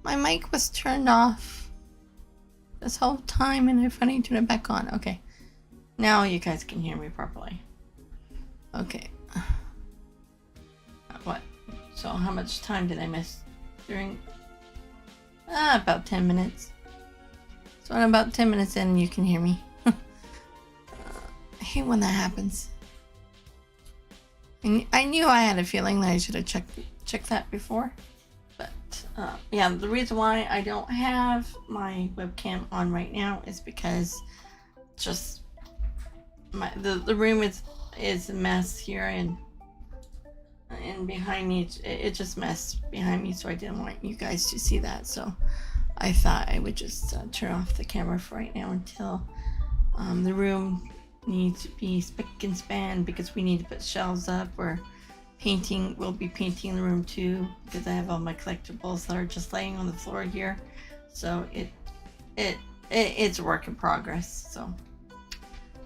My mic was turned off this whole time and I finally turned it back on. Okay. Now you guys can hear me properly. Okay. What? So how much time did I miss during... about 10 minutes. So in about 10 minutes in, you can hear me. I hate when that happens. I knew I had a feeling that I should have checked that before. But yeah, the reason why I don't have my webcam on right now is because just the room is a mess here, and behind me it just messed behind me, so I didn't want you guys to see that. So I thought I would just turn off the camera for right now until the room needs to be spick and span, because we need to put shelves up. We'll be painting the room too, because I have all my collectibles that are just laying on the floor here. So it's a work in progress. So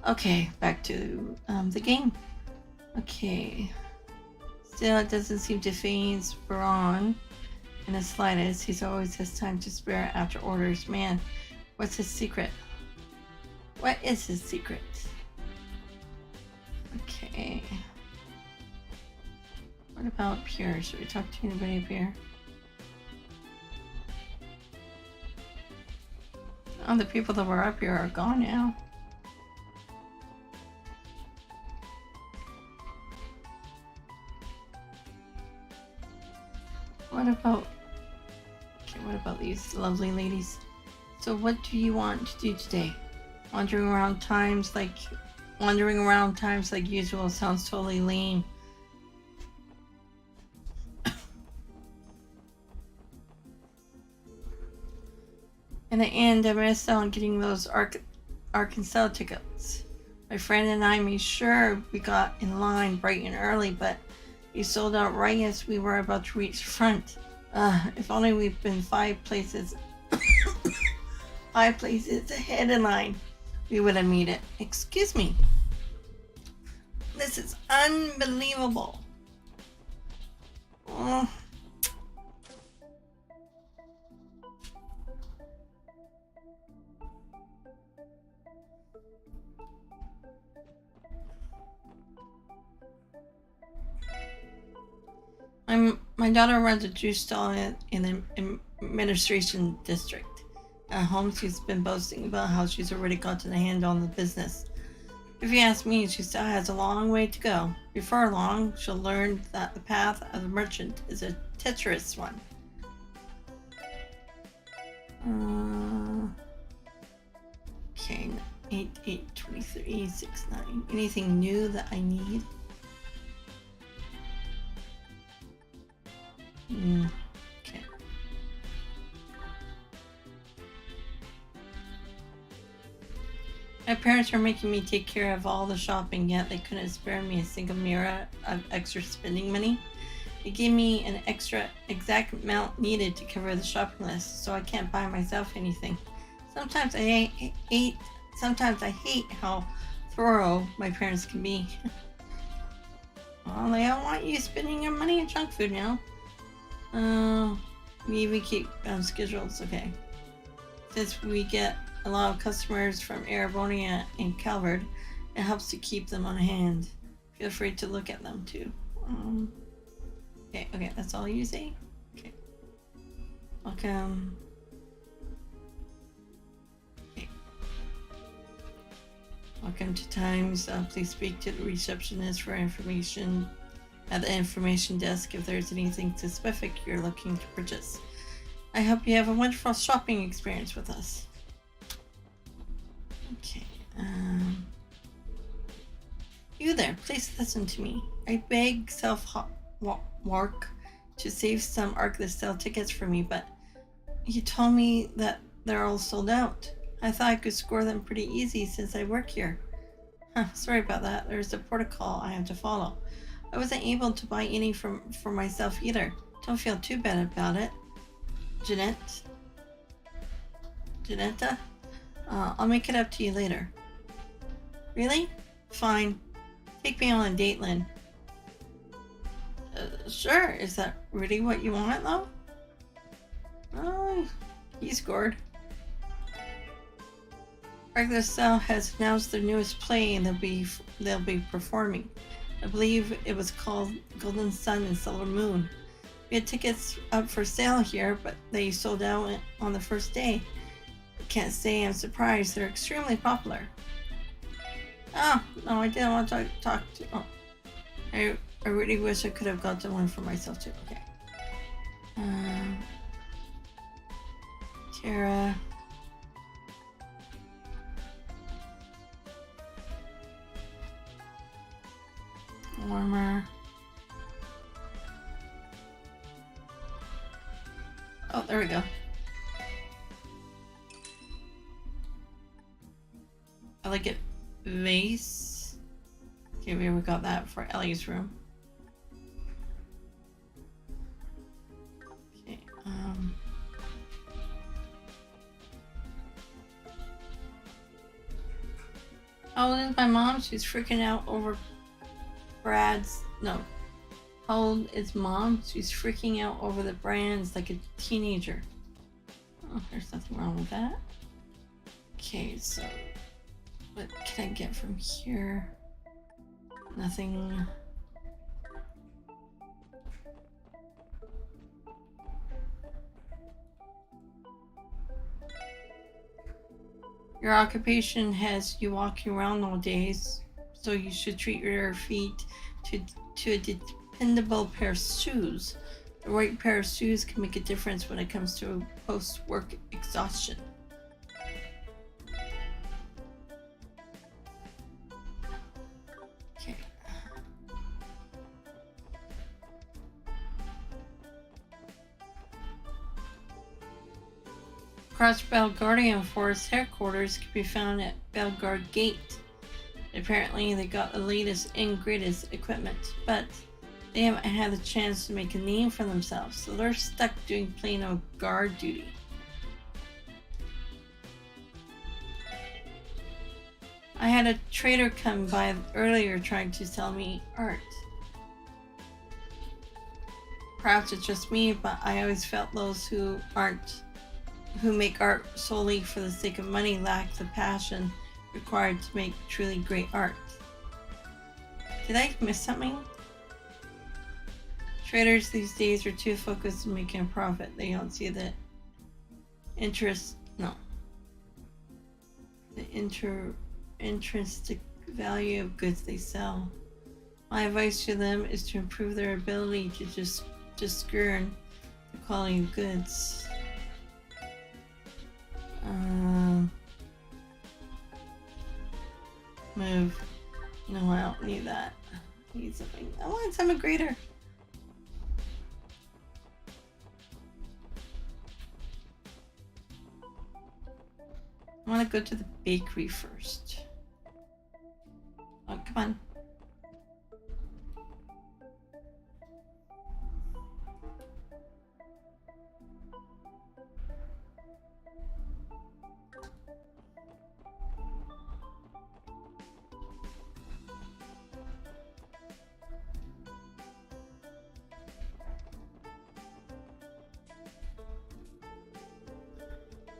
okay, back to the game. Okay, still it doesn't seem to faze Baron in the slightest. He's always has time to spare after orders. Man, what's his secret? What is his secret? Okay. What about up here? Should we talk to anybody up here? Oh, the people that were up here are gone now. What about these lovely ladies? So what do you want to do today? Wandering around times like usual sounds totally lame. In the end, I missed out on getting those Arkansas tickets. My friend and I made sure we got in line bright and early, but we sold out right as we were about to reach the front. If only we'd been 5 places ahead in line, we would have made it. Excuse me. This is unbelievable. Oh. My daughter runs a juice stall in the administration district. At home, she's been boasting about how she's already gotten a hand on the business. If you ask me, she still has a long way to go. Before long, she'll learn that the path of the merchant is a treacherous one. Okay, 882369. Anything new that I need? Okay. My parents are making me take care of all the shopping, yet they couldn't spare me a single mirror of extra spending money. They gave me an extra exact amount needed to cover the shopping list, so I can't buy myself anything. Sometimes I hate how thorough my parents can be. Well, they don't want you spending your money on junk food now. We even keep schedules. Okay. Since we get a lot of customers from Erebonia and Calvert, it helps to keep them on hand. Feel free to look at them too. Okay, that's all you say? Okay. Welcome. Okay. Welcome to Times. Please speak to the receptionist for information at the information desk if there's anything specific you're looking to purchase. I hope you have a wonderful shopping experience with us. Okay. You there, please listen to me. I beg Self-Work to save some Ark-the-Cell tickets for me, but you told me that they're all sold out. I thought I could score them pretty easy since I work here. Sorry about that. There's a protocol I have to follow. I wasn't able to buy any for myself either. Don't feel too bad about it. Janetta? I'll make it up to you later. Really? Fine. Take me on a date, Lynn. Sure. Is that really what you want, though? scored. Regular Cell has announced their newest play and they'll be performing. I believe it was called Golden Sun and Silver Moon. We had tickets up for sale here, but they sold out on the first day. I can't say I'm surprised. They're extremely popular. Oh, no, I didn't want to talk to... Oh, I really wish I could have gotten one for myself too. Okay. Tara... Warmer. Oh, there we go. I like it. Vase. Okay, we got that for Ellie's room. Okay, how old is my mom? She's freaking out over How old is mom? She's freaking out over the brands like a teenager. Oh, there's nothing wrong with that. Okay, so what can I get from here? Nothing. Your occupation has you walking around all days, so you should treat your feet to a dependable pair of shoes. The right pair of shoes can make a difference when it comes to post-work exhaustion. Okay. Crossbell Guardian Force headquarters can be found at Belgard Gate. Apparently they got the latest and greatest equipment, but they haven't had the chance to make a name for themselves, so they're stuck doing plain old guard duty. I had a trader come by earlier trying to sell me art. Perhaps it's just me, but I always felt those who make art solely for the sake of money lack the passion required to make truly great art. Did I miss something? Traders these days are too focused on making a profit. They don't see the intrinsic value of goods they sell. My advice to them is to improve their ability to just discern the quality of goods. Move. No, I don't need that. I need something. I want something greater. I want to go to the bakery first. Oh, come on.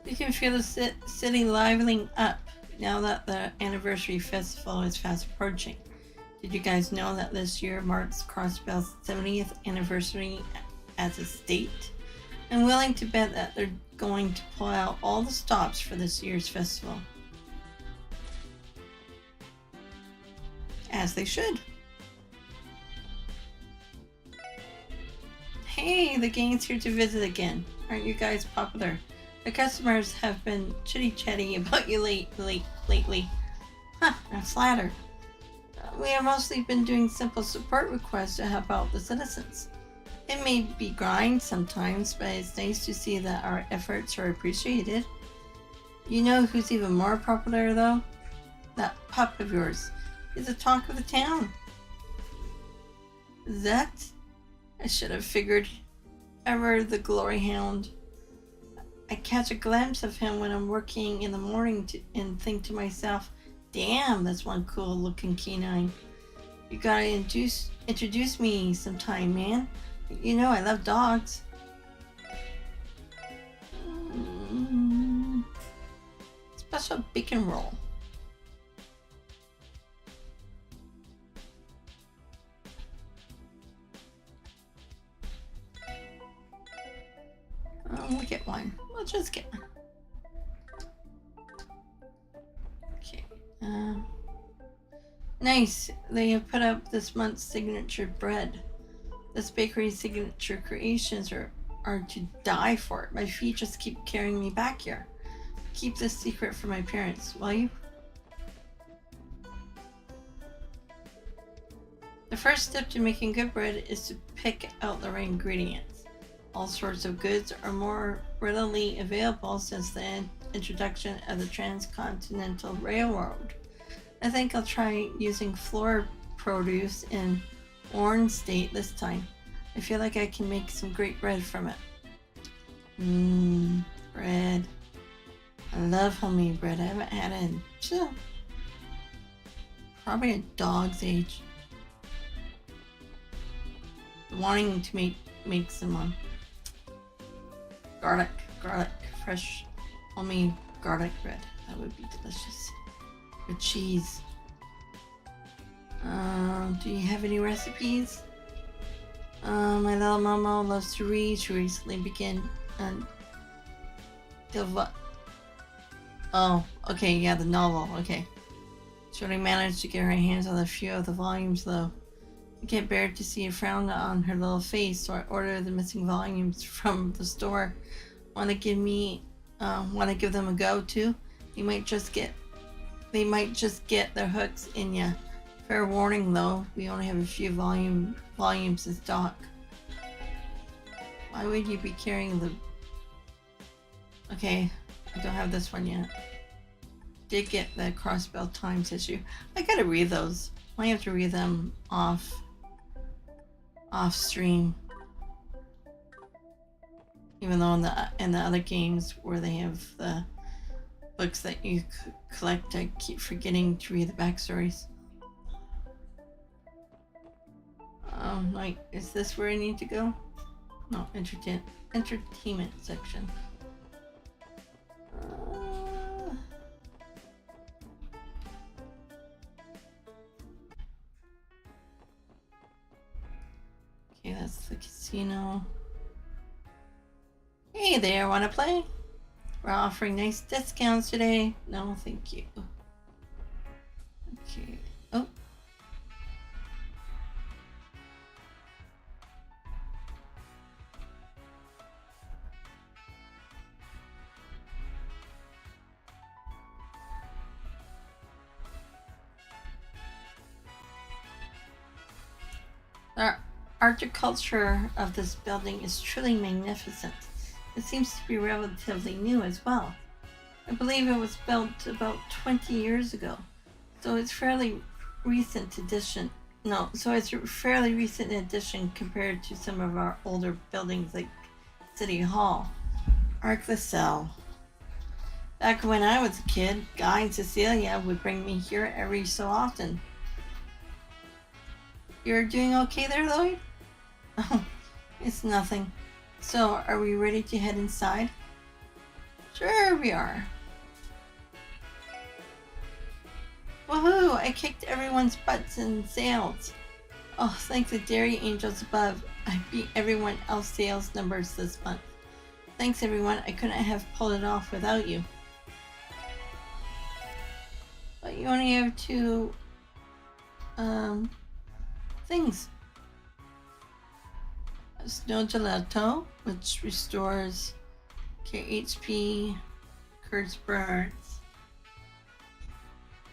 You can feel the city livening up now that the anniversary festival is fast approaching. Did you guys know that this year marks Crossbell's 70th anniversary as a state? I'm willing to bet that they're going to pull out all the stops for this year's festival. As they should. Hey, the gang's here to visit again. Aren't you guys popular? The customers have been chitty-chatty about you lately. Huh, I'm flattered. We have mostly been doing simple support requests to help out the citizens. It may be grind sometimes, but it's nice to see that our efforts are appreciated. You know who's even more popular though? That pup of yours. He's the talk of the town. That? I should have figured. Ever the glory hound. I catch a glimpse of him when I'm working in the morning and think to myself, damn, that's one cool looking canine. You gotta introduce me sometime, man. You know I love dogs. also a bacon roll. We'll get one. We'll just get one. Okay. Nice. They have put up this month's signature bread. This bakery's signature creations are to die for. My feet just keep carrying me back here. Keep this secret from my parents, will you? The first step to making good bread is to pick out the right ingredients. All sorts of goods are more readily available since the introduction of the Transcontinental Railroad. I think I'll try using flour produce in Orange State this time. I feel like I can make some great bread from it. Bread. I love homemade bread. I haven't had it in probably a dog's age. Wanting to make some garlic, fresh homemade garlic bread. That would be delicious. With cheese. Do you have any recipes? My little Momo loves to read. She recently began oh, okay, yeah, the novel, okay. She only managed to get her hands on a few of the volumes though. I can't bear to see a frown on her little face, so I ordered the missing volumes from the store. Want to give them a go too? They might just get their hooks in ya. Fair warning though, we only have a few volumes in stock. Why would you be carrying the... Okay, I don't have this one yet. Did get the Crossbell Times issue. I gotta read those. I have to read them off stream. Even though in the other games where they have the books that you collect, I keep forgetting to read the backstories. Like, is this where I need to go? No, entertainment section. Okay, that's the casino. Hey there, wanna play? We're offering nice discounts today. No, thank you. Okay. Oh. The architecture of this building is truly magnificent. It seems to be relatively new as well. I believe it was built about 20 years ago, so it's fairly recent addition. No, so it's a fairly recent addition compared to some of our older buildings like City Hall. Arc the Cell. Back when I was a kid, Guy and Cecilia would bring me here every so often. You're doing okay there, Lloyd? Oh, it's nothing. So, are we ready to head inside? Sure we are. Woohoo! I kicked everyone's butts in sales. Oh, thank the Dairy Angels above. I beat everyone else's sales numbers this month. Thanks everyone, I couldn't have pulled it off without you. But you only have two things. Snow Gelato, which restores KHP, cures burns.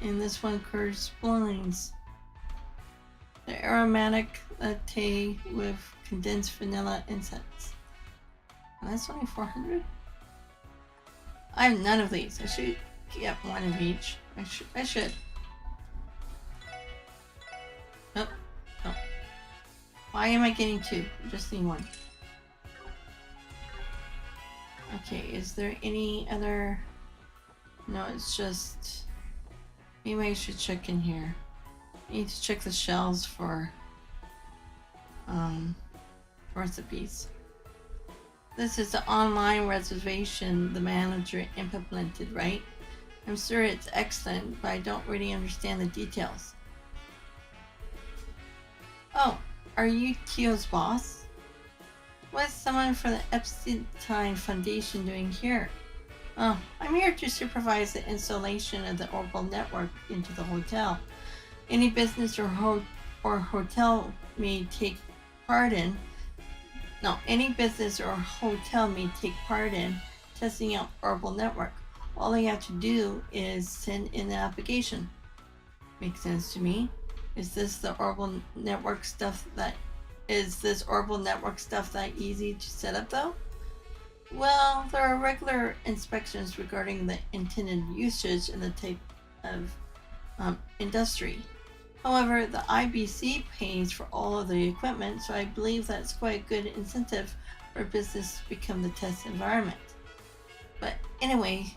And this one cures blinds. The aromatic latte with condensed vanilla incense. And that's only 400? I have none of these. I should get one of each. I should. Oh. Oh. Why am I getting two? I just need one. Okay, is there any other... No, it's just... Maybe I should check in here. I need to check the shelves for recipes. This is the online reservation the manager implemented, right? I'm sure it's excellent, but I don't really understand the details. Oh, are you Kyo's boss? What's someone from the Epstein Foundation doing here? Oh, I'm here to supervise the installation of the Orbital network into the hotel. Any business or hotel may take part in. No, any business or hotel may take part in testing out Orbital network. All they have to do is send in the application. Makes sense to me. Is this Orbital network stuff that easy to set up though? Well, there are regular inspections regarding the intended usage and the type of industry. However, the IBC pays for all of the equipment, so I believe that's quite a good incentive for business to become the test environment. But anyway,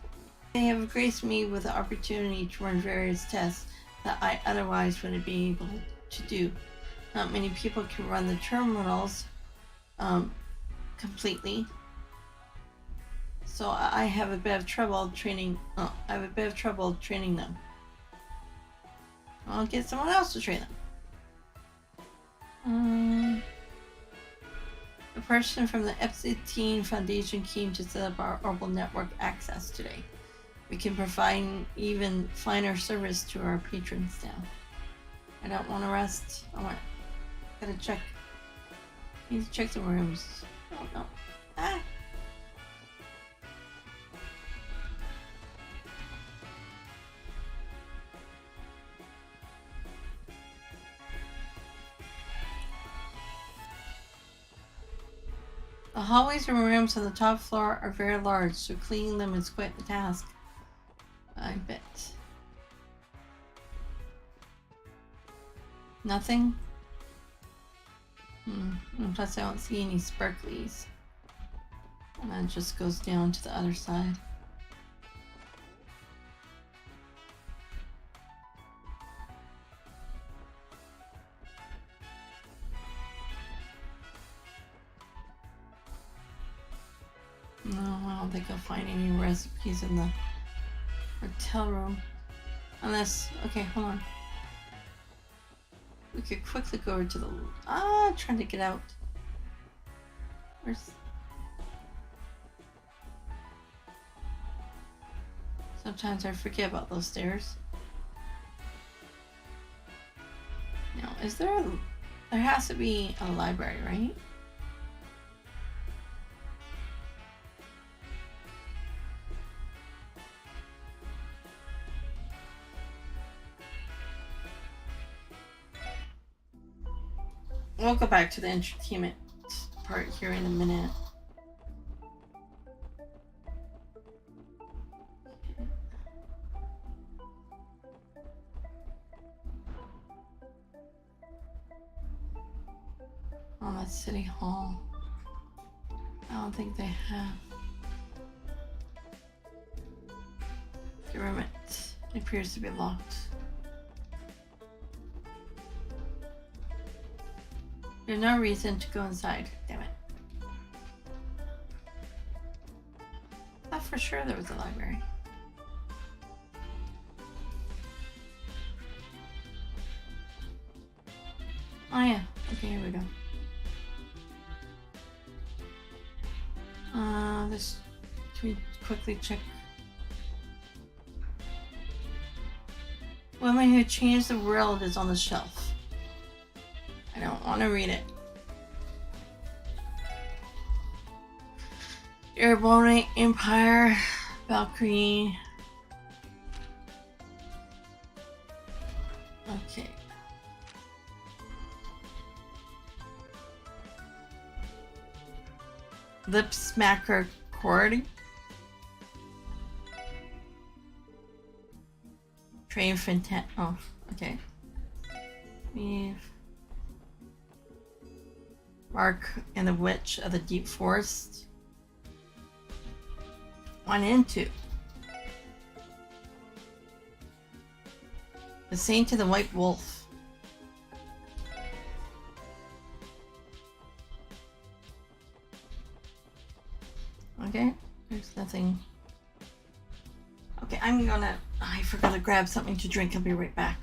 they have graced me with the opportunity to run various tests that I otherwise wouldn't be able to do. Not many people can run the terminals completely, so I have a bit of trouble training. Them. I'll get someone else to train them. The person from the Epstein Foundation came to set up our Orbital network access today. We can provide even finer service to our patrons now. I don't want to rest. Gotta check. Need to check the rooms. Oh no. Ah! The hallways and rooms on the top floor are very large, so cleaning them is quite the task. I bet. Nothing? Plus I don't see any sparklies. And that just goes down to the other side. No, I don't think I'll find any recipes in the hotel room. Unless, okay, hold on. We could quickly go over to the... trying to get out. Where's... Sometimes I forget about those stairs. Now, is there a... There has to be a library, right? We'll go back to the entertainment part here in a minute. Oh, that's City Hall. I don't think they have. Okay, room it appears to be locked. There's no reason to go inside. Damn it. I thought for sure there was a library. Oh yeah. Okay, here we go. This... Can we quickly check? Woman Who Changed the World is on the shelf. I don't want to read it. Airborne Empire, Valkyrie. Okay. Lip Smacker Cord. Train Fantan. Oh, okay. We've. Mark and the Witch of the Deep Forest. 1 and 2. The Saint of the White Wolf. Okay, there's nothing. Okay, I forgot to grab something to drink. I'll be right back.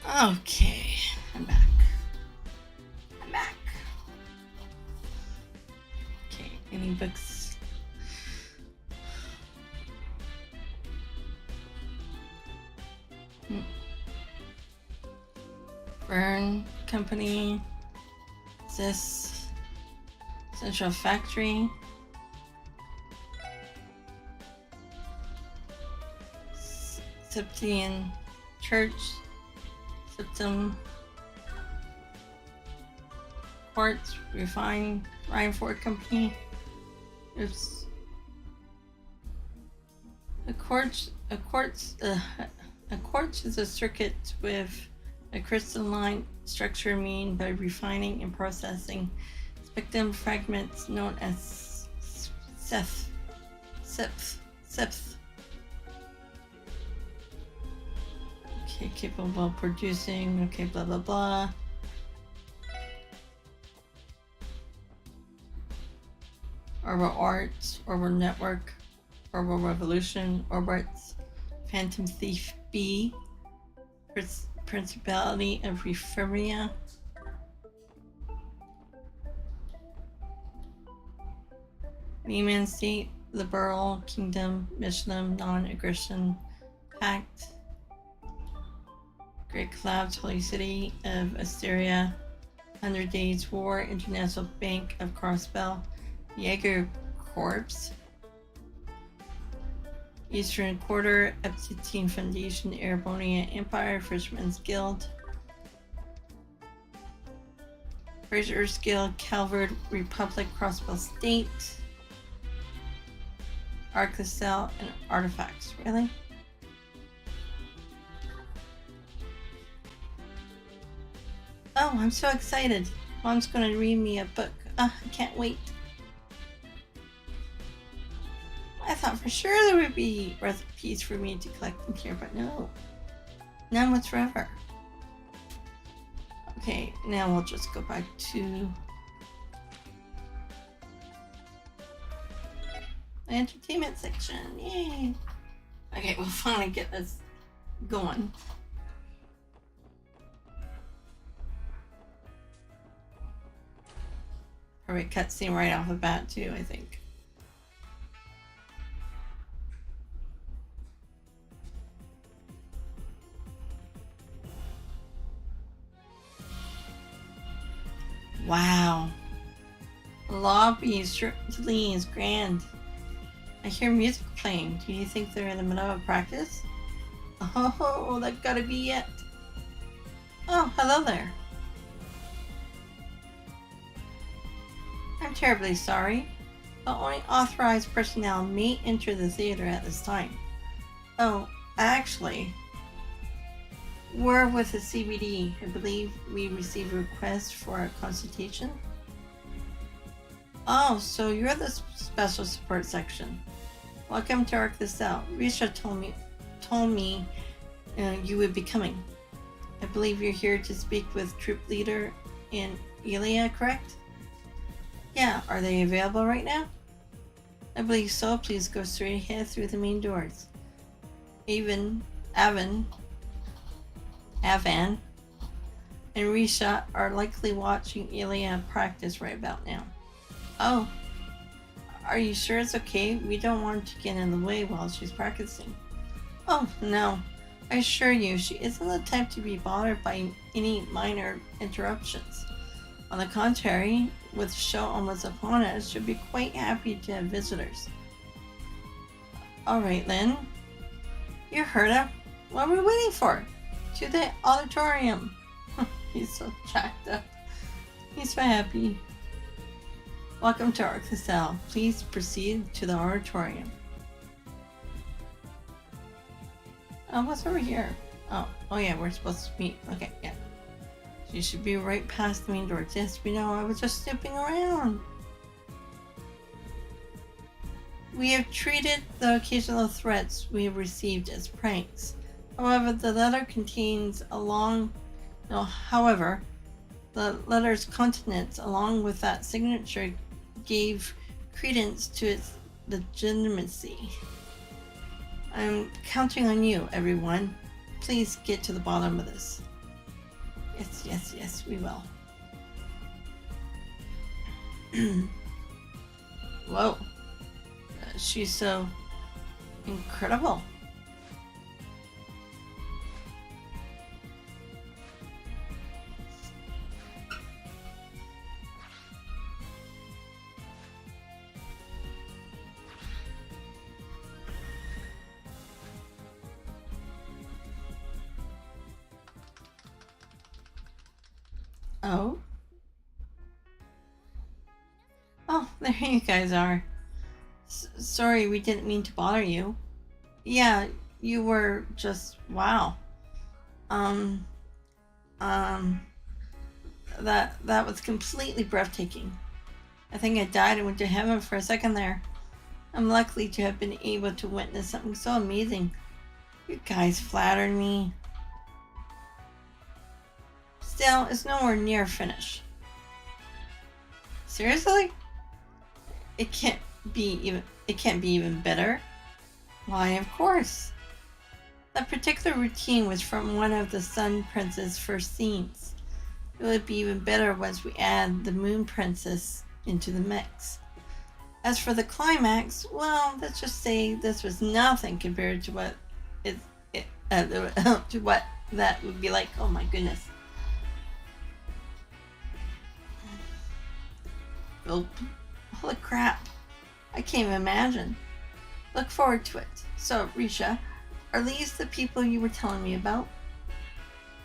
Okay, I'm back. I'm back. Okay, any books? Burn Company. This Central Factory. Septian Church. Septum Quartz Refine Ford Company. Oops. A quartz is a circuit with a crystalline structure made by refining and processing spectrum fragments known as SEPH. Okay, capable of producing, okay, blah blah blah. Orbital Arts, Orbital Network, Orbital Revolution, Orbits, Phantom Thief B, Principality of Rephiria, Lehman State, Liberal Kingdom, Michelin, Non-Aggression Pact, Great Clouds, Holy City of Asteria, 100 Days War, International Bank of Crossbell, Jaeger Corps, Eastern Quarter, Epstein Foundation, Erebonia Empire, Fisherman's Guild, Fraser's Guild, Calvert Republic, Crossbell State, Arcacell, and Artifacts. Really? Oh, I'm so excited. Mom's gonna read me a book. I can't wait. I thought for sure there would be recipes for me to collect in here, but no. None whatsoever. Okay, now we'll just go back to the entertainment section. Yay! Okay, we'll finally get this going. Probably cutscene right off the bat too, I think. Wow. The lobby certainly is grand. I hear music playing. Do you think they're in the middle of practice? Oh, that gotta be it. Oh, hello there. I'm terribly sorry, but only authorized personnel may enter the theater at this time. Oh, actually, we're with the CBD. I believe we received a request for a consultation. Oh, so you're the special support section. Welcome to Arcacell. Risha told me you would be coming. I believe you're here to speak with troop leader in Elia, correct? Yeah, are they available right now? I believe so. Please go straight ahead through the main doors. Avan, and Risha are likely watching Elia practice right about now. Oh, are you sure it's okay? We don't want to get in the way while she's practicing. Oh, no. I assure you, she isn't the type to be bothered by any minor interruptions. On the contrary, with the show almost upon us, she'll be quite happy to have visitors. Alright, Lynn. You heard her. What are we waiting for? To the auditorium. He's so jacked up. He's so happy. Welcome to Arcacell. Please proceed to the auditorium. What's over here? Oh yeah, we're supposed to meet. Okay, yeah. You should be right past the main doors. Yes, we know. I was just snooping around. We have treated the occasional threats we have received as pranks. However, the letter's contents, along with that signature, gave credence to its legitimacy. I'm counting on you, everyone. Please get to the bottom of this. Yes, we will. Whoa. She's so incredible. Oh? Oh, there you guys are. Sorry, we didn't mean to bother you. Yeah, you were just wow. Um, um, that was completely breathtaking. I think I died and went to heaven for a second there. I'm lucky to have been able to witness something so amazing. You guys flattered me. Still, it's nowhere near finished. Seriously? It can't be even better. Why, of course. That particular routine was from one of the Sun Prince's first scenes. It would be even better once we add the Moon Princess into the mix. As for the climax, well, let's just say this was nothing compared to what to what that would be like. Oh my goodness. Oh, holy crap. I can't even imagine. Look forward to it. So, Risha, are these the people you were telling me about?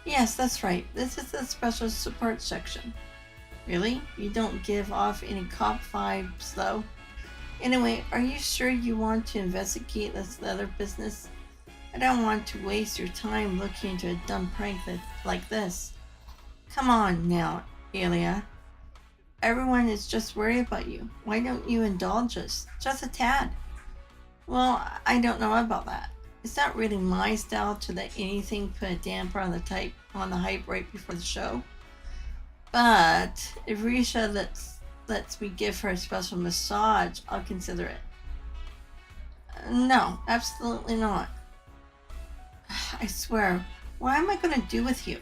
Yes, that's right. This is the special support section. Really? You don't give off any cop vibes, though? Anyway, are you sure you want to investigate this leather business? I don't want to waste your time looking into a dumb prank like this. Come on now, Elia. Everyone is just worried about you. Why don't you indulge us? Just a tad. Well, I don't know about that. It's not really my style to let anything put a damper on the hype right before the show. But if Risha lets me give her a special massage, I'll consider it. No, absolutely not. I swear, what am I gonna do with you?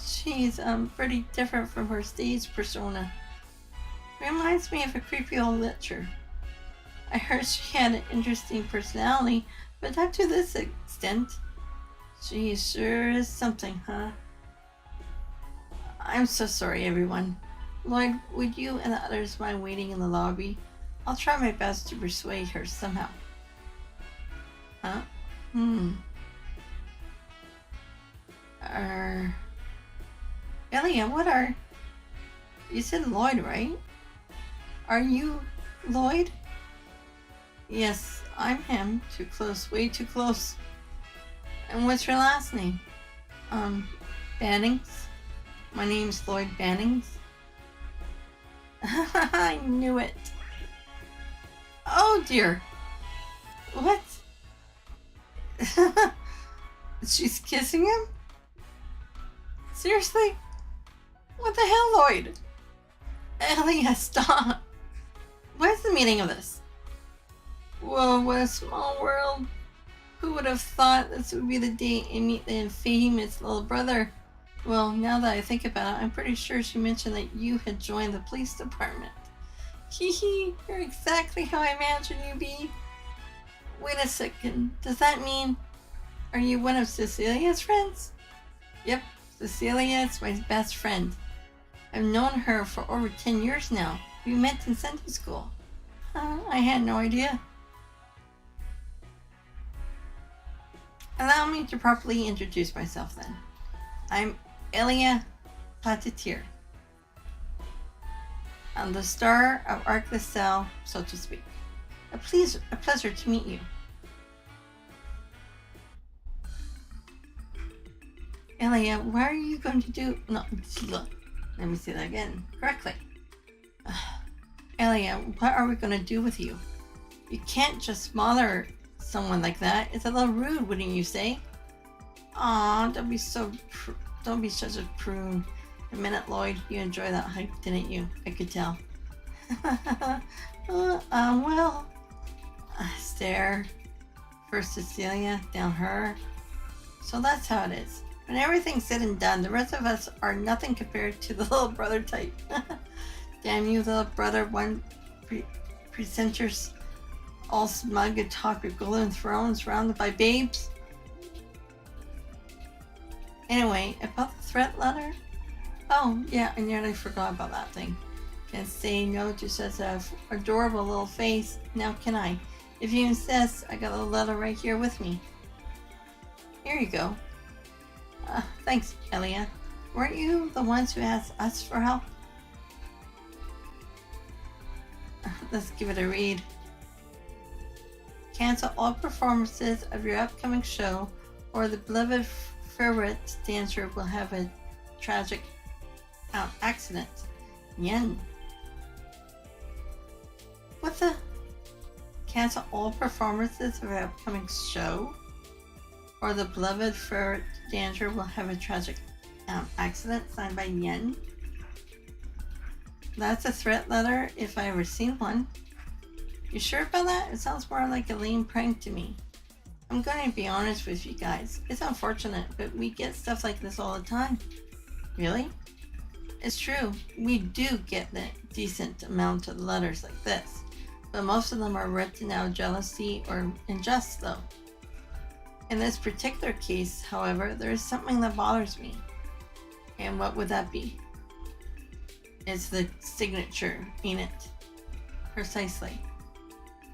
She's pretty different from her stage persona. Reminds me of a creepy old lecturer. I heard she had an interesting personality, but not to this extent. She sure is something, huh? I'm so sorry, everyone. Lloyd, would you and the others mind waiting in the lobby? I'll try my best to persuade her somehow. Huh? Elia, what are... You said Lloyd, right? Are you Lloyd? Yes, I'm him. Too close, way too close. And what's your last name? Bannings? My name's Lloyd Bannings. I knew it. Oh dear. What? She's kissing him? Seriously? What the hell, Lloyd? Elia, stop. What's the meaning of this? Whoa, what a small world. Who would have thought this would be the day I meet the infamous little brother? Well, now that I think about it, I'm pretty sure she mentioned that you had joined the police department. Hee, you're exactly how I imagine you be. Wait a second, does that mean... Are you one of Cecilia's friends? Yep, Cecilia is my best friend. I've known her for over 10 years now. We met in Sunday school. I had no idea. Allow me to properly introduce myself then. I'm Elia Patitir. I'm the star of Arc the Cell, so to speak. A pleasure to meet you. Elia, what are you going to do? No, look. Let me say that again correctly. Elia, what are we going to do with you? You can't just smother someone like that. It's a little rude, wouldn't you say? Aw, don't be such a prune. A minute, Lloyd, you enjoyed that hype, didn't you? I could tell. Well, stare. First Cecilia, down her. So that's how it is. When everything's said and done, the rest of us are nothing compared to the little brother type. Damn you, little brother, one presenters all smug atop your golden throne, surrounded by babes. Anyway, about the threat letter? Oh, yeah, I nearly forgot about that thing. Can't say no to such an adorable little face, now can I? If you insist, I got a letter right here with me. Here you go. Thanks, Elia. Weren't you the ones who asked us for help? Let's give it a read. Cancel all performances of your upcoming show, or the beloved favorite dancer will have a tragic accident. Yen. What the? Cancel all performances of our upcoming show, or the beloved favorite dancer will have a tragic accident, signed by Yen. That's a threat letter if I ever seen one. You sure about that? It sounds more like a lame prank to me. I'm going to be honest with you guys. It's unfortunate, but we get stuff like this all the time. Really? It's true. We do get a decent amount of letters like this, but most of them are written out of jealousy or unjust, though. In this particular case, however, there is something that bothers me. And what would that be? It's the signature, ain't it? Precisely.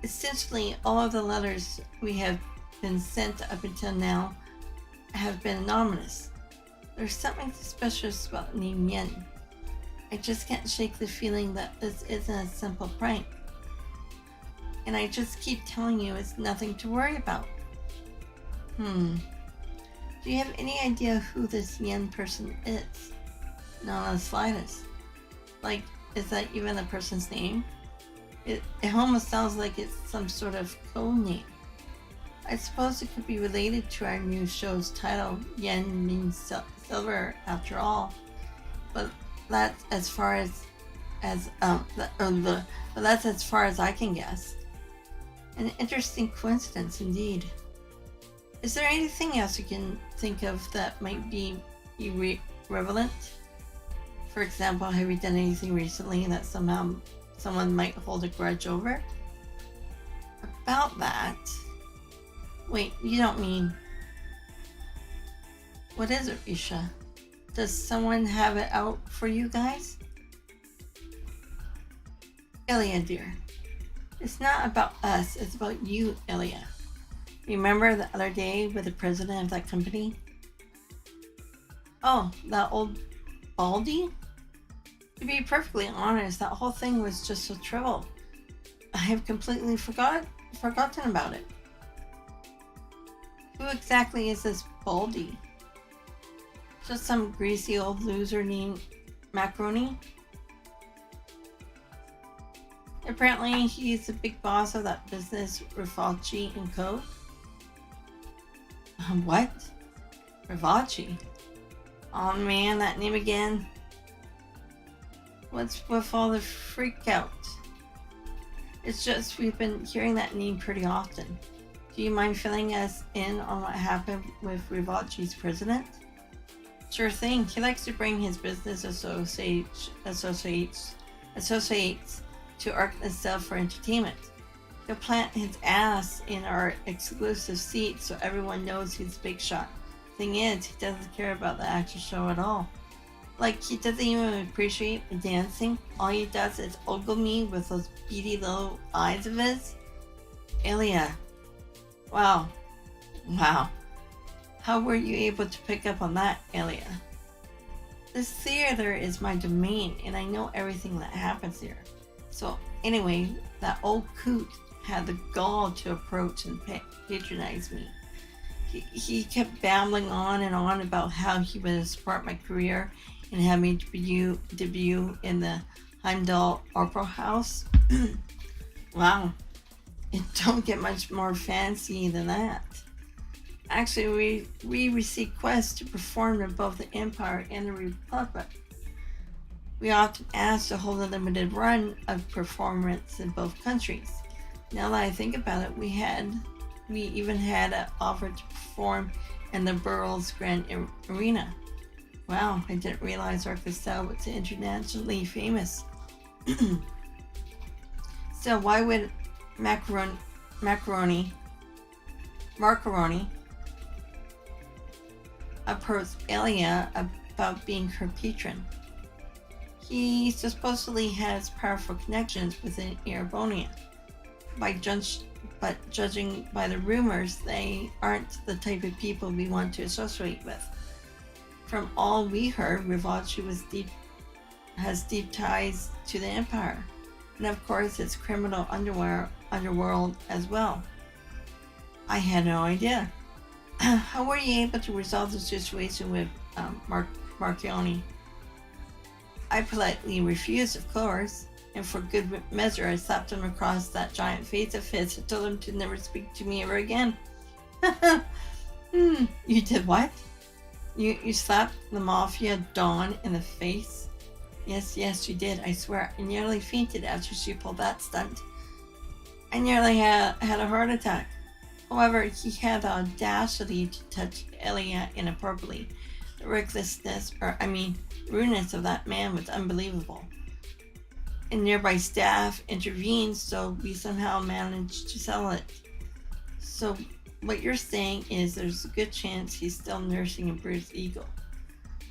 Essentially, all of the letters we have been sent up until now have been anonymous. There's something suspicious about the name Yen. I just can't shake the feeling that this isn't a simple prank. And I just keep telling you it's nothing to worry about. Do you have any idea who this Yen person is? Not the slightest. Like, is that even a person's name? It almost sounds like it's some sort of code name. I suppose it could be related to our new show's title, Yen means silver after all. But that's as far as that's as far as I can guess. An interesting coincidence indeed. Is there anything else you can think of that might be irrelevant? For example, have you done anything recently that someone might hold a grudge over? About that? Wait, you don't mean... What is it, Isha? Does someone have it out for you guys? Elia, dear. It's not about us, it's about you, Elia. Remember the other day with the president of that company? Oh, that old Baldy? To be perfectly honest, that whole thing was just so trivial. I have completely forgotten about it. Who exactly is this Baldy? Just some greasy old loser named Macaroni? Apparently, he's the big boss of that business, Rifalci & Co. What? Rifalci? Oh man, that name again. What's with all the freak out? It's just we've been hearing that name pretty often. Do you mind filling us in on what happened with Rifalci's president? Sure thing. He likes to bring his business associates to Ark itself for entertainment. He'll plant his ass in our exclusive seat so everyone knows he's a big shot. Thing is, he doesn't care about the actual show at all. Like, he doesn't even appreciate the dancing. All he does is ogle me with those beady little eyes of his. Elia. Wow. How were you able to pick up on that, Elia? This theater is my domain, and I know everything that happens here. So, anyway, that old coot had the gall to approach and patronize me. He kept babbling on and on about how he would support my career and have me debut in the Heimdall Opera House. Wow, it don't get much more fancy than that. Actually, we received quests to perform in both the Empire and the Republic. We often asked to hold a limited run of performance in both countries. Now that I think about it, we even had an offer to perform and the Burles Grand Arena. Wow, I didn't realize Crossbell was internationally famous. So why would Macaroni approach Elia about being her patron? He supposedly has powerful connections within Erebonia. But judging by the rumors, they aren't the type of people we want to associate with. From all we heard, Rivachi has deep ties to the Empire, and of course its criminal underworld as well. I had no idea. How were you able to resolve the situation with Marchioni? I politely refused, of course, and for good measure I slapped him across that giant face of his and told him to never speak to me ever again. You did what? You slapped the Mafia Dawn in the face? Yes, you did, I swear. I nearly fainted after she pulled that stunt. I nearly had a heart attack. However, he had the audacity to touch Elia inappropriately. The rudeness of that man was unbelievable. And nearby staff intervened, so we somehow managed to settle it. So what you're saying is there's a good chance he's still nursing a bruised ego.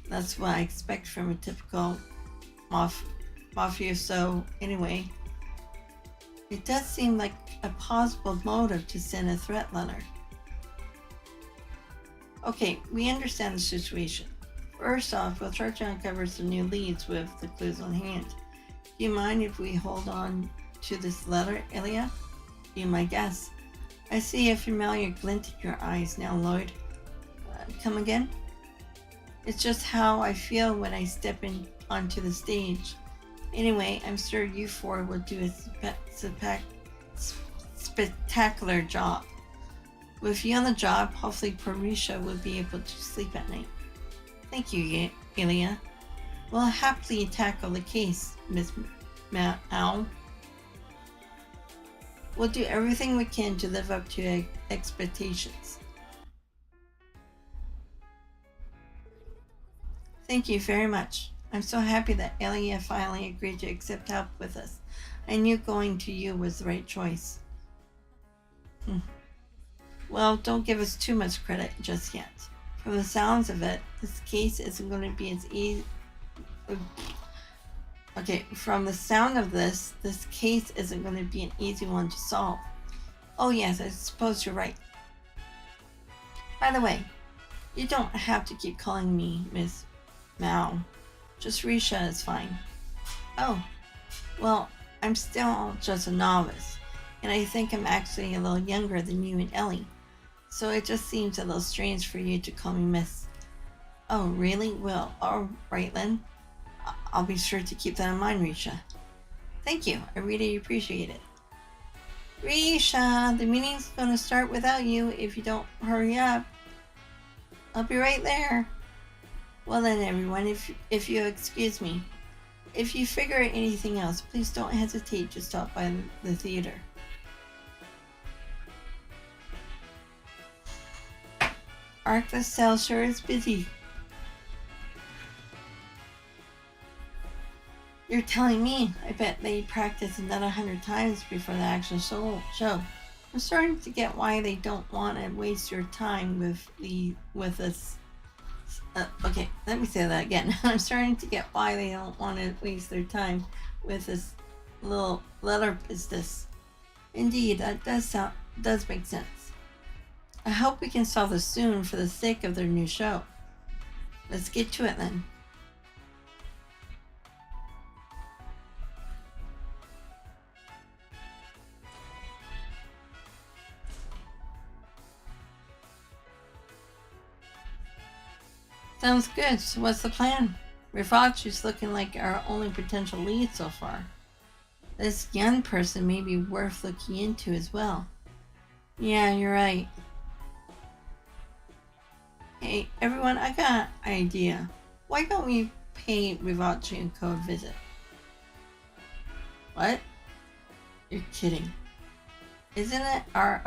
That's what I expect from a typical mafioso anyway. It does seem like a possible motive to send a threat letter. Okay, we understand the situation. First off, we'll try to uncover some new leads with the clues on hand. Do you mind if we hold on to this letter, Elia? Be my guest. I see a familiar glint in your eyes now, Lloyd. Come again? It's just how I feel when I step onto the stage. Anyway, I'm sure you four will do a spectacular job. With you on the job, hopefully Parisha will be able to sleep at night. Thank you, Elia. We'll happily tackle the case, Miss Mao. We'll do everything we can to live up to expectations. Thank you very much. I'm so happy that Elia finally agreed to accept help with us. I knew going to you was the right choice. Well, don't give us too much credit just yet. From the sounds of it, this case isn't going to be as easy. Okay, from the sound of this case isn't going to be an easy one to solve. Oh yes, I suppose you're right. By the way, you don't have to keep calling me Miss Mao. Just Risha is fine. Oh, well, I'm still just a novice, and I think I'm actually a little younger than you and Ellie, so it just seems a little strange for you to call me Miss. Oh, really? Well, all right then. I'll be sure to keep that in mind, Risha. Thank you. I really appreciate it. Risha, the meeting's going to start without you if you don't hurry up. I'll be right there. Well then, everyone, if you excuse me. If you figure out anything else, please don't hesitate to stop by the theater. Crossbell sure is busy. You're telling me? I bet they practice another 100 times before the actual show. I'm starting to get why they don't want to waste your time with us. Okay, let me say that again. I'm starting to get why they don't want to waste their time with this little letter business. Indeed, that does make sense. I hope we can solve this soon for the sake of their new show. Let's get to it then. Sounds good. So what's the plan? Rivachi's looking like our only potential lead so far. This young person may be worth looking into as well. Yeah, you're right. Hey, everyone, I got an idea. Why don't we pay Rivachi a code visit? What? You're kidding. Isn't it our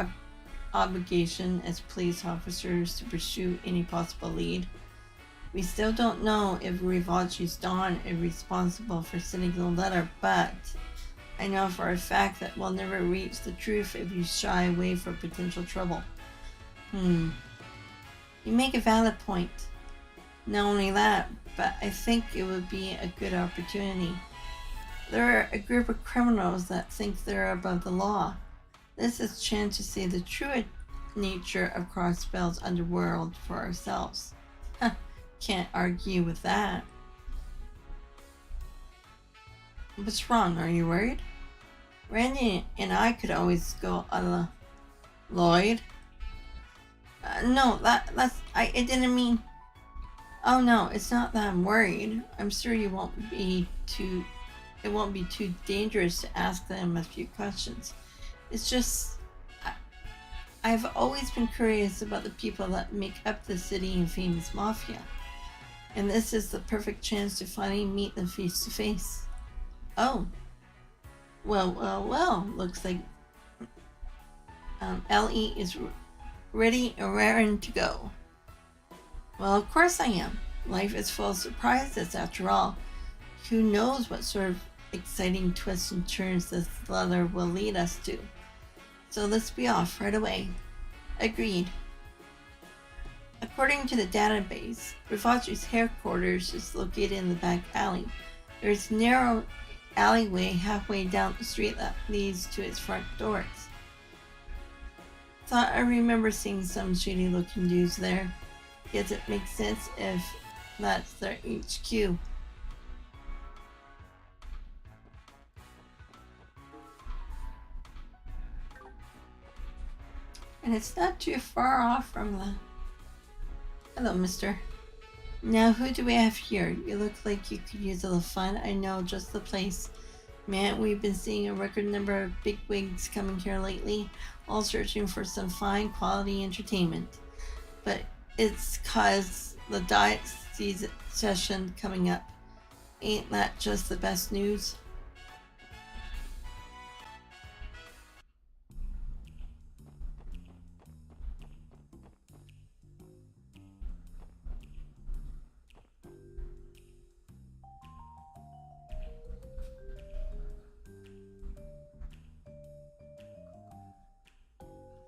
obligation as police officers to pursue any possible lead. We still don't know if Rivachi's Dawn is responsible for sending the letter, but I know for a fact that we'll never reach the truth if you shy away from potential trouble. You make a valid point. Not only that, but I think it would be a good opportunity. There are a group of criminals that think they're above the law. This is a chance to see the true nature of Crossbell's underworld for ourselves. Can't argue with that. What's wrong? Are you worried? Randy and I could always go Lloyd? No, I didn't mean... Oh no, it's not that I'm worried. I'm sure it won't be too dangerous to ask them a few questions. It's just... I've always been curious about the people that make up the city and famous mafia. And this is the perfect chance to finally meet them face to face. Oh. Well. Looks like Ellie is ready and raring to go. Well, of course I am. Life is full of surprises after all. Who knows what sort of exciting twists and turns this letter will lead us to. So let's be off right away. Agreed. According to the database, Rivachi's headquarters is located in the back alley. There's a narrow alleyway halfway down the street that leads to its front doors. Thought I remember seeing some shady looking dudes there. Guess it makes sense if that's their HQ. And it's not too far off from the... Hello, mister. Now, who do we have here? You look like you could use a little fun. I know just the place. Man, we've been seeing a record number of bigwigs coming here lately, all searching for some fine quality entertainment. But it's 'cause the diet season session coming up. Ain't that just the best news?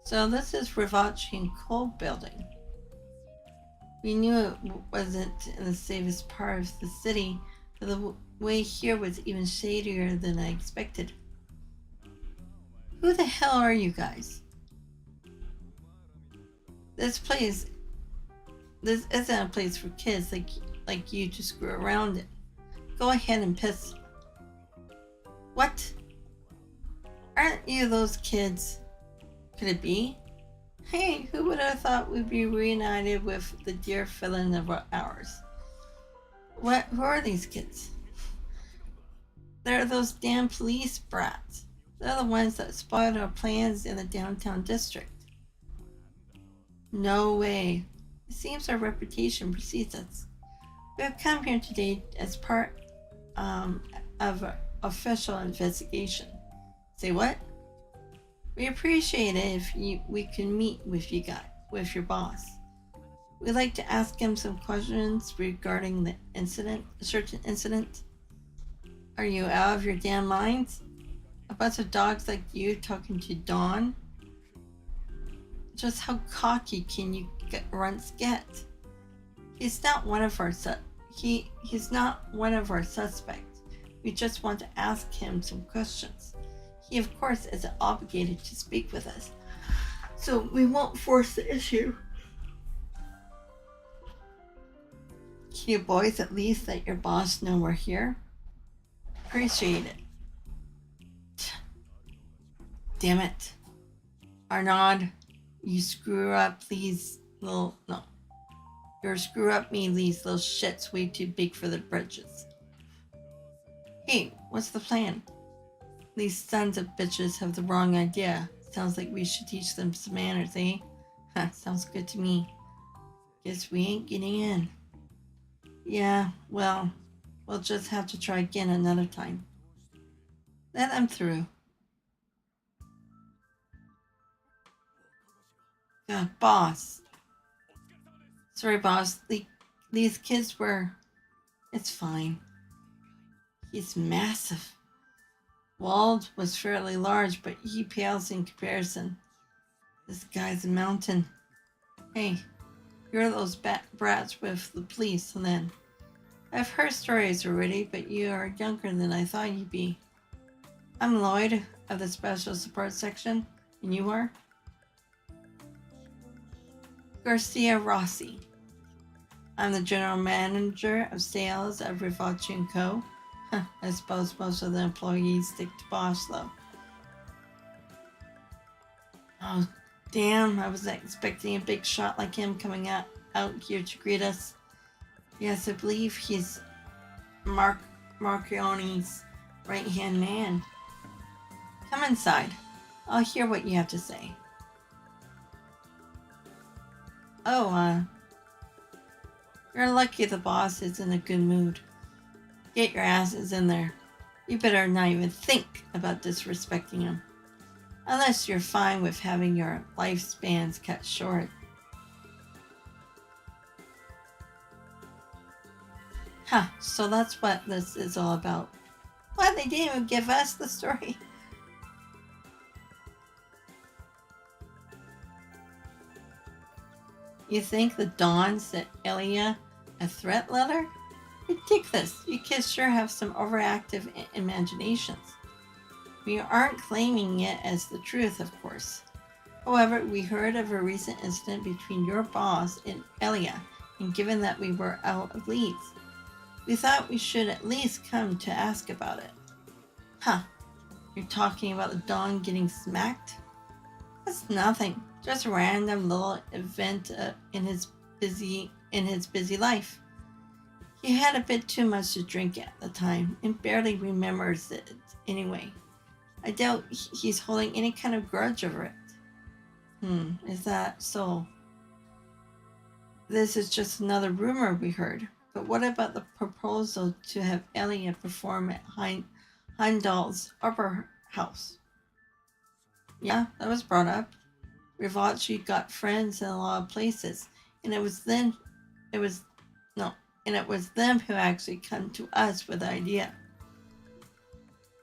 So this is Rivachi and Cole building. We knew it wasn't in the safest part of the city, but the way here was even shadier than I expected. Who the hell are you guys? This isn't a place for kids like you to screw around in. Go ahead and piss. What? Aren't you those kids? Could it be? Hey, who would have thought we'd be reunited with the dear villain of ours? Who are these kids? They're those damn police brats. They're the ones that spoiled our plans in the downtown district. No way. It seems our reputation precedes us. We have come here today as part of an official investigation. Say what? We appreciate it if we can meet with your boss. We'd like to ask him some questions regarding the certain incident. Are you out of your damn minds? A bunch of dogs like you talking to Dawn? Just how cocky can you runts get? He's not one of our he's not one of our suspects. We just want to ask him some questions. He, of course, is obligated to speak with us, so we won't force the issue. Can you boys at least let your boss know we're here? Appreciate it. Damn it. Arnaud, you screw up these little... No. You're screw up me these little shits way too big for the britches. Hey, what's the plan? These sons of bitches have the wrong idea. Sounds like we should teach them some manners, eh? Sounds good to me. Guess we ain't getting in. Yeah, well, we'll just have to try again another time. Let them through. Boss. Sorry, boss. These kids were... It's fine. He's massive. Wald was fairly large, but he pales in comparison. This guy's a mountain. Hey, you're those brats with the police, and then... I've heard stories already, but you are younger than I thought you'd be. I'm Lloyd, of the Special Support Section, and you are? Garcia Rossi. I'm the General Manager of Sales of Rivacci & Co. I suppose most of the employees stick to Bosch, though. Oh, damn, I was expecting a big shot like him coming out here to greet us. Yes, I believe he's Marchione's right-hand man. Come inside. I'll hear what you have to say. Oh, you're lucky the boss is in a good mood. Get your asses in there. You better not even think about disrespecting him. Unless you're fine with having your lifespans cut short. Huh, so that's what this is all about. What, they didn't even give us the story? You think the Dawn sent Elia a threat letter? Ridiculous. You kids sure have some overactive imaginations. We aren't claiming it as the truth, of course. However, we heard of a recent incident between your boss and Elia, and given that we were out of leads, we thought we should at least come to ask about it. Huh. You're talking about the Dawn getting smacked? That's nothing. Just a random little event in his busy life. He had a bit too much to drink at the time and barely remembers it anyway. I doubt he's holding any kind of grudge over it. Is that so? This is just another rumor we heard. But what about the proposal to have Elia perform at Heimdall's upper house? Yeah, that was brought up. Rivacci got friends in a lot of places, and it was them who actually come to us with the idea.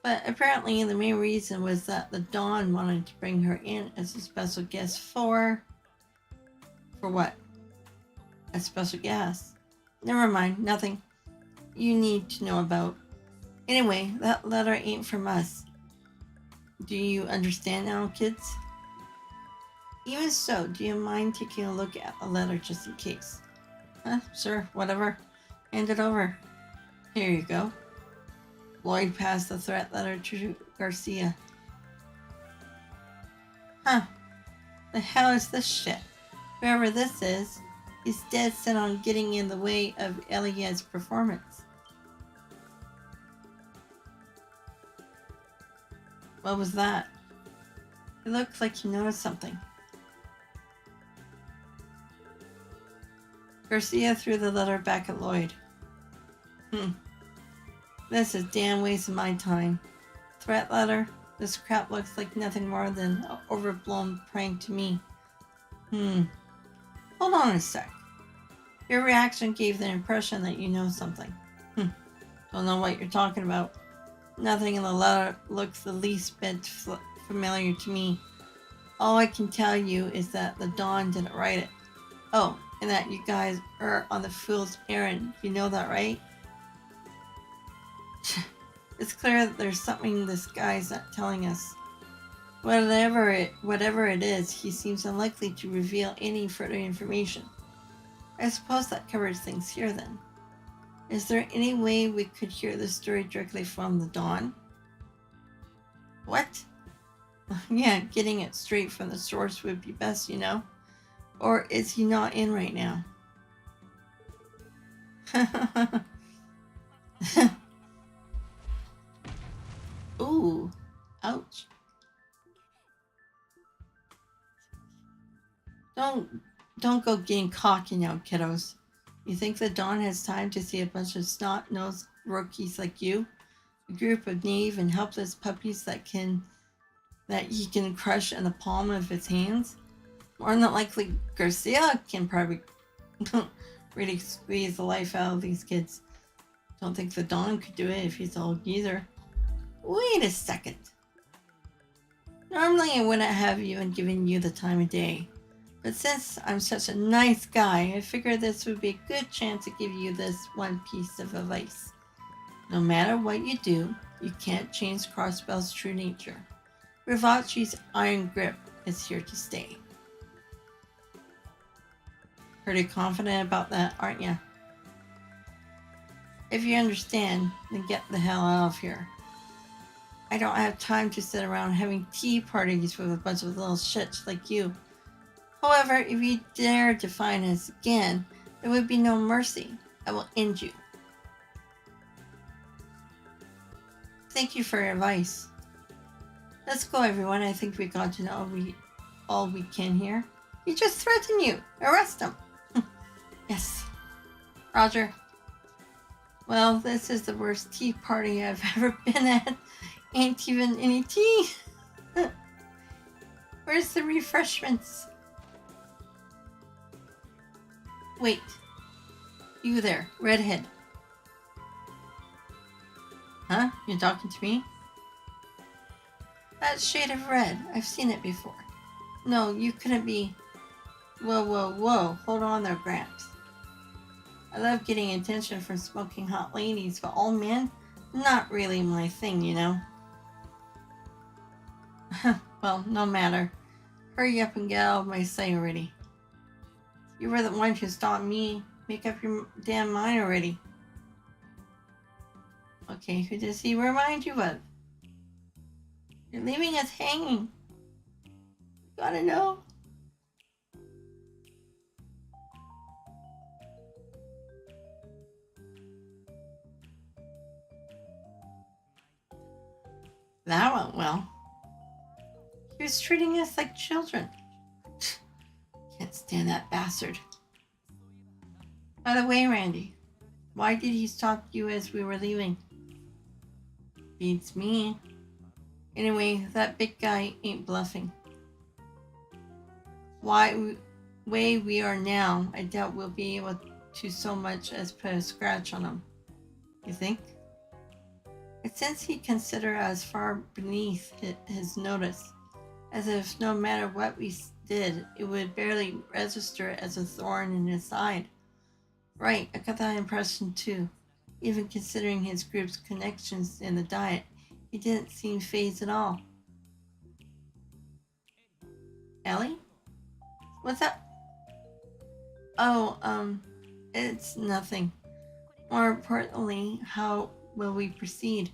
But apparently the main reason was that the Dawn wanted to bring her in as a special guest for what? A special guest. Never mind, nothing you need to know about. Anyway, that letter ain't from us. Do you understand now, kids? Even so, do you mind taking a look at the letter just in case? Sure, whatever. Hand it over. Here you go. Lloyd passed the threat letter to Garcia. Huh. The hell is this shit? Whoever this is dead set on getting in the way of Elia's performance. What was that? It looked like you noticed something. Garcia threw the letter back at Lloyd. This is a damn waste of my time. Threat letter? This crap looks like nothing more than an overblown prank to me. Hold on a sec. Your reaction gave the impression that you know something. Don't know what you're talking about. Nothing in the letter looks the least bit familiar to me. All I can tell you is that the Dawn didn't write it. Oh, and that you guys are on the fool's errand. You know that, right? It's clear that there's something this guy's not telling us. Whatever it is, he seems unlikely to reveal any further information. I suppose that covers things here then. Is there any way we could hear the story directly from the Dawn? What? Yeah, getting it straight from the source would be best, you know? Or is he not in right now? Ooh, ouch. Don't go getting cocky now, kiddos. You think the Dawn has time to see a bunch of snot-nosed rookies like you? A group of naive and helpless puppies that he can crush in the palm of his hands? More than likely, Garcia can probably really squeeze the life out of these kids. Don't think the Don could do it if he's all geezer. Wait a second. Normally I wouldn't have even given you the time of day. But since I'm such a nice guy, I figured this would be a good chance to give you this one piece of advice. No matter what you do, you can't change Crossbell's true nature. Rivachi's iron grip is here to stay. Pretty confident about that, aren't you? If you understand, then get the hell out of here. I don't have time to sit around having tea parties with a bunch of little shits like you. However, if you dare define us again, there would be no mercy. I will end you. Thank you for your advice. Let's go, everyone. I think we got to know all we can here. He just threatened you. Arrest him. Yes. Roger. Well, this is the worst tea party I've ever been at. Ain't even any tea. Where's the refreshments? Wait. You there, redhead. Huh? You talking to me? That shade of red. I've seen it before. No, you couldn't be. Whoa. Hold on there, Gramps. I love getting attention from smoking hot ladies, but all men? Not really my thing, you know. Well, no matter. Hurry up and get out of my sight already. You were the one who stopped me. Make up your damn mind already. Okay, who does he remind you of? You're leaving us hanging. Gotta know. That went well. He was treating us like children. Can't stand that bastard. By the way, Randy, why did he stop you as we were leaving? Beats me. Anyway, that big guy ain't bluffing. Way we are now, I doubt we'll be able to so much as put a scratch on him. You think? But since he considered us far beneath his notice, as if no matter what we did, it would barely register as a thorn in his side. Right, I got that impression too. Even considering his group's connections in the diet, he didn't seem fazed at all. Ellie? What's up? Oh, it's nothing. More importantly, how will we proceed?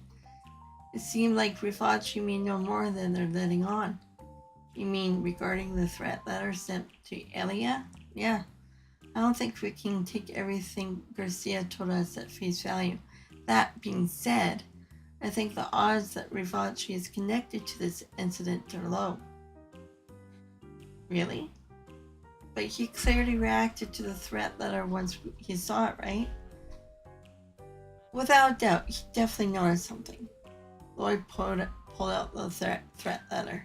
It seemed like Rifachi may know more than they're letting on. You mean regarding the threat letter sent to Elia? Yeah. I don't think we can take everything Garcia told us at face value. That being said, I think the odds that Rifachi is connected to this incident are low. Really? But he clearly reacted to the threat letter once he saw it, right? Without doubt, he definitely noticed something. Lloyd pulled out the threat letter.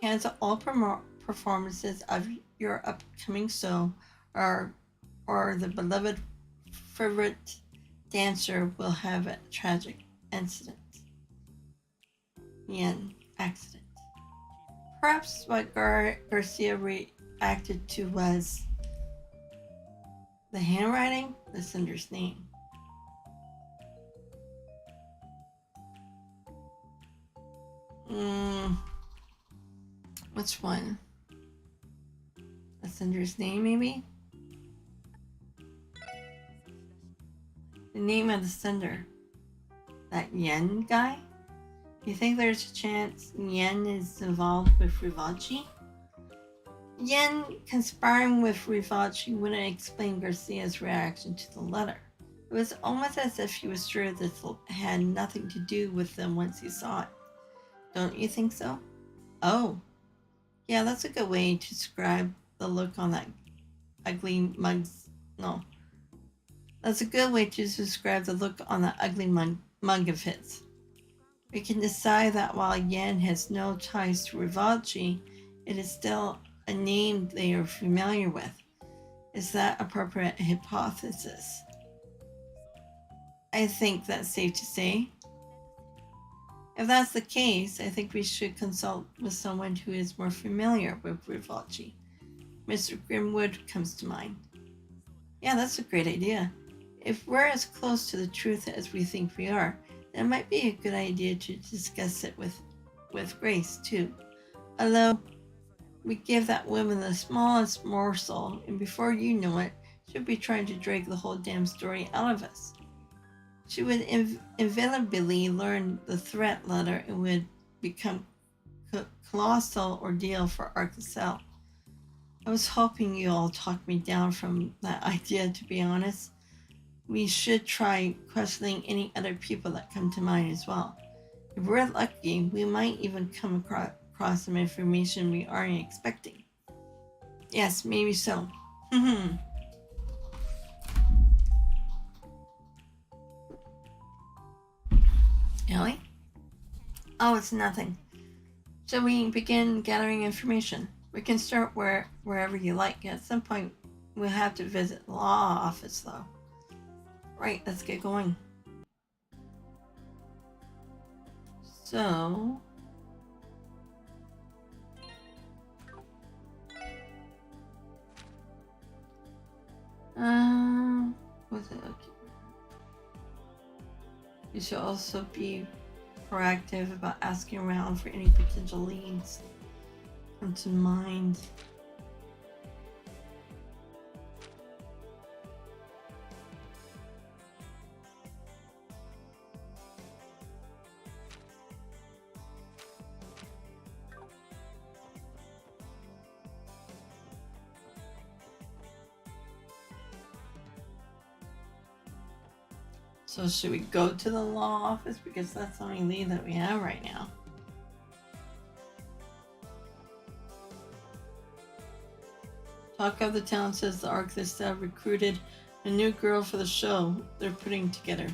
Cancel all performances of your upcoming show, or the beloved favorite dancer will have a tragic incident. The end. Accident. Perhaps what Garcia reacted to was the handwriting, the sender's name. Which one? The sender's name, maybe? The name of the sender. That Yen guy? You think there's a chance Yen is involved with Rivachi? Yen conspiring with Rivachi wouldn't explain Garcia's reaction to the letter. It was almost as if he was sure this had nothing to do with them once he saw it. Don't you think so? Oh. Yeah, that's a good way to describe the look on that ugly mug's... No. That's a good way to describe the look on that ugly mug of his. We can decide that while Yen has no ties to Rivachi, it is still a name they are familiar with. Is that appropriate hypothesis? I think that's safe to say. If that's the case, I think we should consult with someone who is more familiar with Rivalci. Mr. Grimwood comes to mind. Yeah, that's a great idea. If we're as close to the truth as we think we are, then it might be a good idea to discuss it with Grace, too. Although, we give that woman the smallest morsel, and before you know it, she'll be trying to drag the whole damn story out of us. She would inevitably learn the threat letter and would become a colossal ordeal for Arcacel. I was hoping you all talked me down from that idea, to be honest. We should try questioning any other people that come to mind as well. If we're lucky, we might even come across some information we aren't expecting. Yes, maybe so. Ellie? Oh, it's nothing. So we begin gathering information. We can start wherever you like. At some point, we'll have to visit the law office, though. Right, let's get going. So... what's it? Okay. You should also be proactive about asking around for any potential leads come to mind. So should we go to the law office? Because that's the only lead that we have right now. Talk of the town says the Arctist recruited a new girl for the show they're putting together.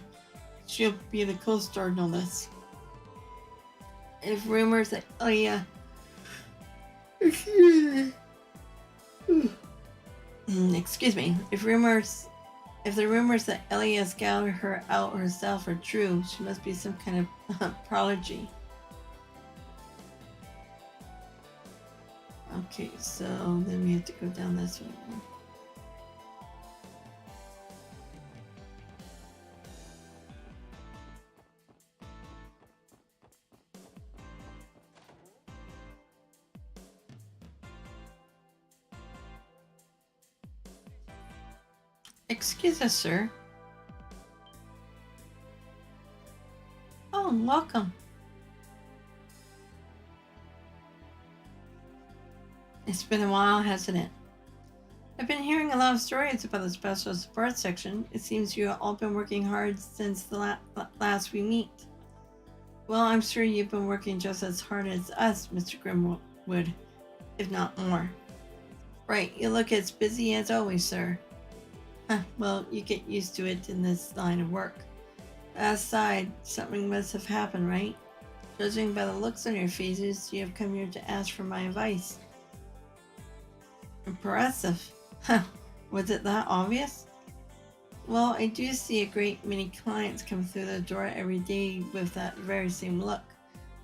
She'll be the co-star in all this. If rumors that excuse me. If the rumors that Elia scouted her out herself are true, she must be some kind of prodigy. Okay, so then we have to go down this way. Excuse us, sir. Oh, welcome. It's been a while, hasn't it? I've been hearing a lot of stories about the special support section. It seems you've all been working hard since the last we meet. Well, I'm sure you've been working just as hard as us, Mr. Grimwood, if not more. Right, you look as busy as always, sir. Well, you get used to it in this line of work. Aside, something must have happened, right? Judging by the looks on your faces, you have come here to ask for my advice. Impressive. Was it that obvious? Well, I do see a great many clients come through the door every day with that very same look.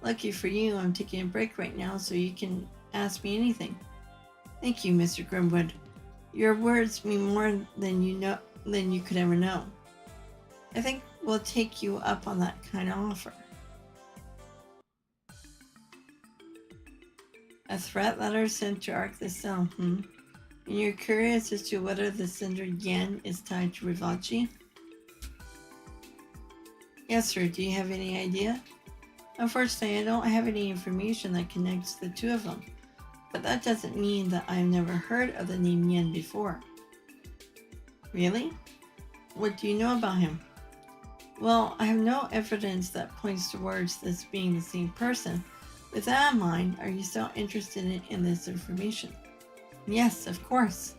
Lucky for you, I'm taking a break right now so you can ask me anything. Thank you, Mr. Grimwood. Your words mean more than you could ever know. I think we'll take you up on that kind of offer. A threat letter sent to Arctist, And you're curious as to whether the Cinder Yen is tied to Rivalci? Yes, sir. Do you have any idea? Unfortunately, I don't have any information that connects the two of them. But that doesn't mean that I've never heard of the name Yen before. Really? What do you know about him? Well, I have no evidence that points towards this being the same person. With that in mind, are you still interested in this information? Yes, of course.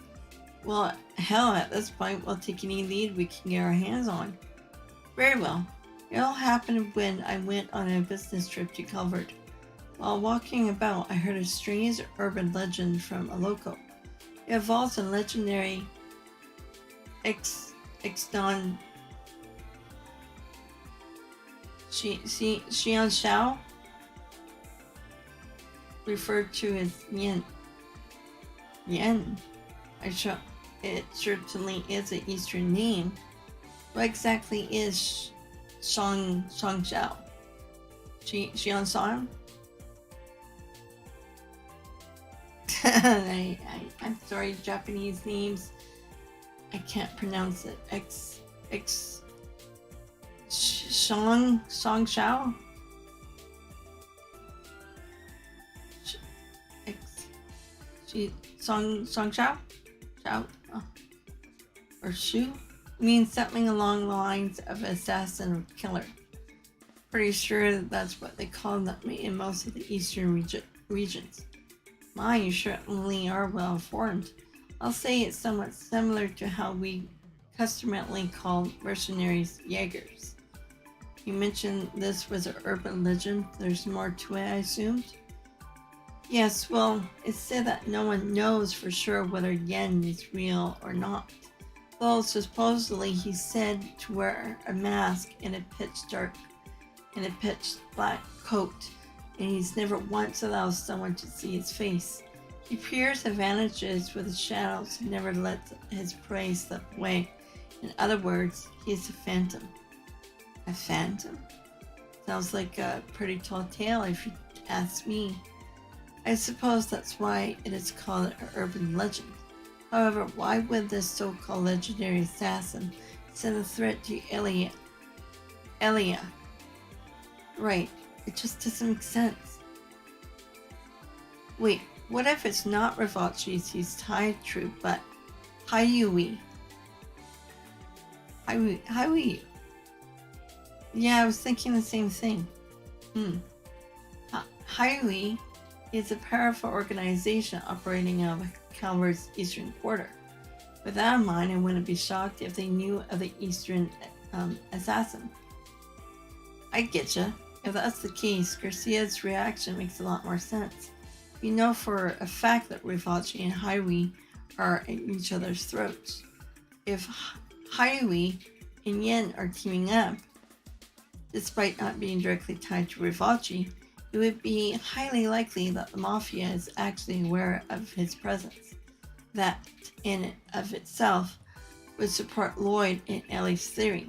Well, hell, at this point, we'll take any lead we can get our hands on. Very well. It all happened when I went on a business trip to Calvert. While walking about, I heard a strange urban legend from a local. It involves a legendary ex-don Xian Xiao, referred to as Yin. Yin. It certainly is an Eastern name. What exactly is Xiang Xiao? Xian San? I'm sorry, Japanese names. I can't pronounce it. Song Shao? Song Shao? Shao? Oh. Or Shu? Means something along the lines of assassin or killer. Pretty sure that's what they call them in most of the eastern regions. My, you certainly are well informed. I'll say it's somewhat similar to how we customarily call mercenaries Jaegers. You mentioned this was an urban legend. There's more to it, I assumed? Yes, well, it's said that no one knows for sure whether Yen is real or not. Though supposedly he's said to wear a mask and a pitch black coat, and he's never once allowed someone to see his face. He appears and vanishes with the shadows and never lets his prey slip away. In other words, he is a phantom. A phantom? Sounds like a pretty tall tale if you ask me. I suppose that's why it is called an urban legend. However, why would this so-called legendary assassin send a threat to Elia? Right, it just doesn't make sense. Wait, what if it's not Ravachi's he's tied to, but Hayui? Hayui. Yeah, I was thinking the same thing. Hayui is a powerful organization operating out of Calvert's eastern border. With that in mind, I wouldn't be shocked if they knew of the eastern assassin. I getcha. If that's the case, Garcia's reaction makes a lot more sense. We know for a fact that Ravachi and Hayui are at each other's throats. If Hayui and Yen are teaming up, despite not being directly tied to Ravachi, it would be highly likely that the Mafia is actually aware of his presence. That, in and of itself, would support Lloyd and Ellie's theory.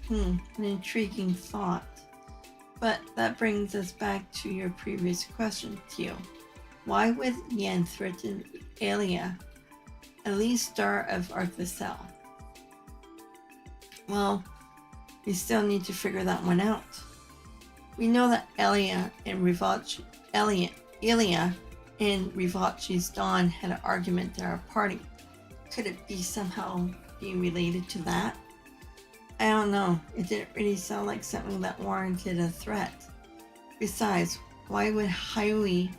An intriguing thought. But that brings us back to your previous question, Tio. Why would Yen threaten Elia, at least star of Arthasel? Well, we still need to figure that one out. We know that Elia and Ravachi's Dawn had an argument at our party. Could it be somehow be related to that? I don't know. It didn't really sound like something that warranted a threat. Besides, why would Hayui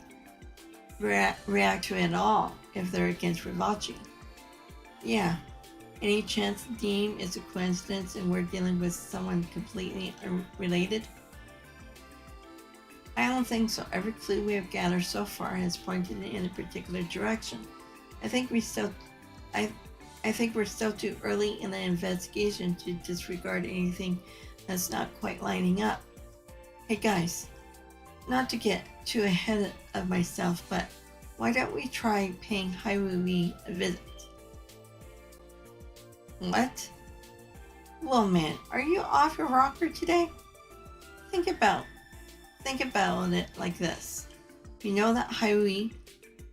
react to it at all if they're against Ravachi? Yeah. Any chance the theme is a coincidence and we're dealing with someone completely unrelated? I don't think so. Every clue we have gathered so far has pointed in a particular direction. I think we're still too early in the investigation to disregard anything that's not quite lining up. Hey guys, not to get too ahead of myself, but why don't we try paying Hayui a visit? What? Well, man, are you off your rocker today? Think about it like this. You know that Hayui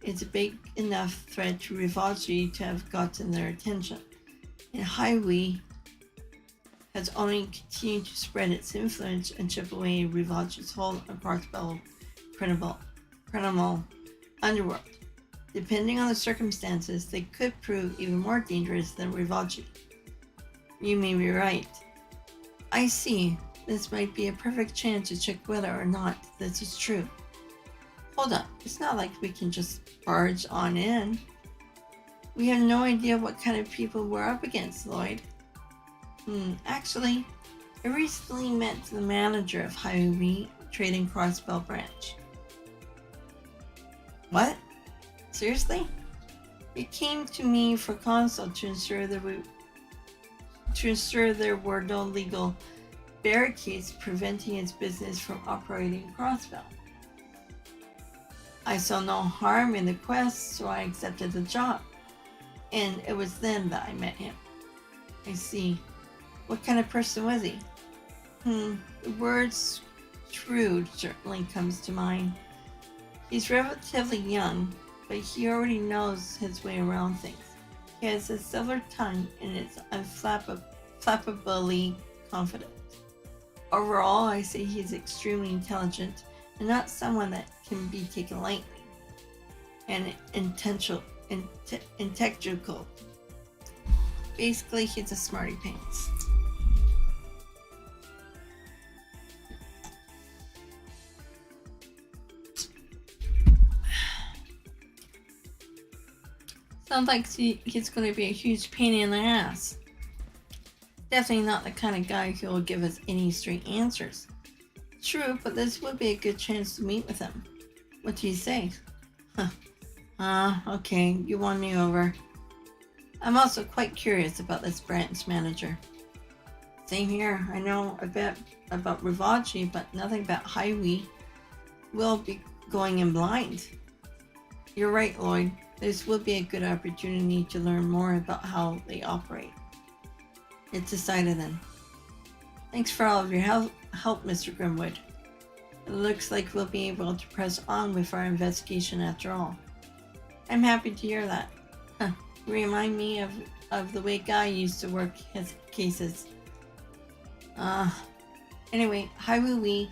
is a big enough threat to Ravachi to have gotten their attention, and Hayui has only continued to spread its influence and chip away Ravachi's hold on Crossbell criminal underworld. Depending on the circumstances, they could prove even more dangerous than Ravachi. You may be right. I see. This might be a perfect chance to check whether or not this is true. Hold up, it's not like we can just barge on in. We have no idea what kind of people we're up against, Lloyd. Actually, I recently met the manager of Hayui Trading Crossbell branch. What? Seriously? He came to me for counsel to ensure there were no legal barricades preventing his business from operating Crossbell. I saw no harm in the quest, so I accepted the job. And it was then that I met him. I see. What kind of person was he? The word shrewd certainly comes to mind. He's relatively young, but he already knows his way around things. He has a silver tongue and is unflappably confident. Overall, I say he's extremely intelligent and not someone that can be taken lightly. And integral. Basically, he's a smarty pants. Sounds like he's going to be a huge pain in the ass. Definitely not the kind of guy who will give us any straight answers. True, but this would be a good chance to meet with him. What do you say? Okay, you won me over. I'm also quite curious about this branch manager. Same here. I know a bit about Rivachi, but nothing about Highway. We'll be going in blind. You're right, Lloyd. This will be a good opportunity to learn more about how they operate. It's decided then. Thanks for all of your help, Mr. Grimwood. It looks like we'll be able to press on with our investigation after all. I'm happy to hear that. Remind me of the way Guy used to work his cases. Anyway, Highway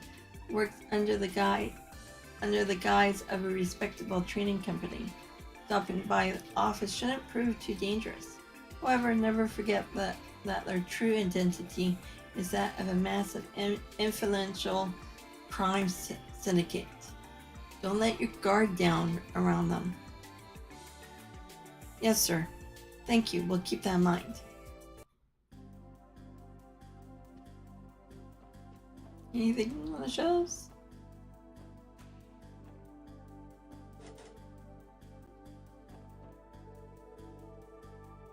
works under the guise of a respectable training company. Stopping by the office shouldn't prove too dangerous. However, never forget that their true identity is that of a massive, influential crime syndicate. Don't let your guard down around them. Yes, sir. Thank you. We'll keep that in mind. Anything on the shelves?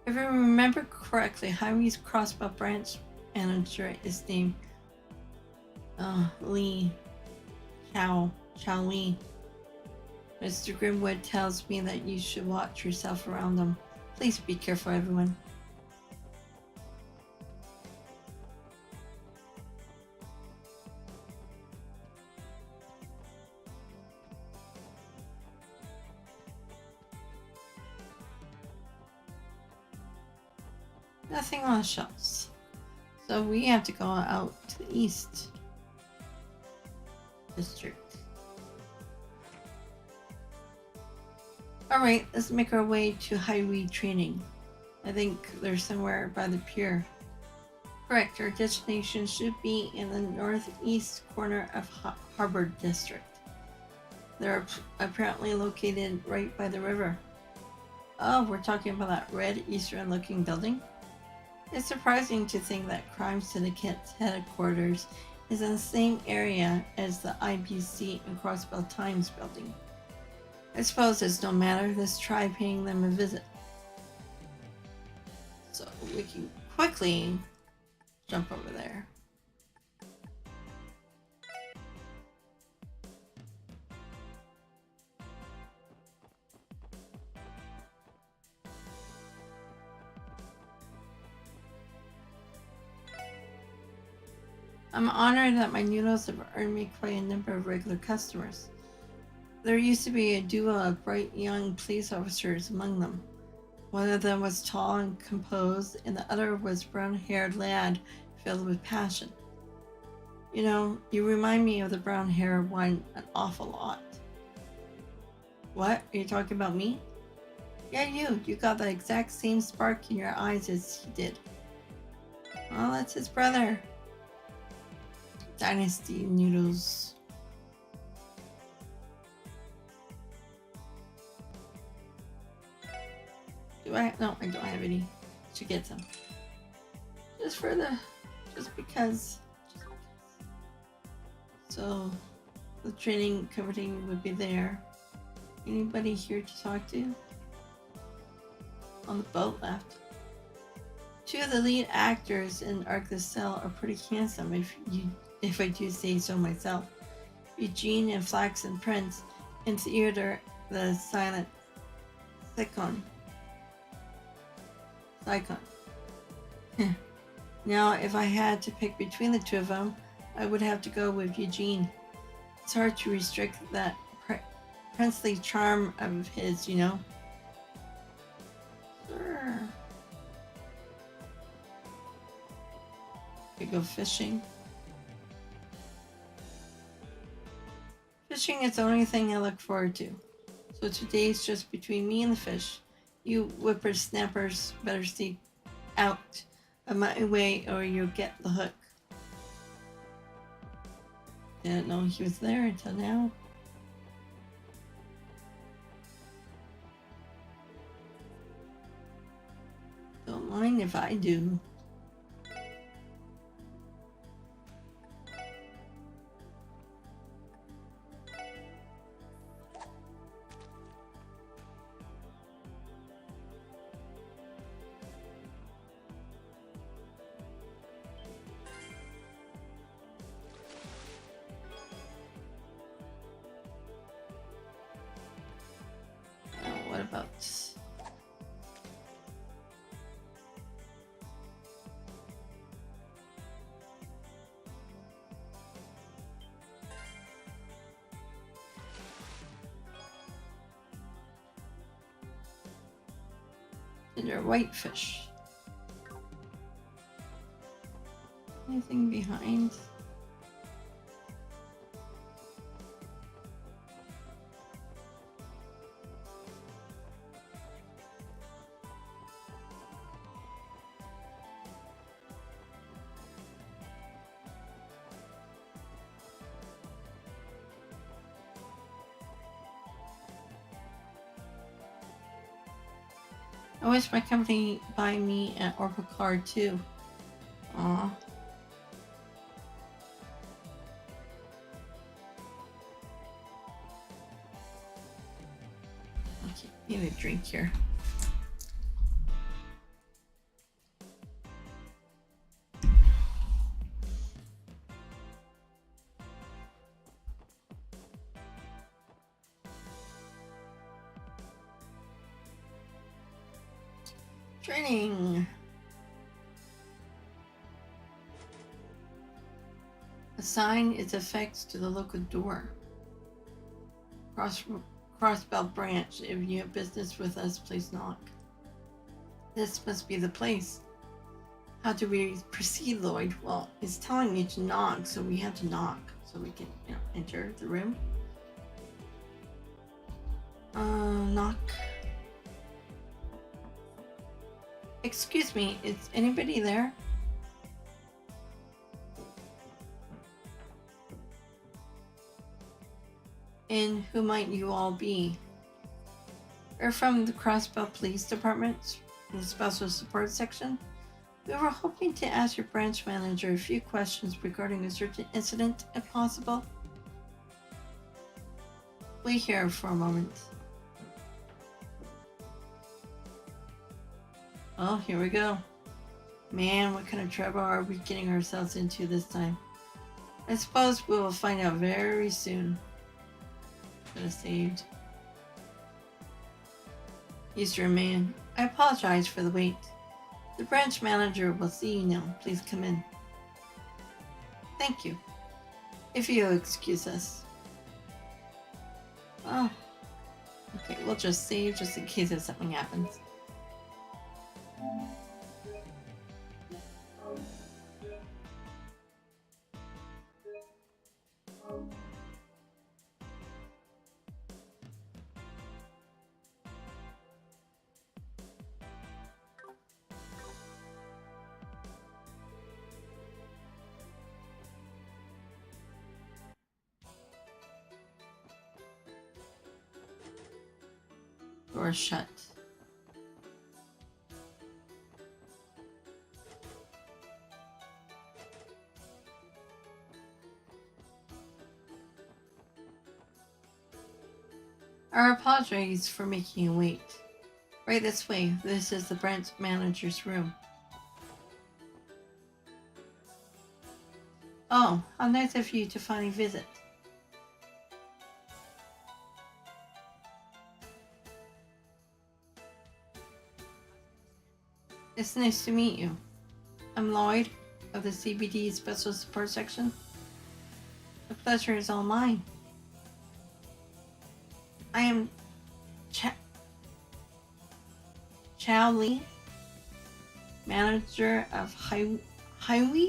If I remember correctly, Highway's Crossbell branch manager is named Lee Chao Lee. Mr. Grimwood tells me that you should watch yourself around them. Please be careful, everyone. Nothing on the shelves. So we have to go out to the east district. Alright, let's make our way to Highway training. I think they're somewhere by the pier. Correct, our destination should be in the northeast corner of Harbor District. They're apparently located right by the river. Oh, we're talking about that red eastern-looking building? It's surprising to think that Crime Syndicate's headquarters is in the same area as the IBC and Crossbell Times building. I suppose it's no matter, let's try paying them a visit. So we can quickly jump over there. I'm honored that my noodles have earned me quite a number of regular customers. There used to be a duo of bright young police officers among them. One of them was tall and composed, and the other was a brown-haired lad filled with passion. You know, you remind me of the brown-haired one an awful lot. What? Are you talking about me? Yeah, you. You got the exact same spark in your eyes as he did. Well, that's his brother. Dynasty noodles. No, I don't have any. Should get some. Just because. So, the training company would be there. Anybody here to talk to? On the boat left. Two of the lead actors in Arc the Cell are pretty handsome, if I do say so myself. Eugene and Flaxen Prince in Theater the Silent Psychon. Now, if I had to pick between the two of them, I would have to go with Eugene. It's hard to restrict that princely charm of his, you know. Sure. We go fishing. Fishing is the only thing I look forward to. So today's just between me and the fish. You whippersnappers better stay out of my way or you'll get the hook. Didn't know he was there until now. Don't mind if I do. What about they're whitefish? Anything behind? I wish my company buy me an Oracle card too. Aw. Okay, need a drink here. Training. Assign its effects to the local door. Crossbell branch. If you have business with us, please knock. This must be the place. How do we proceed, Lloyd? Well, it's telling me to knock, so we have to knock so we can, enter the room. Knock. Excuse me, is anybody there? And who might you all be? We're from the Crossbell Police Department, the Special Support Section. We were hoping to ask your branch manager a few questions regarding a certain incident, if possible. Wait here for a moment. Oh, here we go. Man, what kind of trouble are we getting ourselves into this time? I suppose we will find out very soon. Could have saved. Eastern man, I apologize for the wait. The branch manager will see you now. Please come in. Thank you. If you'll excuse us. Oh. Okay, we'll just save just in case if something happens. Door shut. I apologize for making you wait. Right this way. This is the branch manager's room. Oh, how nice of you to finally visit. It's nice to meet you. I'm Lloyd of the CBD Special Support Section. The pleasure is all mine. I am Chow Lee, manager of Highway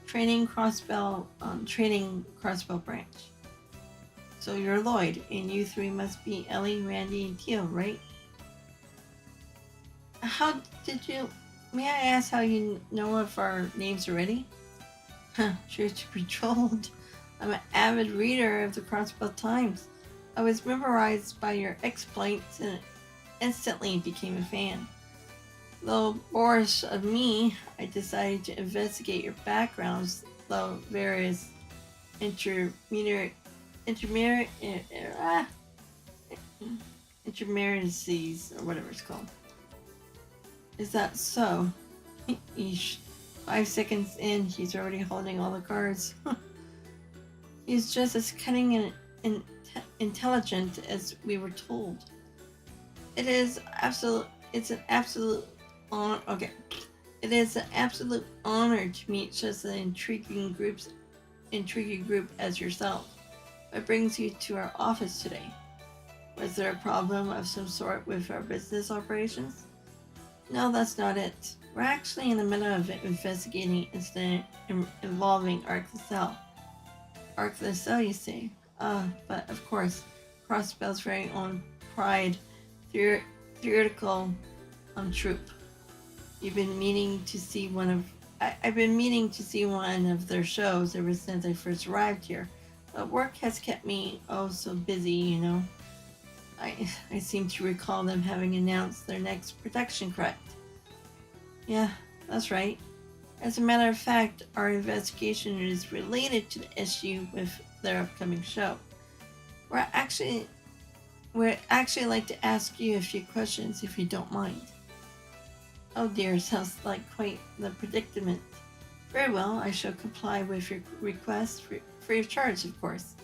Training Crossbell Branch. So you're Lloyd, and you three must be Ellie, Randy, and Teal, right? How did you? May I ask how you know of our names already? Truth to be told, I'm an avid reader of the Crossbell Times. I was memorized by your exploits and instantly became a fan. Though boorish of me, I decided to investigate your backgrounds, though various intermediacies, or whatever it's called. Is that so? Eesh. 5 seconds in, he's already holding all the cards. He's just as cunning and intelligent as we were told. It is an absolute honor. Okay. It is an absolute honor to meet such an intriguing group as yourself. What brings you to our office today? Was there a problem of some sort with our business operations? No, that's not it. We're actually in the middle of investigating an incident involving Arc LaSalle. Arc LaSalle, you say? But of course, Crossbell's very own pride theatrical troupe. I've been meaning to see one of their shows ever since I first arrived here, but work has kept me so busy, you know. I seem to recall them having announced their next production, correct? Yeah, that's right. As a matter of fact, our investigation is related to the issue with their upcoming show. We'd actually like to ask you a few questions if you don't mind. Oh dear, sounds like quite the predicament. Very well, I shall comply with your request free of charge, of course.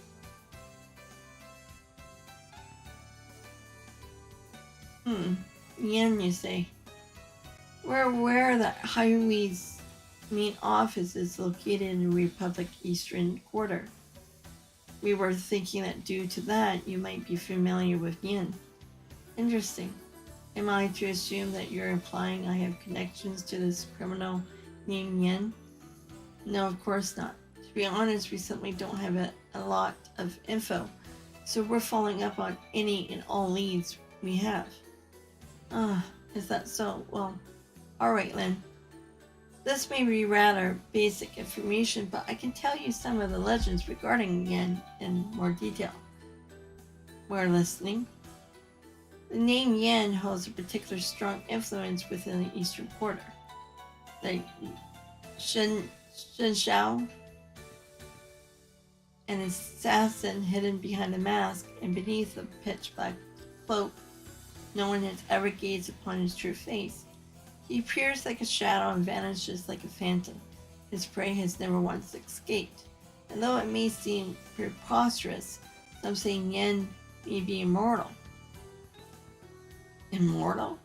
Yen, you say? We're aware that Highway's main office is located in the Republic Eastern Quarter. We were thinking that due to that, you might be familiar with Yen. Interesting. Am I to assume that you're implying I have connections to this criminal named Yen? No, of course not. To be honest, we simply don't have a lot of info, so we're following up on any and all leads we have. Is that so? Well, alright, Lynn. This may be rather basic information, but I can tell you some of the legends regarding Yen in more detail. We're listening. The name Yen holds a particular strong influence within the Eastern Quarter. The Shen Shao, an assassin hidden behind a mask and beneath a pitch black cloak, no one has ever gazed upon his true face. He appears like a shadow and vanishes like a phantom. His prey has never once escaped. And though it may seem preposterous, some say Yen may be immortal. Immortal?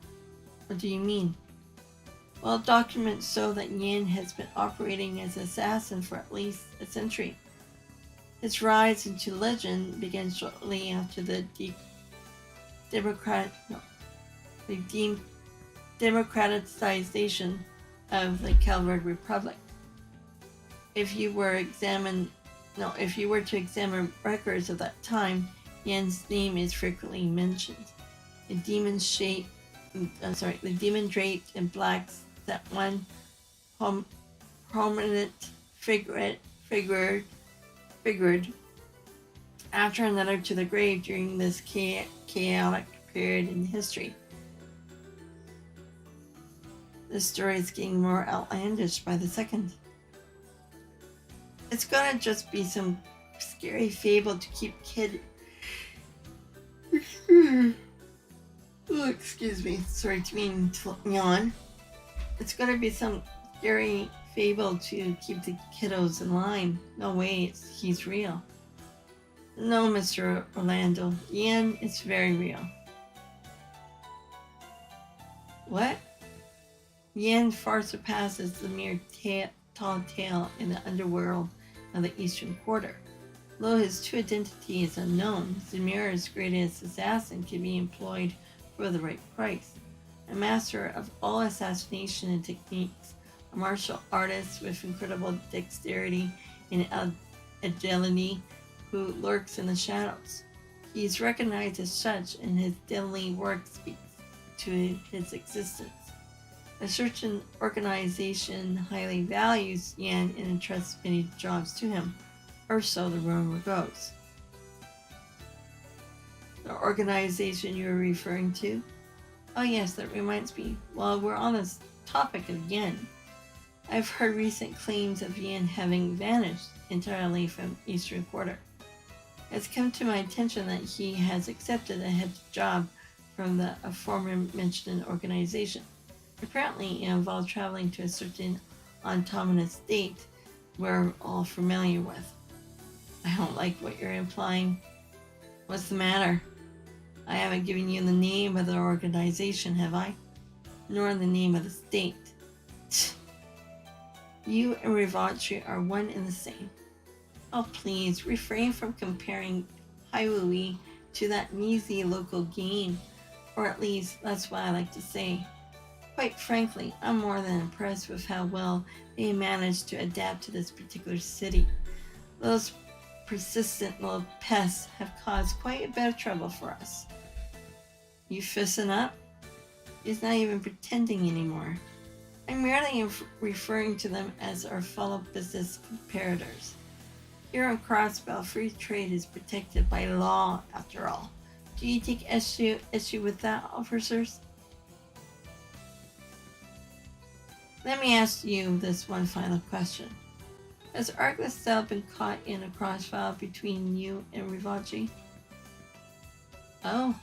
What do you mean? Well, documents show that Yen has been operating as an assassin for at least a century. His rise into legend began shortly after the democratization of the Calvary Republic. If you were to examine records of that time, Yen's name is frequently mentioned. The demon draped in black set one prominent figured after another to the grave during this chaotic period in history. The story is getting more outlandish by the second. It's gonna just be some scary fable to keep Oh, excuse me. Sorry to mean to yawn. It's gonna be some scary fable to keep the kiddos in line. No way, he's real. No, Mr. Orlando. Yan is very real. What? Yan far surpasses the mere tall tale in the underworld of the Eastern Quarter. Though his true identity is unknown, Zamir's greatest assassin can be employed for the right price. A master of all assassination techniques, a martial artist with incredible dexterity and agility who lurks in the shadows. He is recognized as such, and his deadly work speaks to his existence. A certain organization highly values Yan and entrusts many jobs to him, or so the rumor goes. The organization you are referring to? Oh yes, that reminds me. While we're on this topic of Yen, I've heard recent claims of Yen having vanished entirely from Eastern Quarter. It's come to my attention that he has accepted a head job from the aforementioned organization. Apparently it involved traveling to a certain autonomous state we're all familiar with. I don't like what you're implying. What's the matter? I haven't given you the name of the organization, have I? Nor the name of the state. You and Rivachi are one and the same. Oh, please, refrain from comparing Hyrule to that measly local game. Or at least, that's what I like to say. Quite frankly, I'm more than impressed with how well they managed to adapt to this particular city. Those persistent little pests have caused quite a bit of trouble for us. You fissing up? He's not even pretending anymore. I'm merely referring to them as our fellow business comparators. Here on Crossbell, free trade is protected by law, after all. Do you take issue with that, officers? Let me ask you this one final question. Has Arclestel been caught in a crossfire between you and Rivachi? Oh.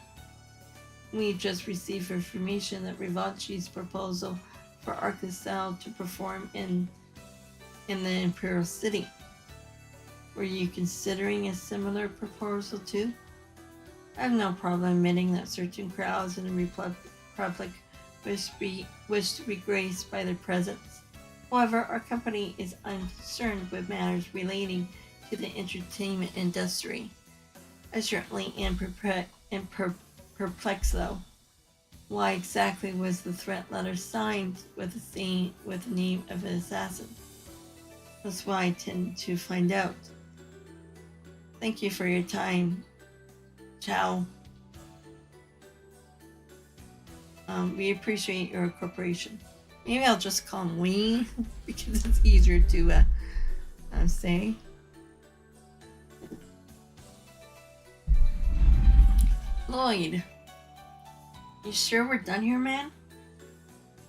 We just received information that Rivachi's proposal for Arclestel to perform in the Imperial City. Were you considering a similar proposal too? I have no problem admitting that certain crowds in the Republic wish to be graced by their presence. However, our company is unconcerned with matters relating to the entertainment industry. I certainly am perplexed though. Why exactly was the threat letter signed with the name of an assassin? That's why I tend to find out. Thank you for your time. Ciao. We appreciate your cooperation. Maybe I'll just call him we because it's easier to say. Lloyd, you sure we're done here, man?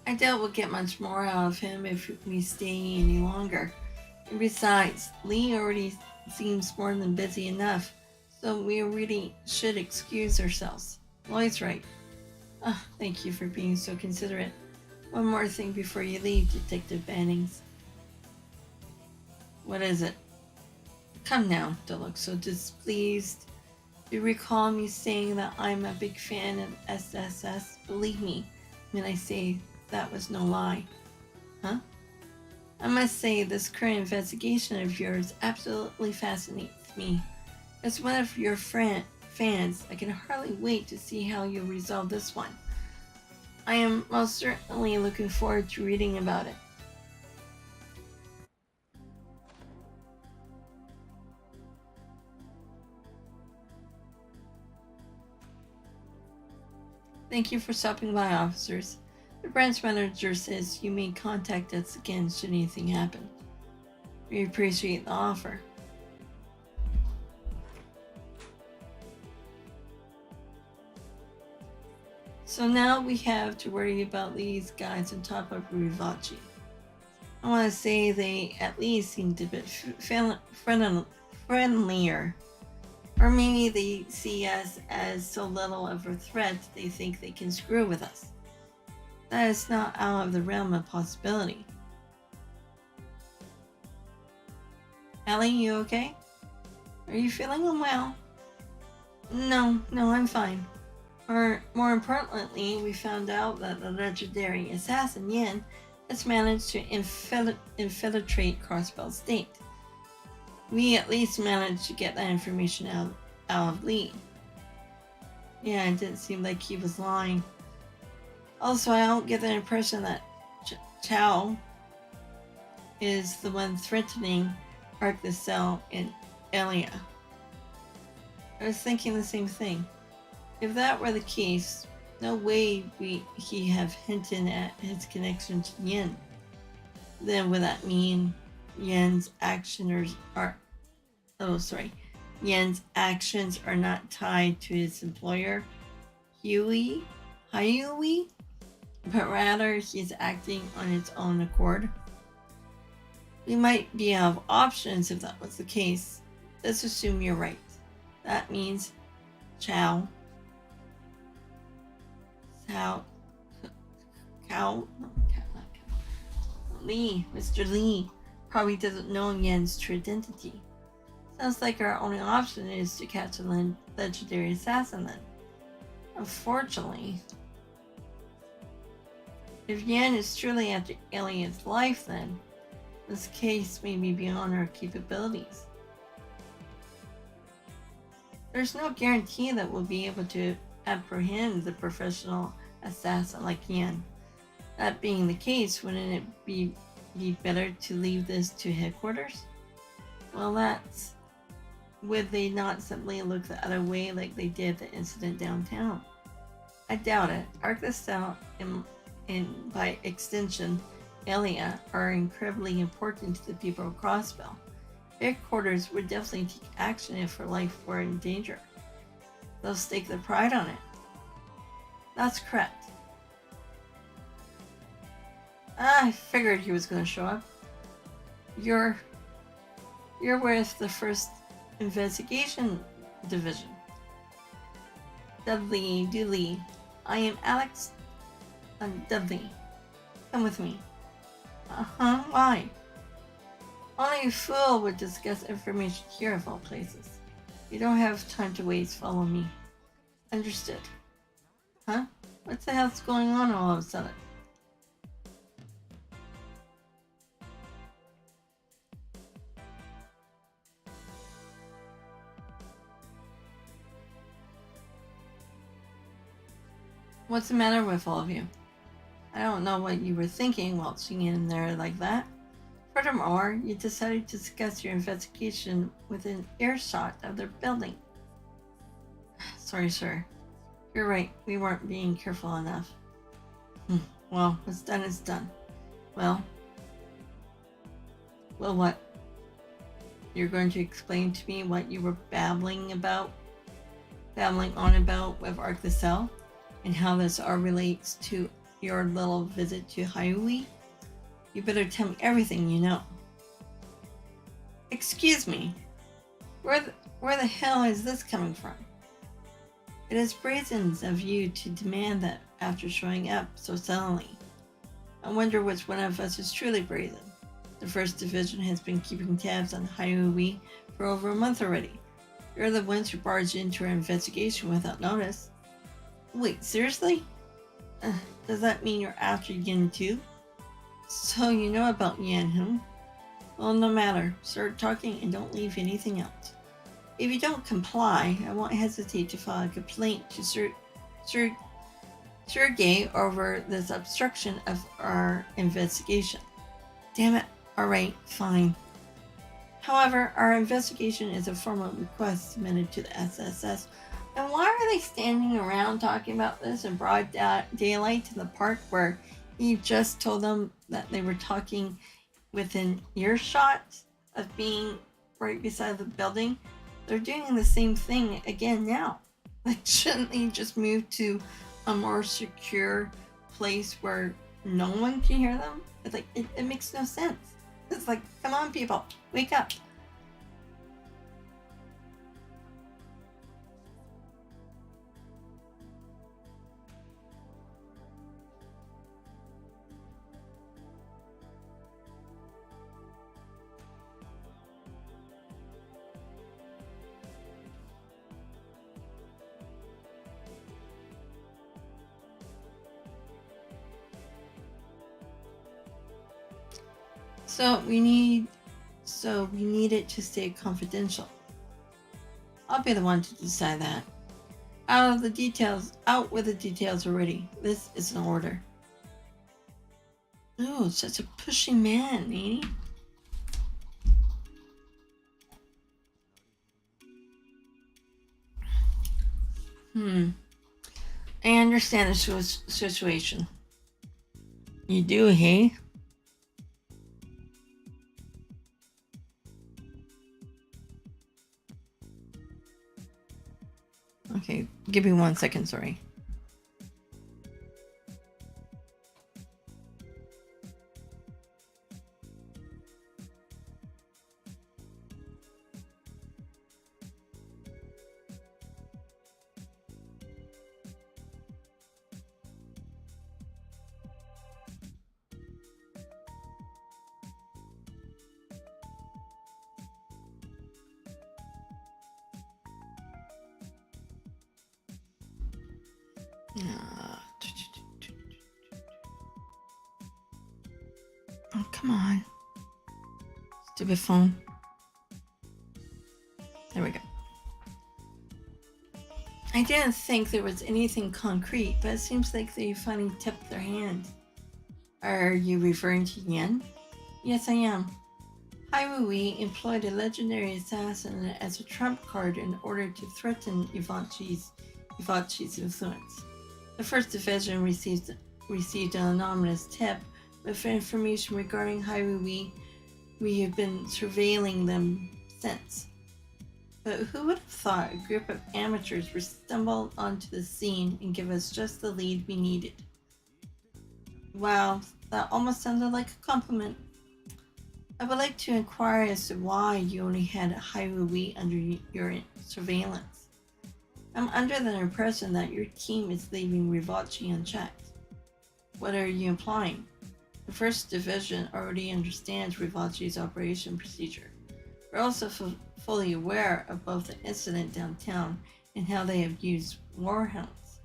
I doubt we'll get much more out of him if we stay any longer. And besides, Lee already seems more than busy enough, so we really should excuse ourselves. Lloyd's right. Thank you for being so considerate. One more thing before you leave, Detective Bannings. What is it? Come now, don't look so displeased. Do you recall me saying that I'm a big fan of SSS? Believe me when I say that was no lie. Huh? I must say this current investigation of yours absolutely fascinates me. As one of your fans, I can hardly wait to see how you'll resolve this one. I am most certainly looking forward to reading about it. Thank you for stopping by, officers. The branch manager says you may contact us again should anything happen. We appreciate the offer. So now we have to worry about these guys on top of Rivachi. I want to say they at least seemed a bit friendlier Or maybe they see us as so little of a threat they think they can screw with us. That is not out of the realm of possibility. Ellie, you okay? Are you feeling unwell? No, I'm fine. Or, more importantly, we found out that the legendary assassin Yin has managed to infiltrate Crossbell State. We at least managed to get that information out of Lee. Yeah, it didn't seem like he was lying. Also, I don't get the impression that Chow is the one threatening Ark the Cell and Elia. I was thinking the same thing. If that were the case, no way he have hinted at his connection to Yin. Then would that mean Yen's actions are not tied to his employer, Hyui, but rather he's acting on his own accord? We might be out of options if that was the case. Let's assume you're right. That means Mr. Lee probably doesn't know Yen's true identity. Sounds like our only option is to catch a legendary assassin then. Unfortunately, if Yen is truly after Alien's life then, this case may be beyond our capabilities. There's no guarantee that we'll be able to apprehend the professional assassin like Yen. That being the case, wouldn't it be better to leave this to headquarters? Well, would they not simply look the other way like they did the incident downtown? I doubt it. Ark the Cell and by extension, Elia are incredibly important to the people of Crossbell. Headquarters would definitely take action if her life were in danger. They'll stake their pride on it. That's correct. I figured he was going to show up. You're with the first investigation division. Dudley. I am Alex. Dudley. Come with me. Why? Only a fool would discuss information here of all places. You don't have time to waste. Follow me. Understood. Huh? What the hell's going on all of a sudden? What's the matter with all of you? I don't know what you were thinking waltzing in there like that. Furthermore, you decided to discuss your investigation within earshot of their building. Sorry, sir. You're right, we weren't being careful enough. Well, what's done is done. Well, what? You're going to explain to me what you were babbling on about with Ark the Cell, and how this all relates to your little visit to Hyui? You better tell me everything you know. Excuse me. Where the hell is this coming from? It is brazen of you to demand that after showing up so suddenly. I wonder which one of us is truly brazen. The First Division has been keeping tabs on Hyui for over a month already. You're the ones who barged into our investigation without notice. Wait, seriously? Does that mean you're after Yin too? So you know about Yin, huh? Well, no matter. Start talking and don't leave anything out. If you don't comply, I won't hesitate to file a complaint to Sergei over this obstruction of our investigation. Damn it. Alright, fine. However, our investigation is a formal request submitted to the SSS. And why are they standing around talking about this in broad daylight in the park where he just told them that they were talking within earshot of being right beside the building? They're doing the same thing again now. Like, shouldn't they just move to a more secure place where no one can hear them? It's like, it makes no sense. It's like, come on people, wake up. So we need it to stay confidential. I'll be the one to decide that. Out with the details already. This is an order. Oh, such a pushy man, ain't he? I understand the situation. You do, hey? Okay, give me 1 second, sorry. Oh, come on. Stupid phone. There we go. I didn't think there was anything concrete, but it seems like they finally tipped their hand. Are you referring to Yen? Yes, I am. Hai Wei employed a legendary assassin as a trump card in order to threaten Ivachi's influence. The First Division received an anonymous tip with information regarding Hai Wei. We have been surveilling them since. But who would have thought a group of amateurs would stumble onto the scene and give us just the lead we needed? Wow, that almost sounded like a compliment. I would like to inquire as to why you only had Hai Wei under your surveillance. I'm under the impression that your team is leaving Rivachi unchecked. What are you implying? The First Division already understands Rivachi's operation procedure. We're also fully aware of both the incident downtown and how they have used warhounds.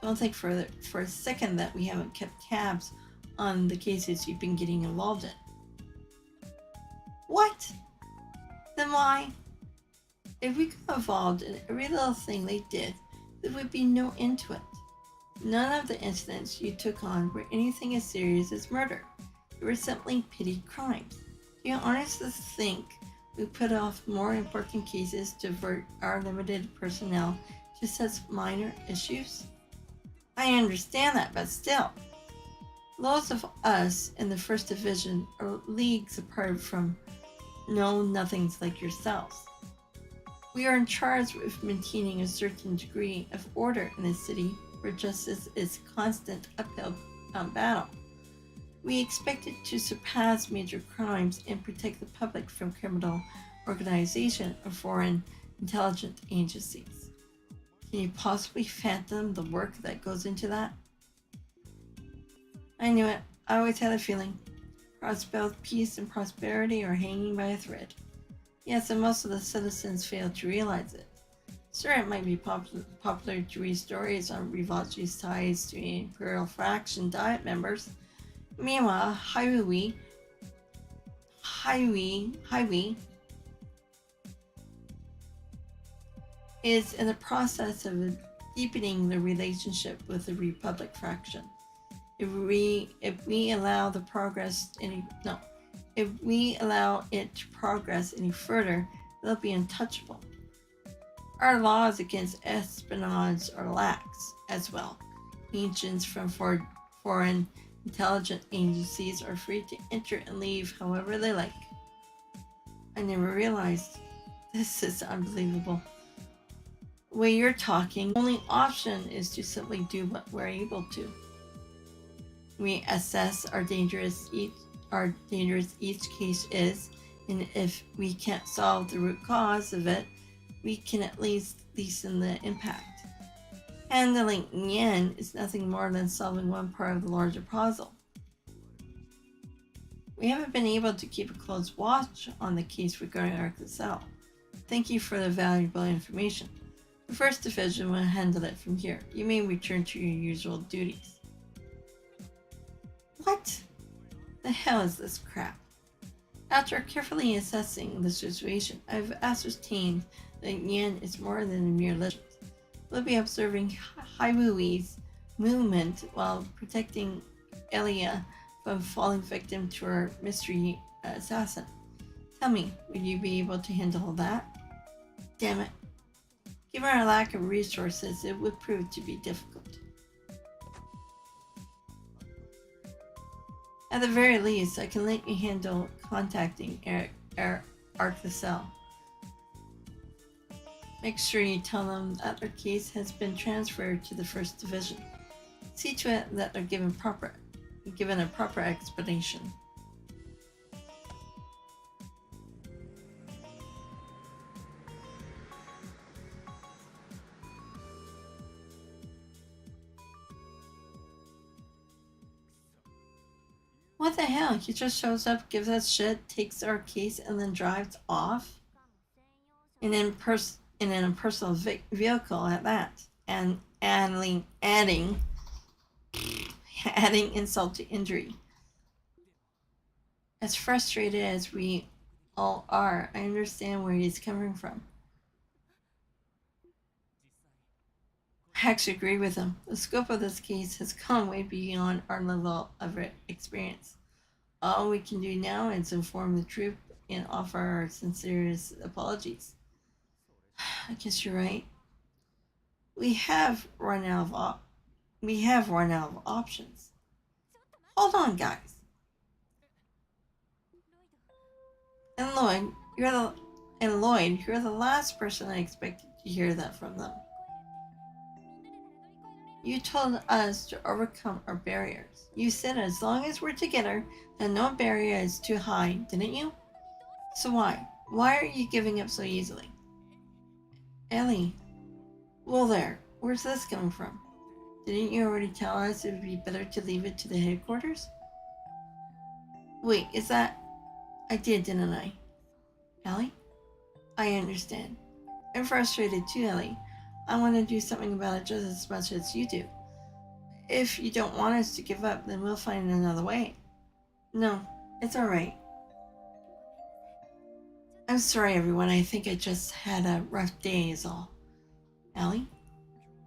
Don't think for a second that we haven't kept tabs on the cases you've been getting involved in. What? Then why? If we got involved in every little thing they did, there would be no end to it. None of the incidents you took on were anything as serious as murder. They were simply petty crimes. Do you honestly think we put off more important cases to divert our limited personnel to such minor issues? I understand that, but still. Lots of us in the First Division are leagues apart from know-nothings like yourselves. We are in charge of maintaining a certain degree of order in a city where justice is constant uphill battle. We expect it to surpass major crimes and protect the public from criminal organization or foreign intelligence agencies. Can you possibly fathom the work that goes into that? I knew it. I always had a feeling. Crossbell's peace and prosperity are hanging by a thread. Yes, and most of the citizens fail to realize it. Sure, it might be popular to read stories on Rivachi's ties to Imperial Faction Diet members. Meanwhile, Hai Wei is in the process of deepening the relationship with the Republic faction. If we allow it to progress any further, they'll be untouchable. Our laws against espionage are lax as well. Agents from foreign intelligence agencies are free to enter and leave however they like. I never realized. This is unbelievable. The way you're talking, the only option is to simply do what we're able to. We assess how dangerous each case is, and if we can't solve the root cause of it, we can at least lessen the impact. Handling Yen is nothing more than solving one part of the larger puzzle. We haven't been able to keep a close watch on the case regarding Arcticel. Thank you for the valuable information. The First Division will handle it from here. You may return to your usual duties. What the hell is this crap? After carefully assessing the situation, I've ascertained that Yan is more than a mere legend. We'll be observing Haiwui's movement while protecting Elia from falling victim to our mystery assassin. Tell me, would you be able to handle that? Damn it. Given our lack of resources, it would prove to be difficult. At the very least, I can let you handle contacting Arcacel. Make sure you tell them that their case has been transferred to the First Division. See to it that they're given a proper explanation. What the hell? He just shows up, gives us shit, takes our case, and then drives off? In an impersonal vehicle at that. And adding insult to injury. As frustrated as we all are, I understand where he's coming from. I actually agree with him. The scope of this case has gone way beyond our level of experience. All we can do now is inform the troop and offer our sincerest apologies. I guess you're right. We have run out of options. Hold on, guys. And Lloyd, you're the last person I expected to hear that from them. You told us to overcome our barriers. You said as long as we're together, then no barrier is too high, didn't you? So why? Why are you giving up so easily? Ellie. Well there, where's this coming from? Didn't you already tell us it would be better to leave it to the headquarters? Wait, is that... I did, didn't I? Ellie? I understand. I'm frustrated too, Ellie. I want to do something about it just as much as you do. If you don't want us to give up, then we'll find another way. No, it's alright. I'm sorry, everyone. I think I just had a rough day is all. Ellie?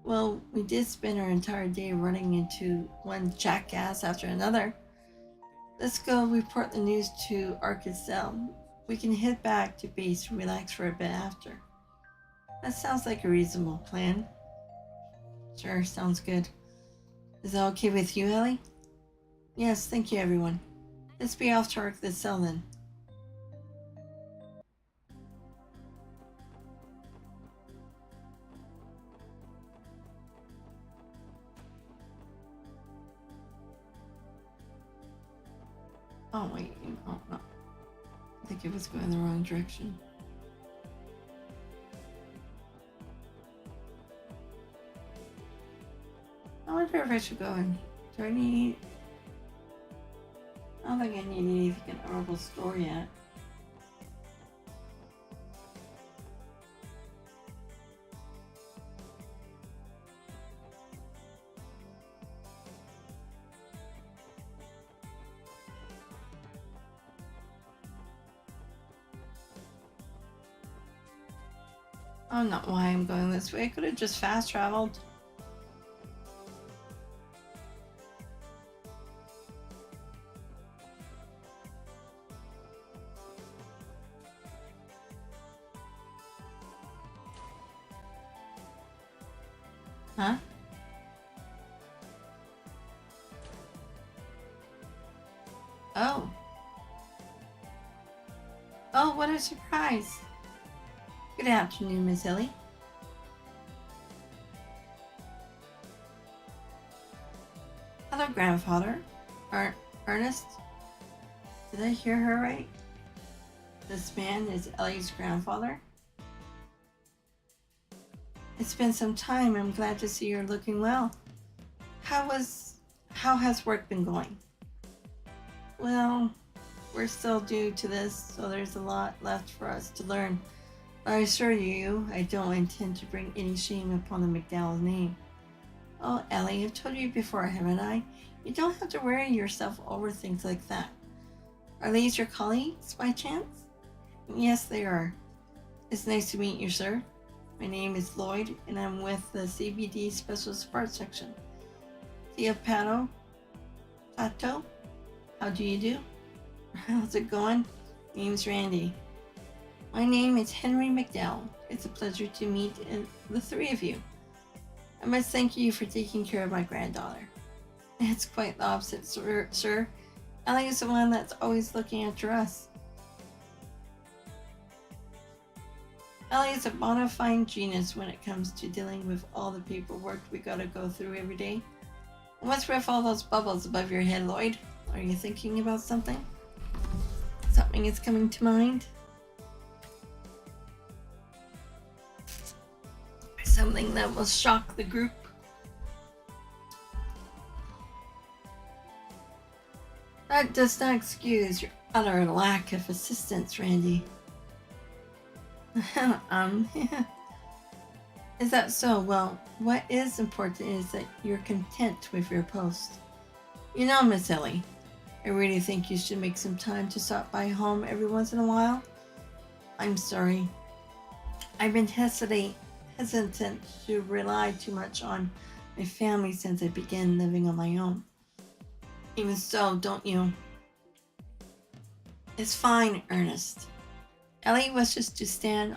Well, we did spend our entire day running into one jackass after another. Let's go report the news to Arcacel. We can head back to base to relax for a bit after. That sounds like a reasonable plan. Sure, sounds good. Is that okay with you, Ellie? Yes, thank you, everyone. Let's be off to Arcacel then. Oh, wait. Oh, no. I think it was going the wrong direction. I wonder if I should go in. Do I need... I don't think I need anything in Herbal Store yet. I don't know why I'm going this way. I could have just fast traveled. Huh? Oh. Oh, what a surprise. Good afternoon, Miss Ellie. Hello, Grandfather. Ernest? Did I hear her right? This man is Ellie's grandfather? It's been some time. I'm glad to see you're looking well. How has work been going? Well, we're still due to this, so there's a lot left for us to learn. I assure you, I don't intend to bring any shame upon the McDowell name. Oh, Ellie, I've told you before, haven't I? You don't have to worry yourself over things like that. Are these your colleagues, by chance? Yes, they are. It's nice to meet you, sir. My name is Lloyd, and I'm with the CBD Special Support Section. Tia Pato? Pato? How do you do? How's it going? Name's Randy. My name is Henry McDowell. It's a pleasure to meet the three of you. I must thank you for taking care of my granddaughter. It's quite the opposite, sir. Ellie is the one that's always looking after us. Ellie is a bona fide genius when it comes to dealing with all the paperwork we gotta go through every day. What's with all those bubbles above your head, Lloyd? Are you thinking about something? Something is coming to mind? Something that will shock the group? That does not excuse your utter lack of assistance, Randy. Is that so? Well, what is important is that you're content with your post. You know, Miss Ellie, I really think you should make some time to stop by home every once in a while. I'm sorry. I've been hesitant to rely too much on my family since I began living on my own. Even so, don't you? It's fine, Ernest. Ellie was just to stand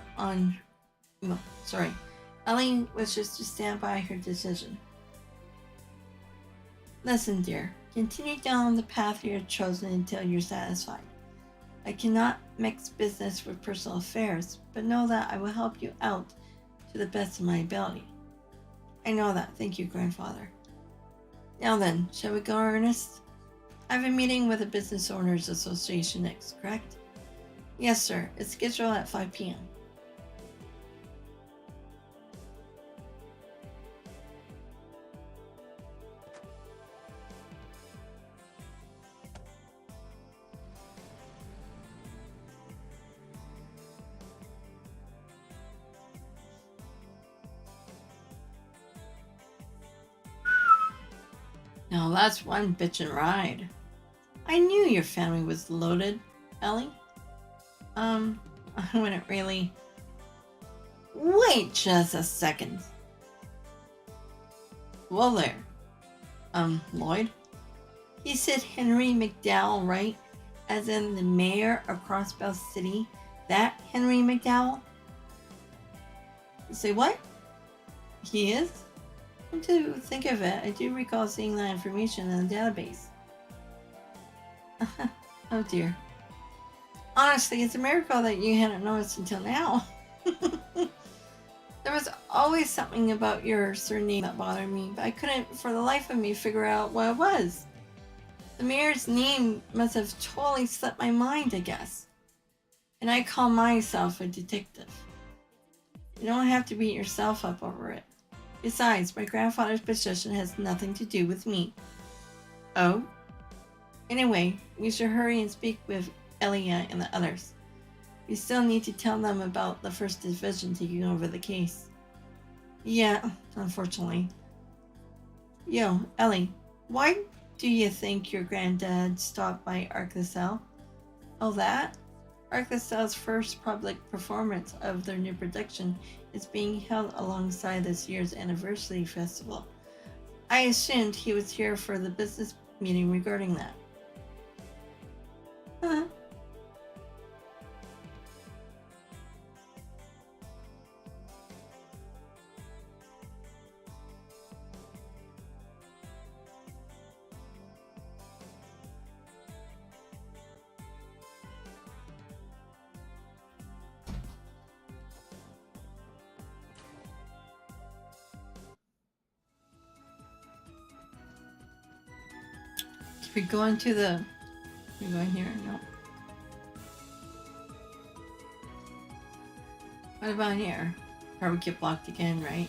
by her decision. Listen, dear, continue down the path you have chosen until you're satisfied. I cannot mix business with personal affairs, but know that I will help you out to the best of my ability. I know that. Thank you, grandfather. Now then, shall we go, Ernest? I have a meeting with the Business Owners Association next, correct? Yes, sir. It's scheduled at 5 p.m. Now that's one bitchin' ride. I knew your family was loaded, Ellie. I wouldn't really... Wait just a second. Well there. Lloyd? He said Henry McDowell, right? As in the mayor of Crossbell City? That Henry McDowell? Say what? He is? Come to think of it, I do recall seeing that information in the database. Oh dear. Honestly, it's a miracle that you hadn't noticed until now. There was always something about your surname that bothered me, but I couldn't for the life of me figure out what it was. The mayor's name must have totally slipped my mind, I guess. And I call myself a detective. You don't have to beat yourself up over it. Besides, my grandfather's position has nothing to do with me. Oh? Anyway, we should hurry and speak with Elia and the others. We still need to tell them about the First Division taking over the case. Yeah, unfortunately. Yo, Ellie, why do you think your granddad stopped by Arc the Cell? Oh, that? Arc the Cell's first public performance of their new production is being held alongside this year's anniversary festival. I assumed he was here for the business meeting regarding that. Huh? We go into the... We go in here? No. What about here? Probably get blocked again, right?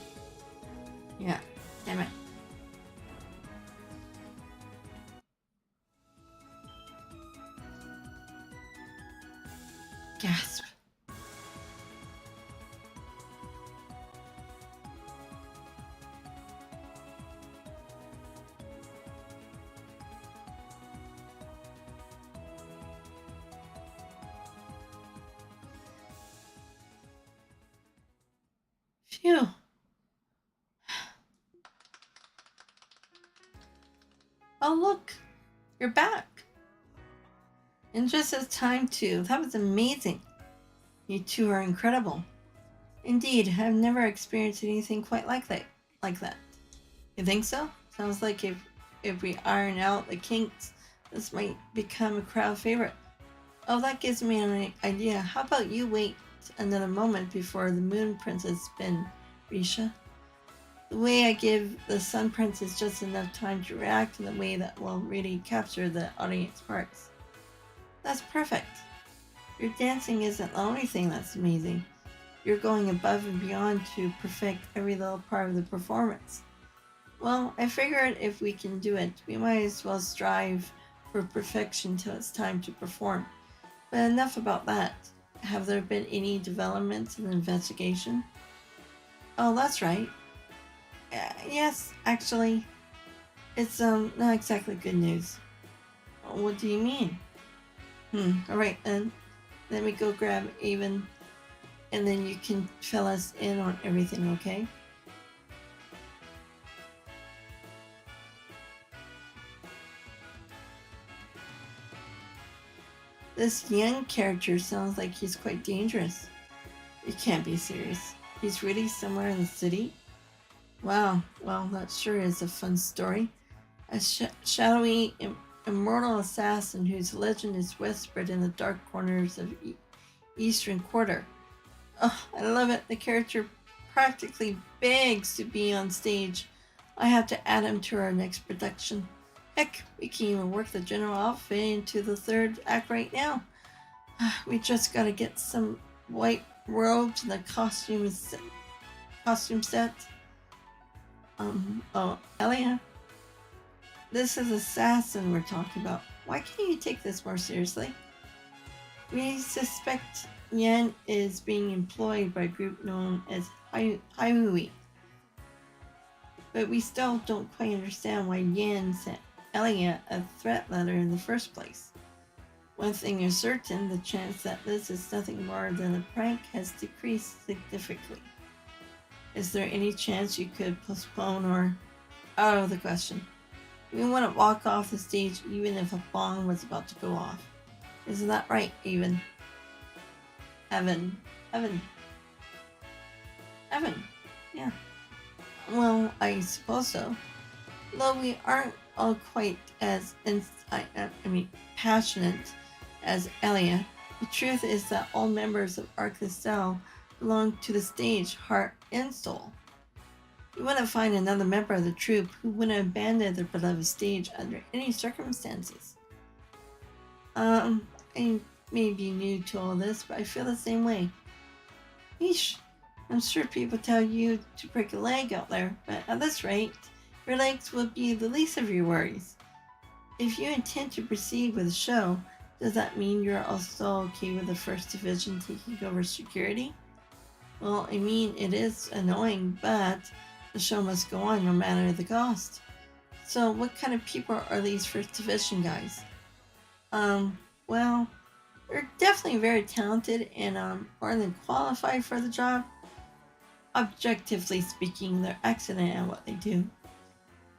Yeah. Damn it. Gasp. Phew. Oh, look, you're back. And just as time too. That was amazing. You two are incredible. Indeed, I've never experienced anything quite like that. Like that. You think so? Sounds like if we iron out the kinks, this might become a crowd favorite. Oh, that gives me an idea. How about you wait another moment before the Moon Princess spin, Risha? The way I give the Sun Princess just enough time to react in a way that will really capture the audience hearts. That's perfect. Your dancing isn't the only thing that's amazing. You're going above and beyond to perfect every little part of the performance. Well, I figured if we can do it, we might as well strive for perfection till it's time to perform. But enough about that. Have there been any developments in the investigation? Oh, that's right. Yes, actually, it's not exactly good news. What do you mean? Alright then. Let me go grab Avon, and then you can fill us in on everything, okay? This young character sounds like he's quite dangerous. You can't be serious. He's really somewhere in the city? Wow, well, that sure is a fun story. A shadowy, immortal assassin whose legend is whispered in the dark corners of Eastern Quarter. Oh, I love it. The character practically begs to be on stage. I have to add him to our next production. Heck, we can even work the general outfit into the third act right now. We just gotta get some white robes and a costume set. Oh, Elia, this is assassin we're talking about. Why can't you take this more seriously? We suspect Yan is being employed by a group known as Haihui, but we still don't quite understand why Yan sent Elia a threat letter in the first place. One thing is certain, the chance that this is nothing more than a prank has decreased significantly. Is there any chance you could postpone or... Out of the question. We wouldn't walk off the stage even if a bomb was about to go off. Isn't that right, Evan? Evan. Yeah. Well, I suppose so. Though we aren't all quite as passionate as Elia, the truth is that all members of Archistel belong to the stage, heart and soul. You wouldn't find another member of the troupe who wouldn't abandon their beloved stage under any circumstances. I may be new to all this, but I feel the same way. Yeesh, I'm sure people tell you to break a leg out there, but at this rate, your legs will be the least of your worries. If you intend to proceed with the show, does that mean you're also okay with the First Division taking over security? Well, I mean, it is annoying, but the show must go on no matter the cost. So, what kind of people are these First Division guys? Well, they're definitely very talented and more than qualified for the job. Objectively speaking, they're excellent at what they do.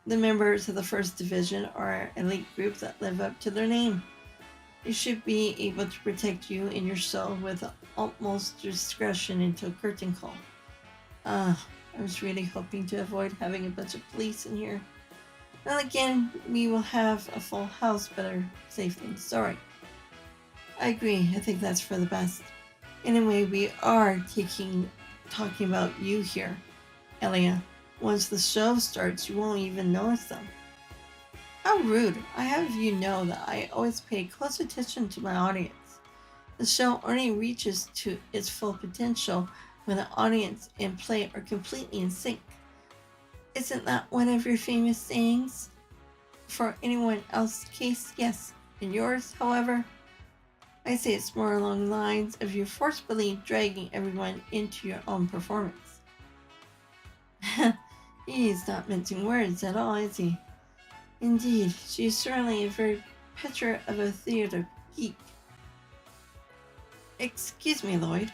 The members of the First Division are an elite group that live up to their name. They should be able to protect you and your soul with utmost discretion until curtain call. I was really hoping to avoid having a bunch of police in here. Well, again, we will have a full house, better safe than sorry. I agree, I think that's for the best. Anyway, we are talking about you here, Elia. Once the show starts, you won't even notice them. How rude. I have you know that I always pay close attention to my audience. The show only reaches to its full potential when the audience and play are completely in sync. Isn't that one of your famous sayings? For anyone else's case, yes. In yours, however, I say it's more along the lines of you forcefully dragging everyone into your own performance. He's not mincing words at all, is he? Indeed, she's certainly a very picture of a theater geek. Excuse me, Lloyd.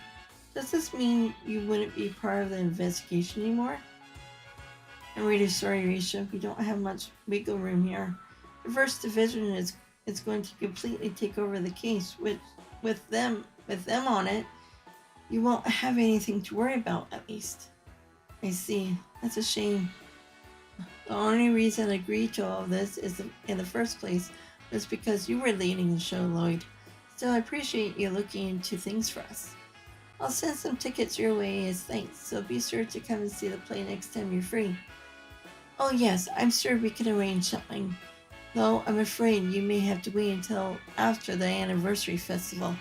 Does this mean you wouldn't be part of the investigation anymore? I'm really sorry, Risha. We don't have much wiggle room here. The first division is going to completely take over the case, which with them on it, you won't have anything to worry about at least. I see. That's a shame. The only reason I agreed to all of this is in the first place was because you were leading the show, Lloyd. Still, I appreciate you looking into things for us. I'll send some tickets your way as thanks, so be sure to come and see the play next time you're free. Oh yes, I'm sure we can arrange something. Though I'm afraid you may have to wait until after the anniversary festival.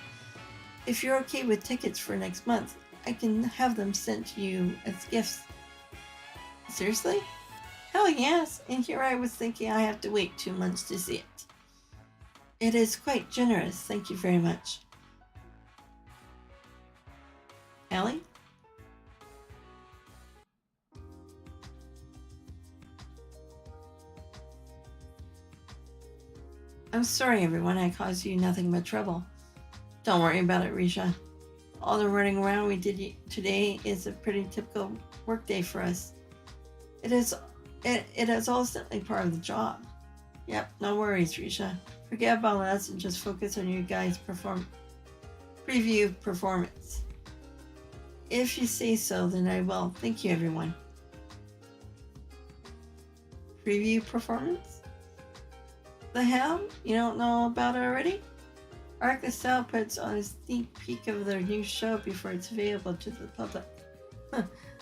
If you're okay with tickets for next month, I can have them sent to you as gifts. Seriously? Hell yes, and here I was thinking I have to wait 2 months to see it. It is quite generous, thank you very much. Ellie? I'm sorry everyone, I caused you nothing but trouble. Don't worry about it, Risha. All the running around we did today is a pretty typical workday for us. It is all simply part of the job. Yep, no worries, Risha. Forget about us and just focus on you guys' preview performance. If you say so, then I will. Thank you, everyone. Preview performance? The hell? You don't know about it already? Arc the Style puts on a sneak peek of their new show before it's available to the public.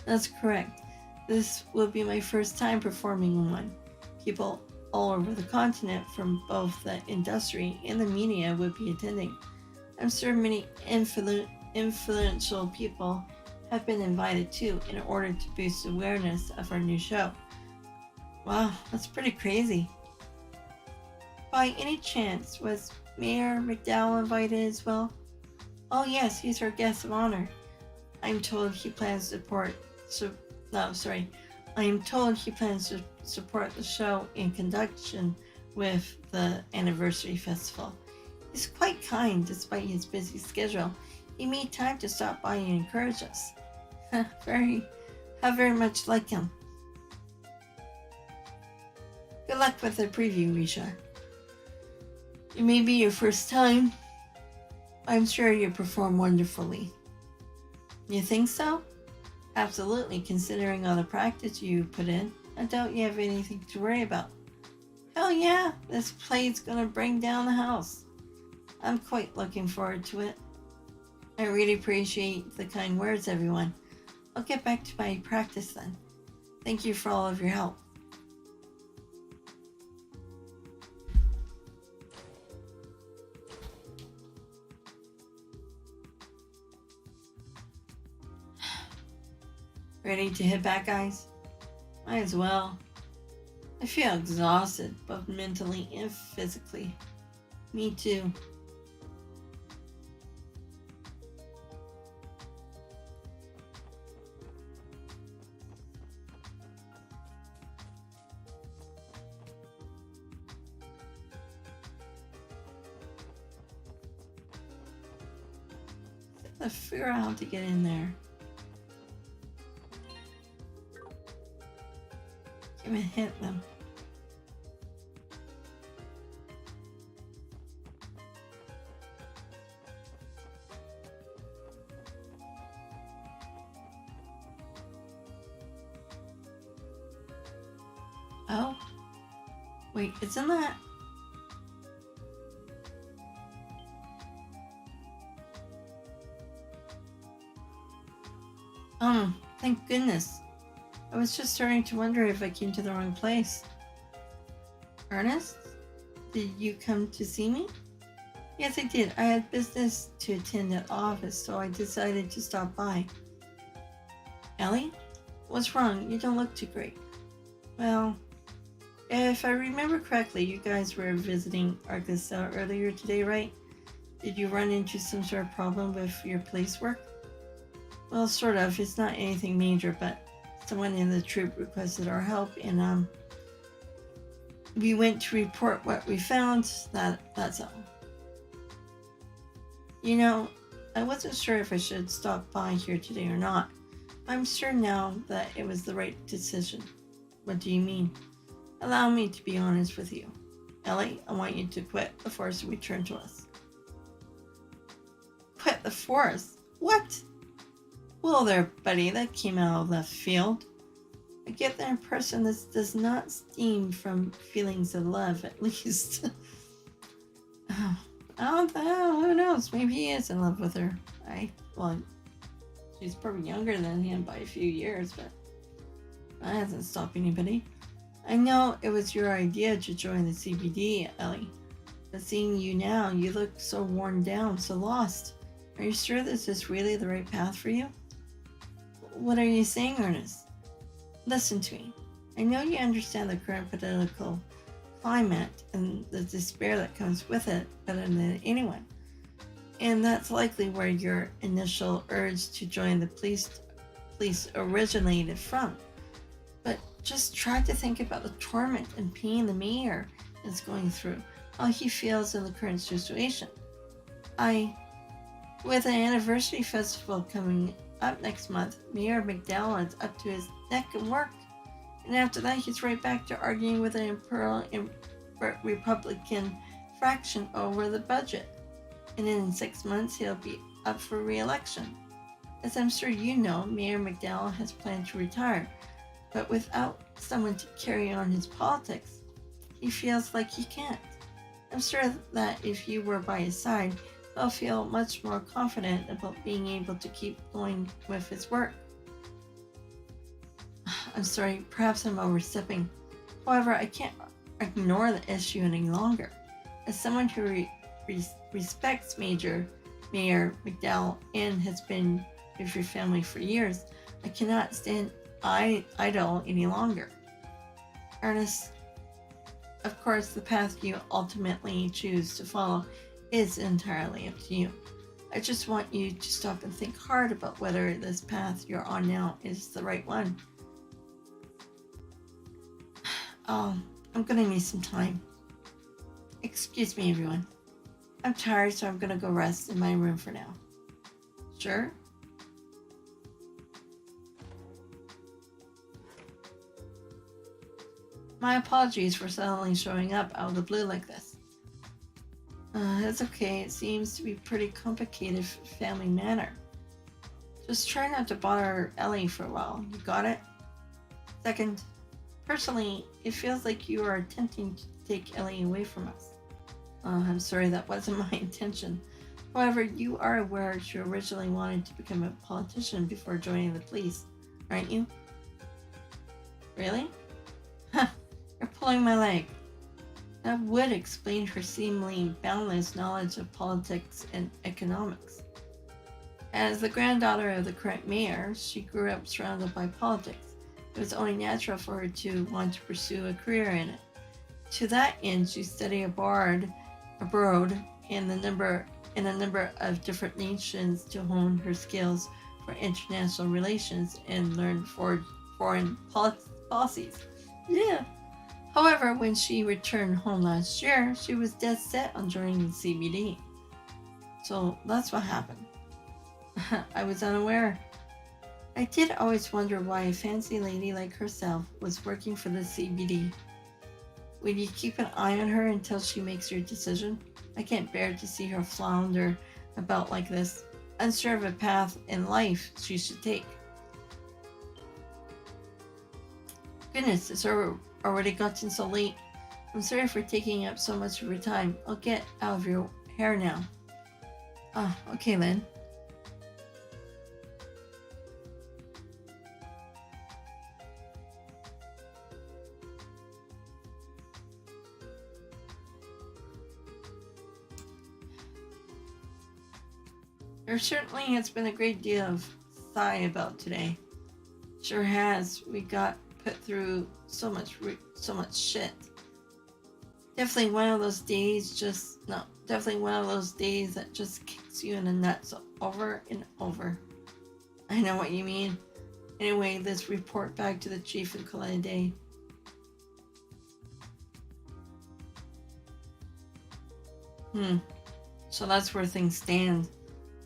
That's correct. This will be my first time performing one. People all over the continent from both the industry and the media will be attending. I'm sure many influential people have been invited too in order to boost awareness of our new show. Wow, that's pretty crazy. By any chance, was Mayor McDowell invited as well? Oh yes, he's our guest of honor. I'm told he plans to support the show in conjunction with the anniversary festival. He's quite kind despite his busy schedule. He made time to stop by and encourage us. How very much like him. Good luck with the preview, Risha. It may be your first time. I'm sure you perform wonderfully. You think so? Absolutely, considering all the practice you put in. I doubt you have anything to worry about. Hell yeah, this play's gonna bring down the house. I'm quite looking forward to it. I really appreciate the kind words, everyone. I'll get back to my practice then. Thank you for all of your help. Ready to hit back, guys? Might as well. I feel exhausted, both mentally and physically. Me too. Let's figure out how to get in there. Can't even hit them. Oh? Wait, isn't that... Thank goodness. I was just starting to wonder if I came to the wrong place. Ernest? Did you come to see me? Yes, I did. I had business to attend at the office, so I decided to stop by. Ellie? What's wrong? You don't look too great. Well, if I remember correctly, you guys were visiting Arkansas earlier today, right? Did you run into some sort of problem with your police work? Well, sort of. It's not anything major, but someone in the troop requested our help, and we went to report what we found. That's all. You know, I wasn't sure if I should stop by here today or not. I'm sure now that it was the right decision. What do you mean? Allow me to be honest with you. Ellie, I want you to quit the force and return to us. Quit the force? What? Well there, buddy, that came out of left field. I get the impression this does not stem from feelings of love, at least. Oh, I don't know, who knows? Maybe he is in love with her. Well, she's probably younger than him by a few years, but that hasn't stopped anybody. I know it was your idea to join the CBD, Ellie, but seeing you now, you look so worn down, so lost. Are you sure this is really the right path for you? What are you saying, Ernest? Listen to me. I know you understand the current political climate and the despair that comes with it better than anyone. And that's likely where your initial urge to join the police originated from. But just try to think about the torment and pain the mayor is going through, how he feels in the current situation. With an anniversary festival coming up next month, Mayor McDowell is up to his neck in work. And after that, he's right back to arguing with an Imperial Republican fraction over the budget. And in 6 months, he'll be up for re-election. As I'm sure you know, Mayor McDowell has planned to retire, but without someone to carry on his politics, he feels like he can't. I'm sure that if you were by his side, he'll feel much more confident about being able to keep going with his work. I'm sorry, perhaps I'm overstepping. However, I can't ignore the issue any longer. As someone who respects Mayor McDowell and has been with your family for years, I cannot stand idle any longer. Ernest, of course, the path you ultimately choose to follow is entirely up to you. I just want you to stop and think hard about whether this path you're on now is the right one. I'm gonna need some time. Excuse me, everyone. I'm tired, so I'm gonna go rest in my room for now. Sure? My apologies for suddenly showing up out of the blue like this. It's okay. It seems to be pretty complicated family matter. Just try not to bother Ellie for a while. You got it? Second, personally, it feels like you are attempting to take Ellie away from us. I'm sorry, that wasn't my intention. However, you are aware she originally wanted to become a politician before joining the police, aren't you? Really? Huh, you're pulling my leg. That would explain her seemingly boundless knowledge of politics and economics. As the granddaughter of the current mayor, she grew up surrounded by politics. It was only natural for her to want to pursue a career in it. To that end, she studied abroad in a number of different nations to hone her skills for international relations and learn foreign policies. Yeah. However, when she returned home last year, she was dead set on joining the CBD. So that's what happened. I was unaware. I did always wonder why a fancy lady like herself was working for the CBD. Would you keep an eye on her until she makes her decision? I can't bear to see her flounder about like this, unsure of a path in life she should take. Goodness, it's already gotten so late. I'm sorry for taking up so much of your time. I'll get out of your hair now. Oh, okay then. There certainly has been a great deal of sigh about today. Sure has. We got put through so much shit. Definitely one of those days that just kicks you in the nuts over and over. I know what you mean. Anyway, let's report back to the chief and call it a day. So that's where things stand.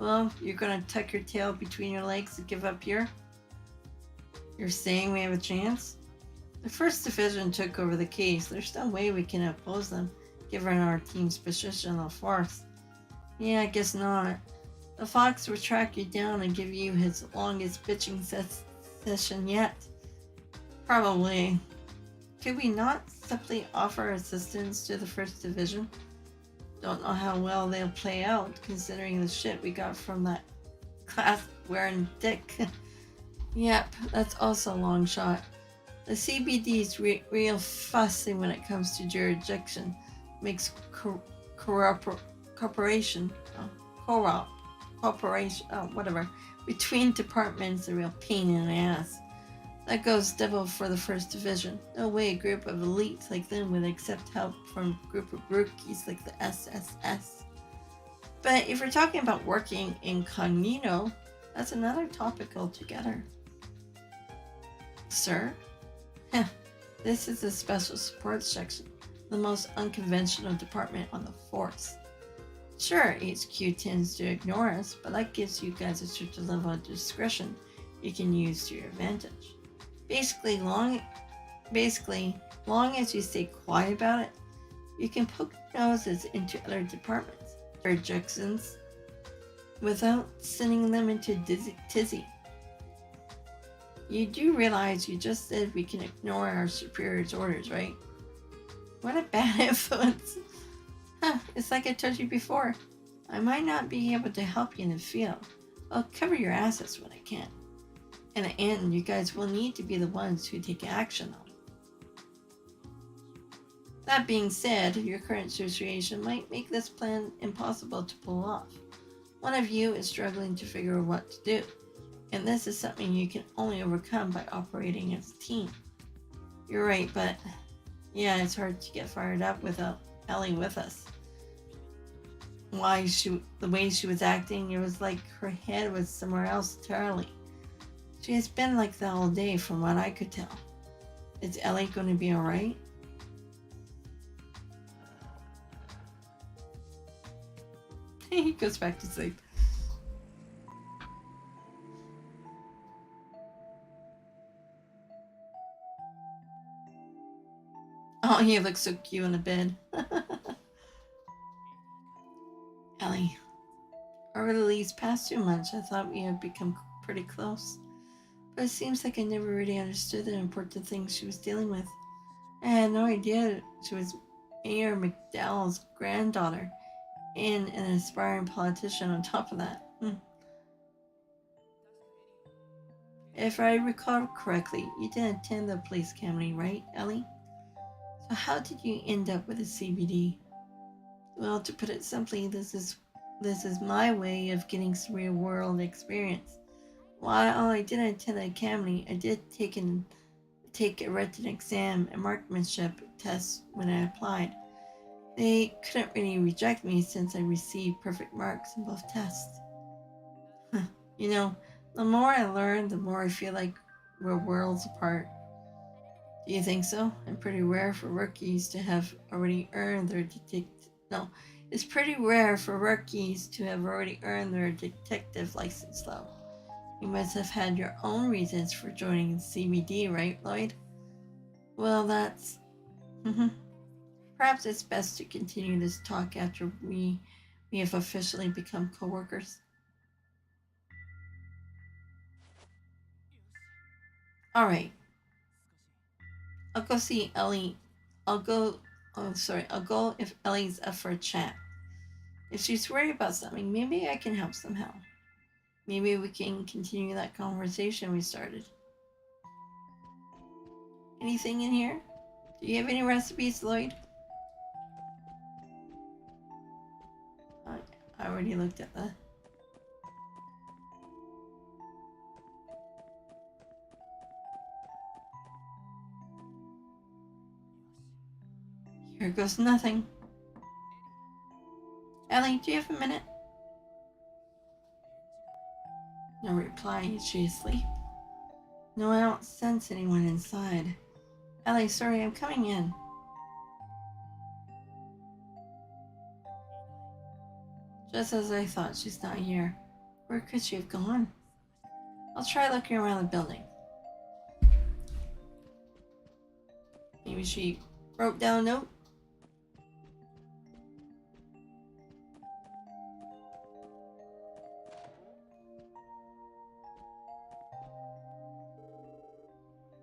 Well, you're gonna tuck your tail between your legs and give up here? You're saying we have a chance? The first division took over the case. There's no way we can oppose them, given our team's positional force. Yeah, I guess not. The Fox will track you down and give you his longest pitching session yet. Probably. Could we not simply offer assistance to the First Division? Don't know how well they'll play out, considering the shit we got from that class-wearing dick. Yep, that's also a long shot. The CBD's real fussy when it comes to jurisdiction. Makes cooperation, between departments a real pain in the ass. That goes double for the First Division. No way a group of elites like them would accept help from a group of rookies like the SSS. But if we're talking about working incognito, that's another topic altogether. Sir? This is the Special Support Section, the most unconventional department on the force. Sure, HQ tends to ignore us, but that gives you guys a certain level of discretion you can use to your advantage. Basically, long as you stay quiet about it, you can poke noses into other departments or junctions without sending them into tizzy. You do realize you just said we can ignore our superiors' orders, right? What a bad influence. It's like I told you before. I might not be able to help you in the field. I'll cover your assets when I can. In the end, you guys will need to be the ones who take action though. That being said, your current situation might make this plan impossible to pull off. One of you is struggling to figure out what to do, and this is something you can only overcome by operating as a team. You're right, but yeah, it's hard to get fired up without Ellie with us. The way she was acting, it was like her head was somewhere else entirely. She has been like that all day from what I could tell. Is Ellie going to be alright? He goes back to sleep. Oh, he looks so cute in the bed. Ellie, over these past 2 months, I thought we had become pretty close. But it seems like I never really understood the important things she was dealing with. I had no idea she was Mayor McDowell's granddaughter and an aspiring politician on top of that. If I recall correctly, you didn't attend the police academy, right, Ellie? So how did you end up with a CBD? Well, to put it simply, this is my way of getting some real world experience. While I didn't attend the academy, I did take a written exam and marksmanship test when I applied. They couldn't really reject me since I received perfect marks in both tests. You know, the more I learn, the more I feel like we're worlds apart. Do you think so? It's pretty rare for rookies to have already earned their detective license, though. You must have had your own reasons for joining CBD, right, Lloyd? Well, that's... Perhaps it's best to continue this talk after we have officially become co-workers. Alright. I'll go see Ellie. I'll go if Ellie's up for a chat. If she's worried about something, maybe I can help somehow. Maybe we can continue that conversation we started. Anything in here? Do you have any recipes, Lloyd? I already looked at that. Here goes nothing. Ellie, do you have a minute? No reply. Is she asleep? No, I don't sense anyone inside. Ellie, sorry, I'm coming in. Just as I thought, she's not here. Where could she have gone? I'll try looking around the building. Maybe she wrote down a note.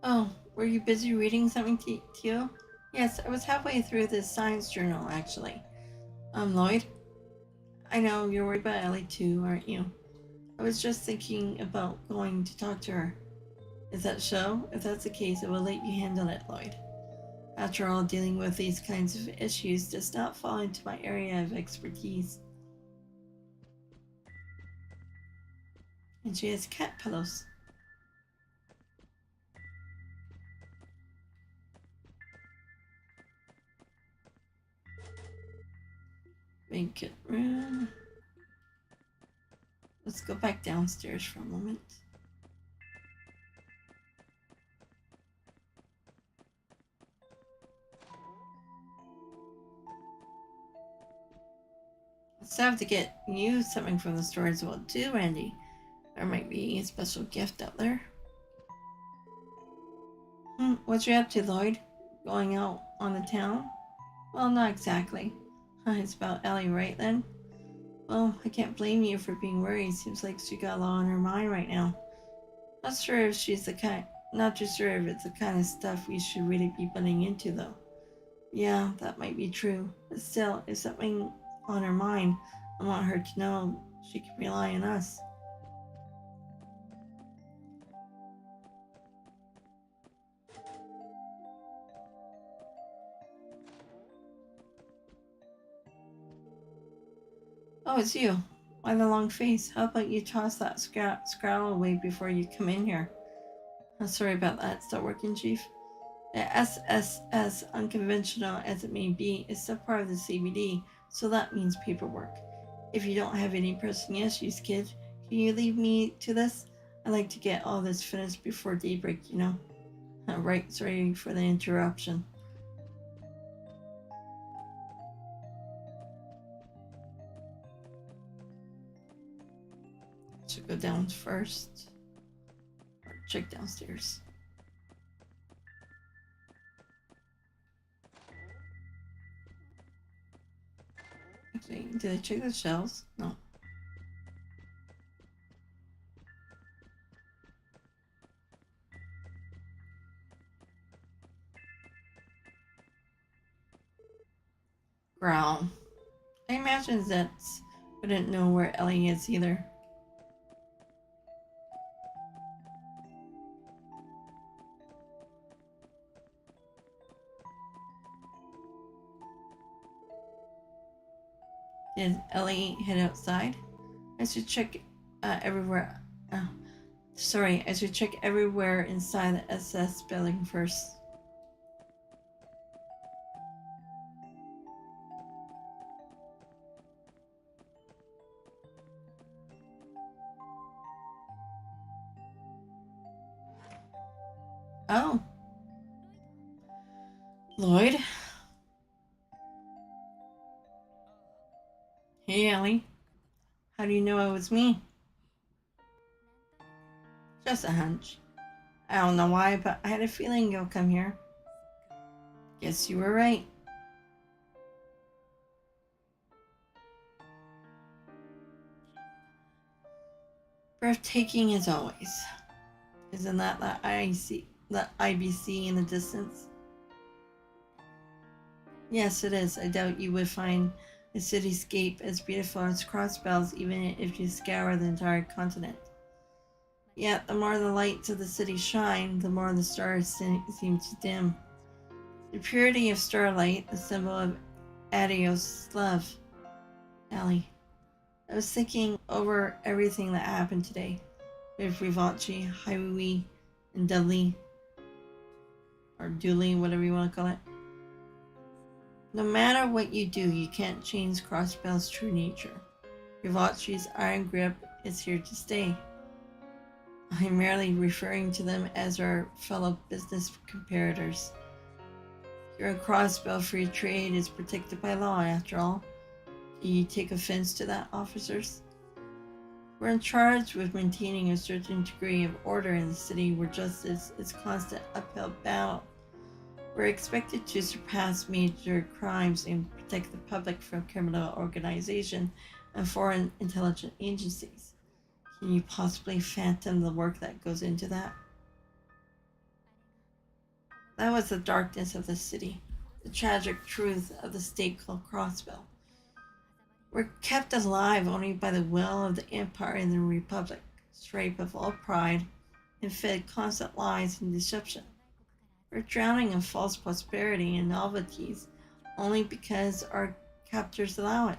Oh, were you busy reading something to you? Yes, I was halfway through this science journal, actually. Lloyd? I know you're worried about Ellie too, aren't you? I was just thinking about going to talk to her. Is that so? If that's the case, I will let you handle it, Lloyd. After all, dealing with these kinds of issues does not fall into my area of expertise. And she has cat pillows. Vacant room. Let's go back downstairs for a moment. Let's have to get you something from the store as well too, Randy. There might be a special gift out there. What you up to, Lloyd? Going out on the town? Well, not exactly. It's about Ellie, right then? Well, I can't blame you for being worried. Seems like she got a lot on her mind right now. Not too sure if it's the kind of stuff we should really be butting into, though. Yeah, that might be true. But still, if something on her mind, I want her to know she can rely on us. Oh, it's you. Why the long face? How about you toss that scowl away before you come in here? I'm sorry about that. Still working, Chief? The SSS, unconventional as it may be, is still part of the CBD, so that means paperwork. If you don't have any pressing issues, kid, can you leave me to this? I'd like to get all this finished before daybreak, you know? Right, sorry for the interruption. Should go down first. Or check downstairs. Actually, did I check the shelves? No. Growl. I imagine Zets wouldn't know where Ellie is either. Did Ellie head outside? I should check everywhere. I should check everywhere inside the SS building first. Oh. Lloyd? Hey, Ellie. How do you know it was me? Just a hunch. I don't know why, but I had a feeling you'll come here. Guess you were right. Breathtaking as always. Isn't that the IBC in the distance? Yes, it is. I doubt you would find a cityscape as beautiful as Crossbell's even if you scour the entire continent. Yet, the more the lights of the city shine, the more the stars seem to dim. The purity of starlight, the symbol of Adios love. Ellie, I was thinking over everything that happened today. With Rivachi, Hiwi, and Dudley. Or Dooley, whatever you want to call it. No matter what you do, you can't change Crossbell's true nature. Rivachi's iron grip is here to stay. I'm merely referring to them as our fellow business comparators. Your Crossbell free trade is protected by law, after all. Do you take offense to that, officers? We're in charge with maintaining a certain degree of order in the city where justice is constant uphill battle. We're expected to surpass major crimes and protect the public from criminal organization and foreign intelligence agencies. Can you possibly fathom the work that goes into that? That was the darkness of the city, the tragic truth of the state called Crossbell. We're kept alive only by the will of the empire and the republic, stripped of all pride and fed constant lies and deception. We're drowning in false prosperity and novelties only because our captors allow it.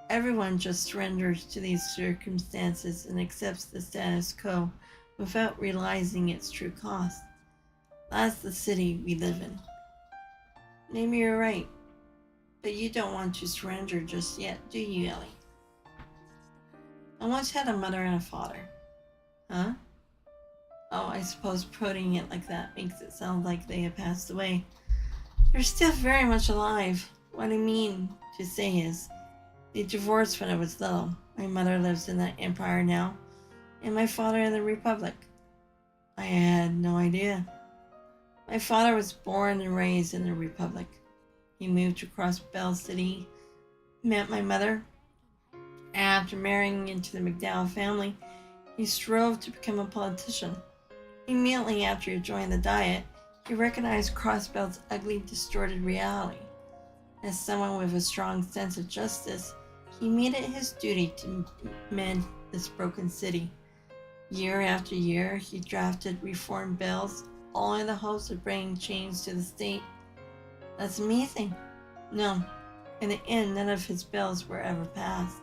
Everyone just surrenders to these circumstances and accepts the status quo without realizing its true cost. That's the city we live in. Maybe you're right, but you don't want to surrender just yet, do you, Ellie? I once had a mother and a father. Huh? Oh, I suppose putting it like that makes it sound like they have passed away. They're still very much alive. What I mean to say is, they divorced when I was little. My mother lives in the Empire now, and my father in the Republic. I had no idea. My father was born and raised in the Republic. He moved to Crossbell City, met my mother, and after marrying into the McDowell family, he strove to become a politician. Immediately after he joined the Diet, he recognized Crossbell's ugly, distorted reality. As someone with a strong sense of justice, he made it his duty to mend this broken city. Year after year, he drafted reform bills, all in the hopes of bringing change to the state. That's amazing. No, in the end, none of his bills were ever passed.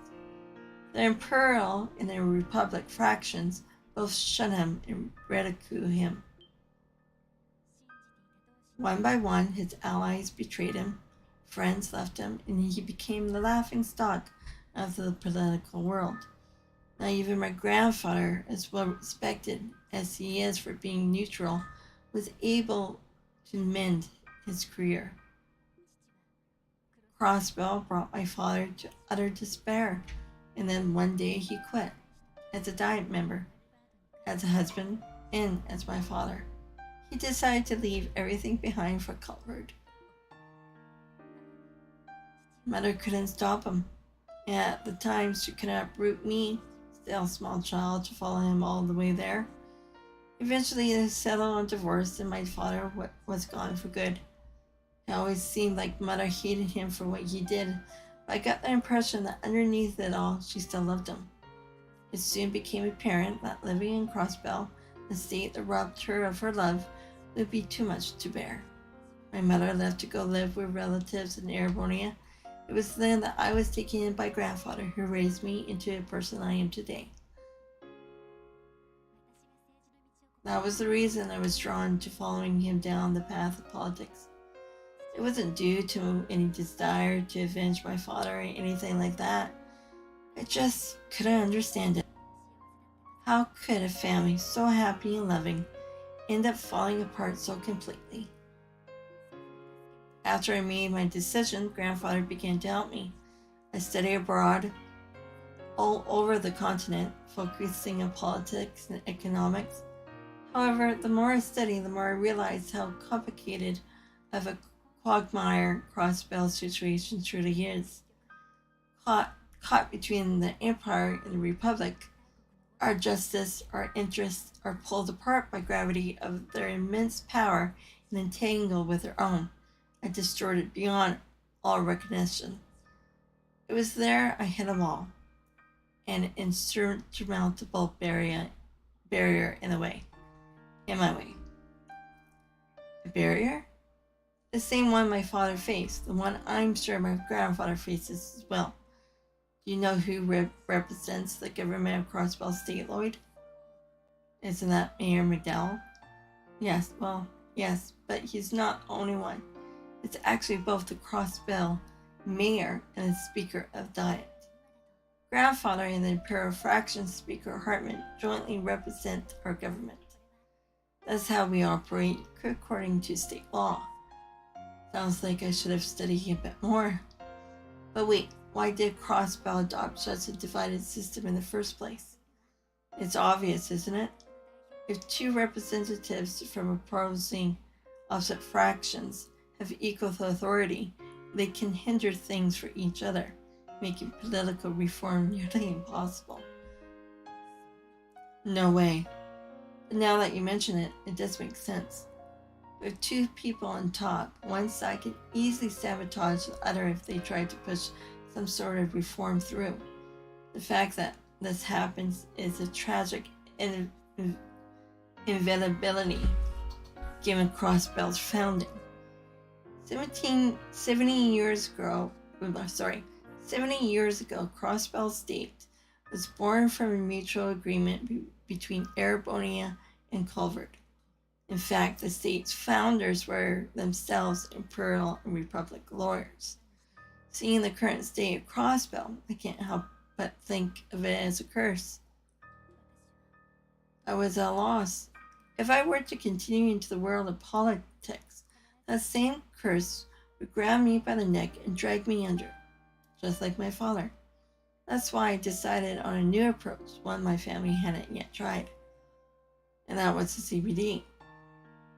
The Imperial and the Republic fractions both shun him and ridicule him. One by one, his allies betrayed him, friends left him, and he became the laughingstock of the political world. Now even my grandfather, as well respected as he is for being neutral, was able to mend his career. Crossbell brought my father to utter despair, and then one day he quit, as a Diet member, as a husband, and as my father. He decided to leave everything behind for Culford. Mother couldn't stop him, and at the time she could not uproot me, still a small child, to follow him all the way there. Eventually they settled on divorce and my father was gone for good. It always seemed like Mother hated him for what he did, but I got the impression that underneath it all she still loved him. It soon became apparent that living in Crossbell, the state that robbed her of her love, would be too much to bear. My mother left to go live with relatives in Erebonia. It was then that I was taken in by grandfather, who raised me into the person I am today. That was the reason I was drawn to following him down the path of politics. It wasn't due to any desire to avenge my father or anything like that. I just couldn't understand it. How could a family so happy and loving end up falling apart so completely? After I made my decision, grandfather began to help me. I studied abroad, all over the continent, focusing on politics and economics. However, the more I studied, the more I realized how complicated of a quagmire Crossbell situation truly is. Caught between the Empire and the Republic, our justice, our interests are pulled apart by gravity of their immense power and entangled with their own, and distorted beyond all recognition. It was there I hit a wall, an insurmountable barrier in my way. A barrier? The same one my father faced, the one I'm sure my grandfather faces as well. Do you know who represents the government of Crossbell State, Lloyd? Isn't that Mayor McDowell? Yes, but he's not the only one. It's actually both the Crossbell mayor and the Speaker of Diet. Grandfather and the Imperial Fraction Speaker Hartman jointly represent our government. That's how we operate according to state law. Sounds like I should have studied a bit more. But wait, Why did Crossbell adopt such a divided system in the first place? It's obvious, isn't it? If two representatives from opposing opposite fractions have equal authority, they can hinder things for each other, making political reform nearly impossible. No way. But now that you mention it, it does make sense. With two people on top, one side can easily sabotage the other if they try to push some sort of reform through. The fact that this happens is a tragic inevitability given Crossbell's founding. 70 years ago, Crossbell State was born from a mutual agreement between Erebonia and Culvert. In fact, the state's founders were themselves imperial and republic lawyers. Seeing the current state of Crossbell, I can't help but think of it as a curse. I was at a loss. If I were to continue into the world of politics, that same curse would grab me by the neck and drag me under, just like my father. That's why I decided on a new approach, one my family hadn't yet tried. And that was the CBD.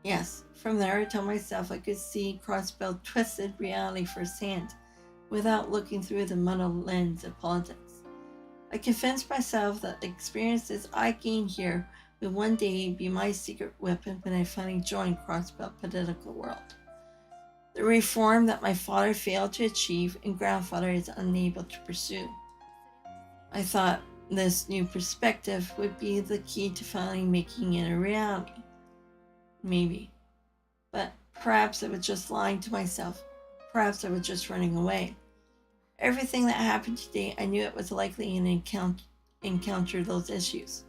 Yes, from there I told myself I could see Crossbell twisted reality firsthand, without looking through the muddled lens of politics. I convinced myself that the experiences I gained here would one day be my secret weapon when I finally joined Crossbell political world. The reform that my father failed to achieve and grandfather is unable to pursue. I thought this new perspective would be the key to finally making it a reality. Maybe. But perhaps I was just lying to myself. Perhaps I was just running away. Everything that happened today, I knew it was likely an encounter those issues.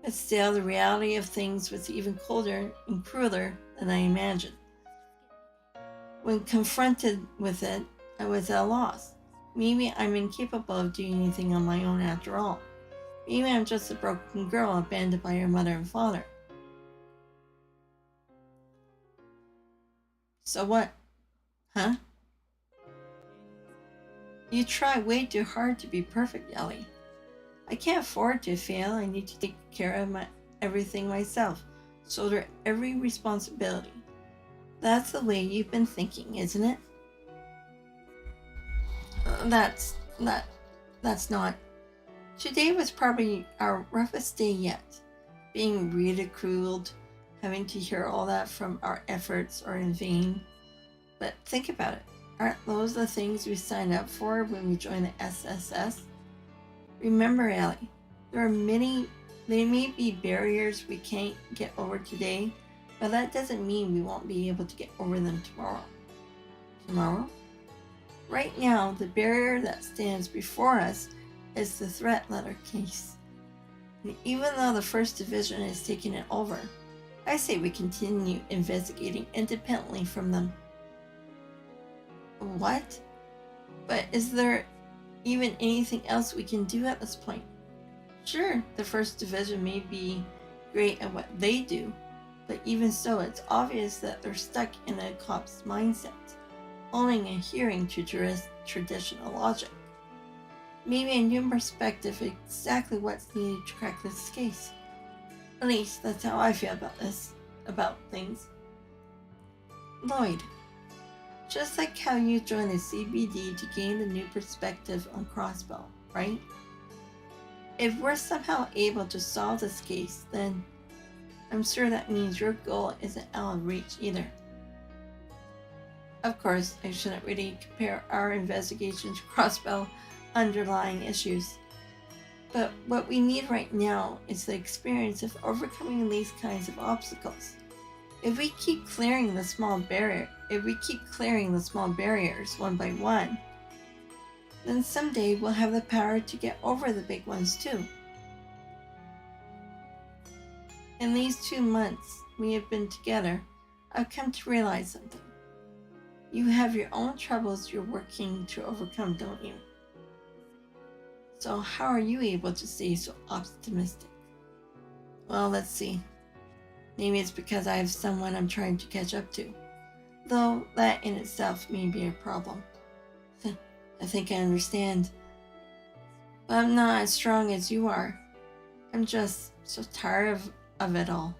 But still, the reality of things was even colder and crueler than I imagined. When confronted with it, I was at a loss. Maybe I'm incapable of doing anything on my own after all. Maybe I'm just a broken girl abandoned by her mother and father. So what? Huh? You try way too hard to be perfect, Ellie. I can't afford to fail. I need to take care of everything myself, shoulder every responsibility. That's the way you've been thinking, isn't it? That's not. Today was probably our roughest day yet. Being ridiculed, having to hear all that from our efforts are in vain. But think about it. Aren't those the things we signed up for when we joined the SSS? Remember, Ellie, there may be barriers we can't get over today, but that doesn't mean we won't be able to get over them tomorrow. Tomorrow? Right now, the barrier that stands before us is the threat letter case. And even though the 1st Division is taking it over, I say we continue investigating independently from them. What? But is there even anything else we can do at this point? Sure, the 1st Division may be great at what they do, but even so, it's obvious that they're stuck in a cop's mindset, only adhering to traditional logic. Maybe a new perspective is exactly what's needed to crack this case. At least that's how I feel about things. Lloyd, just like how you joined the CBD to gain the new perspective on Crossbell, right? If we're somehow able to solve this case, then I'm sure that means your goal isn't out of reach either. Of course, I shouldn't really compare our investigation to Crossbell underlying issues. But what we need right now is the experience of overcoming these kinds of obstacles. If we keep clearing the small barriers one by one, then someday we'll have the power to get over the big ones too. In these 2 months we have been together, I've come to realize something. You have your own troubles you're working to overcome, don't you? So how are you able to stay so optimistic? Well, let's see. Maybe it's because I have someone I'm trying to catch up to, though that in itself may be a problem. I think I understand. But I'm not as strong as you are. I'm just so tired of it all.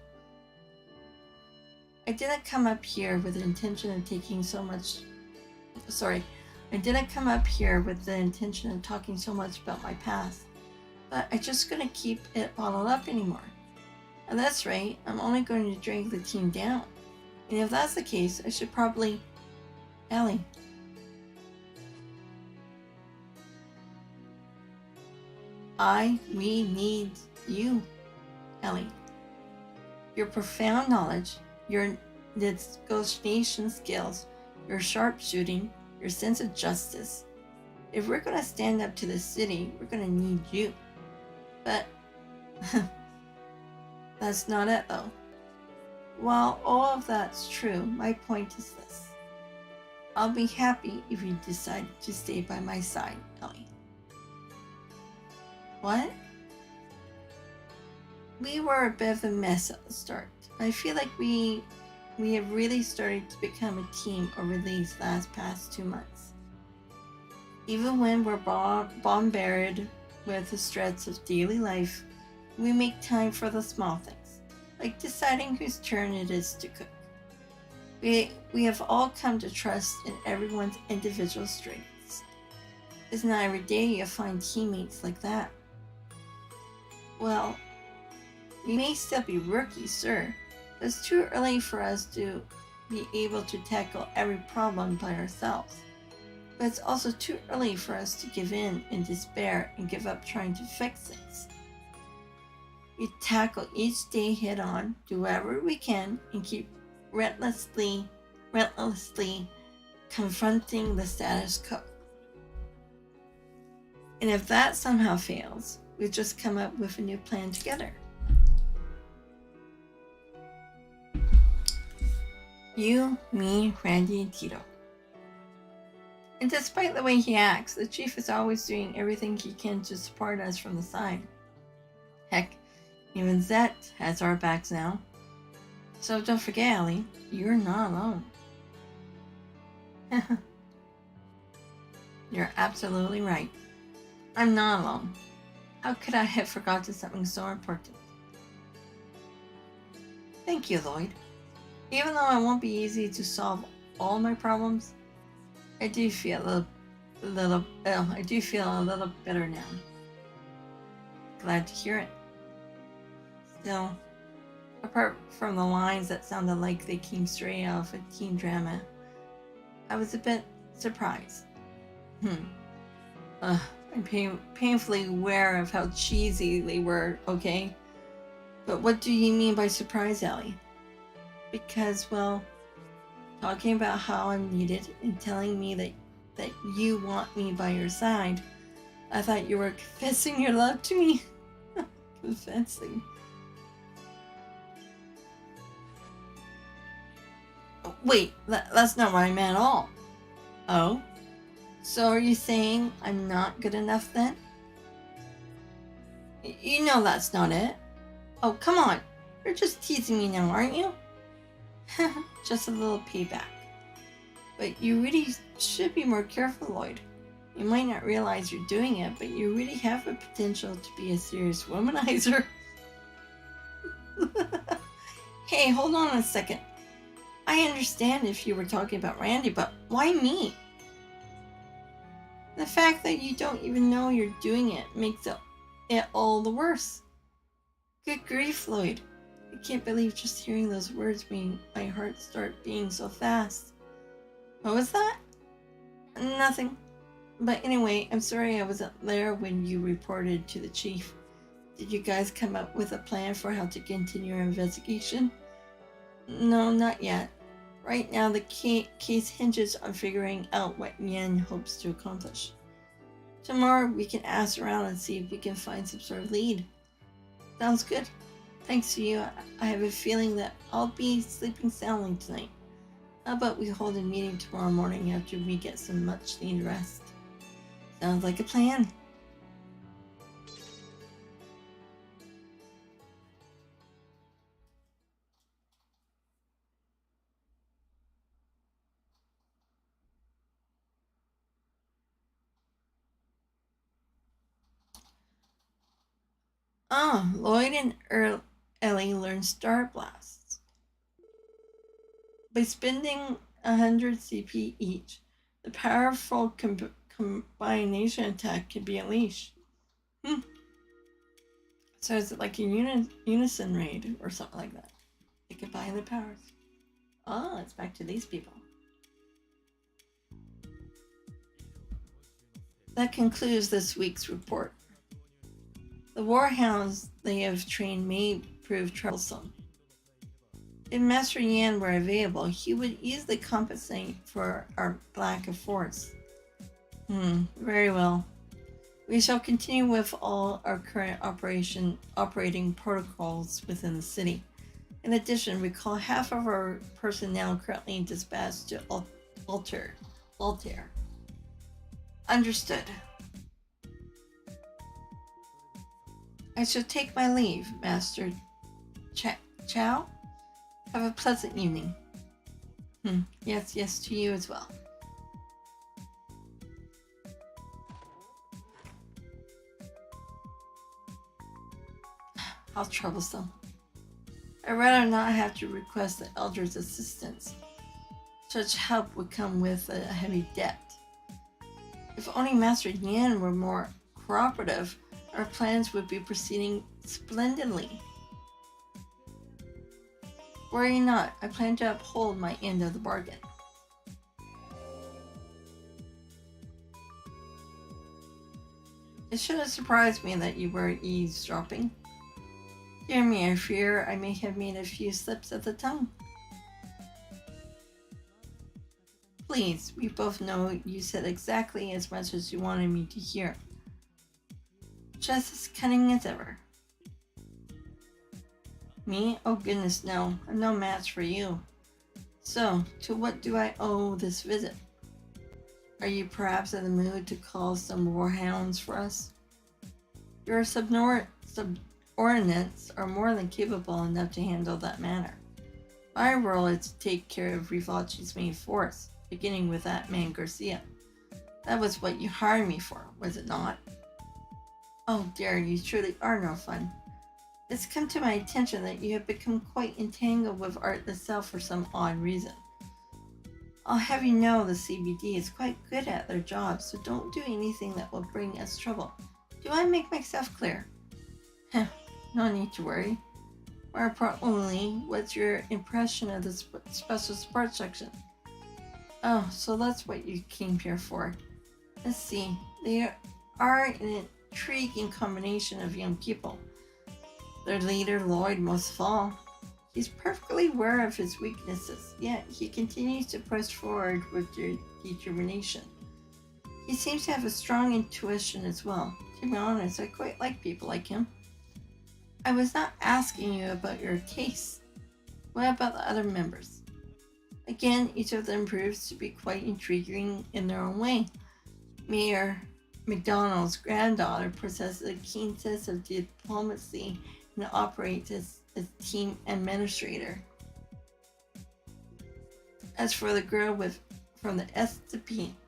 I didn't come up here with the intention of taking so much. Sorry. I didn't come up here with the intention of talking so much about my past. But I just couldn't keep it bottled up anymore. At this rate, I'm only going to drag the team down. And if that's the case, I should probably... Ellie. We need you, Ellie. Your profound knowledge, your negotiation skills, your sharpshooting, your sense of justice. If we're going to stand up to the city, we're going to need you. But that's not it, though. While all of that's true, my point is this. I'll be happy if you decide to stay by my side, Ellie. What? We were a bit of a mess at the start. I feel like we have really started to become a team over these past 2 months. Even when we're bombarded with the stress of daily life, we make time for the small things, like deciding whose turn it is to cook. We have all come to trust in everyone's individual strengths. It's not every day you find teammates like that. Well, we may still be rookies, sir, but it's too early for us to be able to tackle every problem by ourselves. But it's also too early for us to give in despair and give up trying to fix things. We tackle each day head on, do whatever we can, and keep relentlessly confronting the status quo. And if that somehow fails, we just come up with a new plan together. You, me, Randy, and Tito. And despite the way he acts, the chief is always doing everything he can to support us from the side. Heck, even Zet has our backs now. So don't forget, Ellie, you're not alone. You're absolutely right. I'm not alone. How could I have forgotten something so important? Thank you, Lloyd. Even though it won't be easy to solve all my problems, I do feel a little better now. Glad to hear it. Still, apart from the lines that sounded like they came straight out of a teen drama, I was a bit surprised. I'm painfully aware of how cheesy they were, okay? But what do you mean by surprise, Ellie? Because, well, talking about how I'm needed and telling me that you want me by your side, I thought you were confessing your love to me. Confessing. Oh, wait, that's not what I meant at all. Oh? So are you saying I'm not good enough then? You know that's not it. Oh, come on. You're just teasing me now, aren't you? Just a little payback. But you really should be more careful, Lloyd. You might not realize you're doing it, but you really have the potential to be a serious womanizer. Hey, hold on a second. I understand if you were talking about Randy, but why me? The fact that you don't even know you're doing it makes it all the worse. Good grief, Lloyd. I can't believe just hearing those words made my heart start beating so fast. What was that? Nothing. But anyway, I'm sorry I wasn't there when you reported to the chief. Did you guys come up with a plan for how to continue your investigation? No, not yet. Right now, the case hinges on figuring out what Yen hopes to accomplish. Tomorrow, we can ask around and see if we can find some sort of lead. Sounds good. Thanks to you, I have a feeling that I'll be sleeping soundly tonight. How about we hold a meeting tomorrow morning after we get some much-needed rest? Sounds like a plan. Ah, Lloyd and Ellie learn Star Blasts. By spending 100 CP each, the powerful combination attack can be unleashed. So is it like a unison raid or something like that? They combine the powers. Oh, it's back to these people. That concludes this week's report. The warhounds they have trained may prove troublesome. If Master Yan were available, he would easily compensate for our lack of force. Very well. We shall continue with all our current operating protocols within the city. In addition, we call half of our personnel currently dispatched to Altair. Understood. I shall take my leave, Master Chow. Have a pleasant evening. Yes, to you as well. How troublesome. I'd rather not have to request the Elder's assistance. Such help would come with a heavy debt. If only Master Yan were more cooperative, our plans would be proceeding splendidly. Worry not, I plan to uphold my end of the bargain. It should have surprised me that you were eavesdropping. Dear me, I fear I may have made a few slips of the tongue. Please, we both know you said exactly as much as you wanted me to hear. Just as cunning as ever. Me? Oh goodness, no. I'm no match for you. So, to what do I owe this visit? Are you perhaps in the mood to call some warhounds for us? Your subordinates are more than capable enough to handle that matter. My role is to take care of Rivachi's main force, beginning with that man Garcia. That was what you hired me for, was it not? Oh dear, you truly are no fun. It's come to my attention that you have become quite entangled with art itself for some odd reason. I'll have you know the CBD is quite good at their job, so don't do anything that will bring us trouble. Do I make myself clear? No need to worry. More importantly, what's your impression of the special support section? Oh, so that's what you came here for. Let's see. They are an intriguing combination of young people. Their leader, Lloyd, most of all. He's perfectly aware of his weaknesses, yet he continues to push forward with determination. He seems to have a strong intuition as well. To be honest, I quite like people like him. I was not asking you about your case. What about the other members? Again, each of them proves to be quite intriguing in their own way. Mayor McDonald's granddaughter possesses a keen sense of diplomacy and operates as a team administrator. As for the girl from the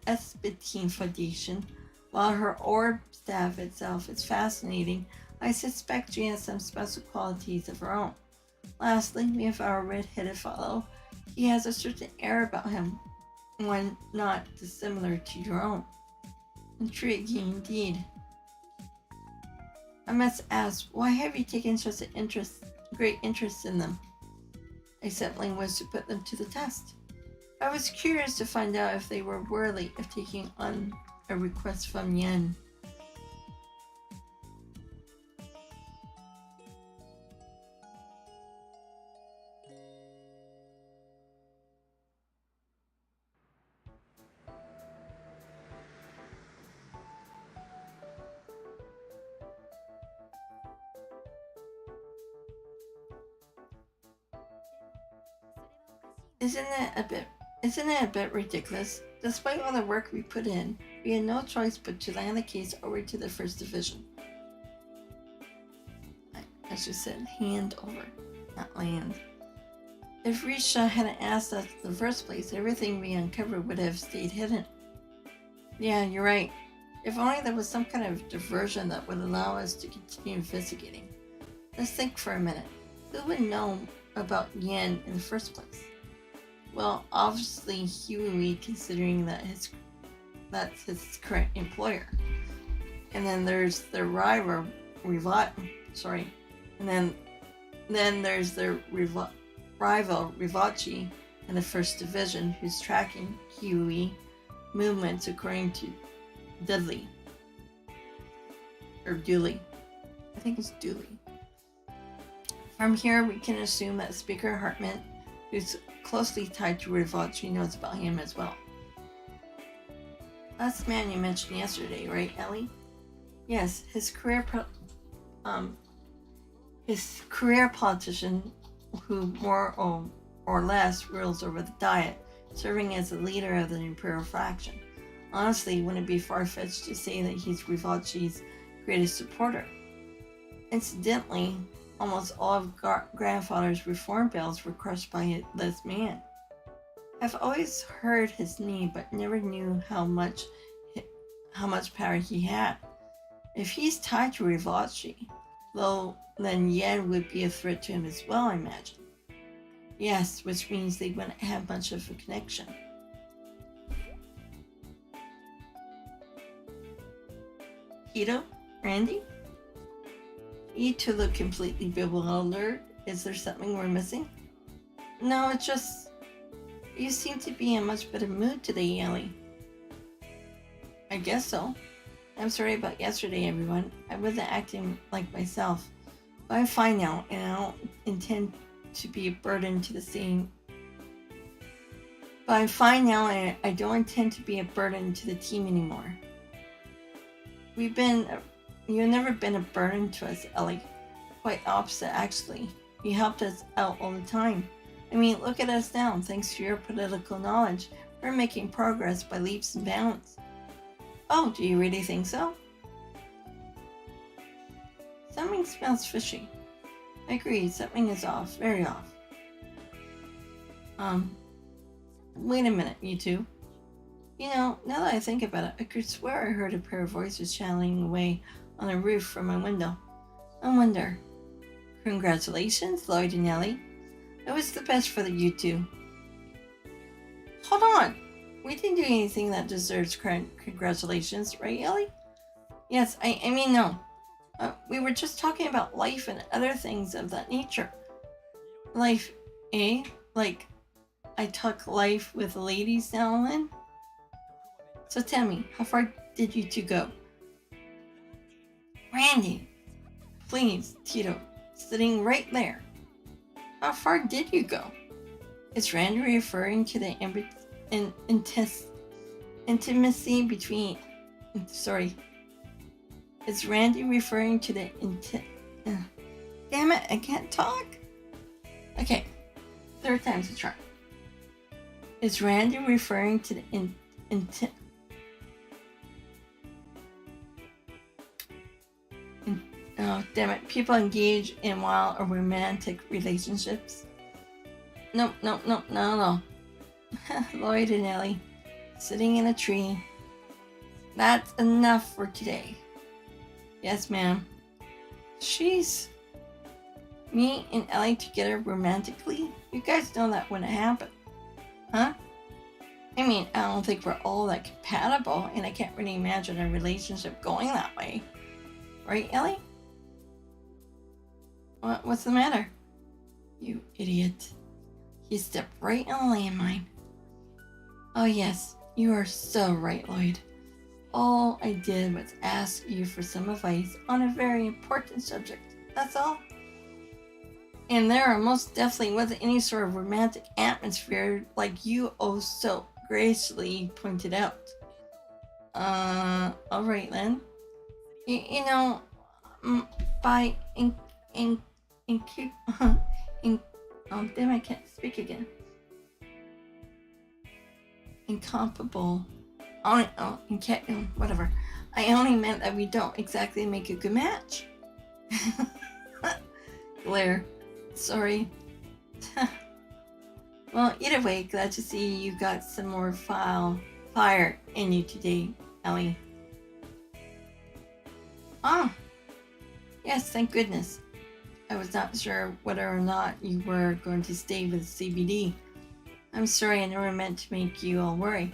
Espadine Foundation, while her orb staff itself is fascinating, I suspect she has some special qualities of her own. Lastly, we have our red-headed fellow. He has a certain air about him, one not dissimilar to your own. Intriguing indeed. I must ask, why have you taken such an great interest in them? I simply wish to put them to the test. I was curious to find out if they were worthy of taking on a request from Yen. Isn't it a bit ridiculous? Despite all the work we put in, we had no choice but to land the case over to the First Division. I should said hand over, not land. If Risha hadn't asked us in the first place, everything we uncovered would have stayed hidden. Yeah, you're right. If only there was some kind of diversion that would allow us to continue investigating. Let's think for a minute. Who would know about Yan in the first place? Well, obviously Huey, considering that's his current employer. And then there's the rival, and then there's the rival Rivachi in the first division, who's tracking Huey movements according to Dudley. Or Dooley. I think it's Dooley. From here, we can assume that Speaker Hartman, who's closely tied to Rivachi, knows about him as well. That's the man you mentioned yesterday, right, Ellie? Yes, his career politician who more or less rules over the Diet, serving as the leader of the Imperial faction. Honestly, wouldn't it be far-fetched to say that he's Rivachi's greatest supporter? Incidentally, almost all of Grandfather's reform bills were crushed by this man. I've always heard his name, but never knew how much power he had. If he's tied to Rivachi, though, then Yen would be a threat to him as well, I imagine. Yes, which means they wouldn't have much of a connection. Ito? Randy? You two look completely bewildered. Is there something we're missing? No, it's just... You seem to be in a much better mood today, Ellie. I guess so. I'm sorry about yesterday, everyone. I wasn't acting like myself. But I'm fine now, and I don't intend to be a burden to the team. anymore. You've never been a burden to us, Ellie. Quite opposite, actually. You helped us out all the time. I mean, look at us now. Thanks to your political knowledge, we're making progress by leaps and bounds. Oh, do you really think so? Something smells fishy. I agree, something is off, very off. Wait a minute, you two. You know, now that I think about it, I could swear I heard a pair of voices channeling away on the roof from my window. I wonder. Congratulations, Lloyd and Ellie. It was the best for you two. Hold on! We didn't do anything that deserves congratulations, right, Ellie? Yes, I mean, no. We were just talking about life and other things of that nature. Life, eh? Like, I talk life with ladies now and then? So tell me, how far did you two go? Randy! Please, Tito, sitting right there. How far did you go? Is Randy referring to the intimacy between... Is Randy referring to the damn it, I can't talk. Okay, third time's a charm. Is Randy referring to the oh, damn it, people engage in wild or romantic relationships? No. Lloyd and Ellie, sitting in a tree. That's enough for today. Yes, ma'am. She's... Me and Ellie together romantically? You guys know that wouldn't happen. Huh? I mean, I don't think we're all that compatible, and I can't really imagine a relationship going that way. Right, Ellie? What's the matter? You idiot. You stepped right on the landmine. Oh yes, you are so right, Lloyd. All I did was ask you for some advice on a very important subject, that's all. And there most definitely wasn't any sort of romantic atmosphere like you so gracefully pointed out. Alright then. You know, by damn, I can't speak again. Incomparable. Whatever. I only meant that we don't exactly make a good match. Glare. Sorry. Well, either way, glad to see you got some more fire in you today, Ellie. Ah. Yes, thank goodness. I was not sure whether or not you were going to stay with CBD. I'm sorry, I never meant to make you all worry.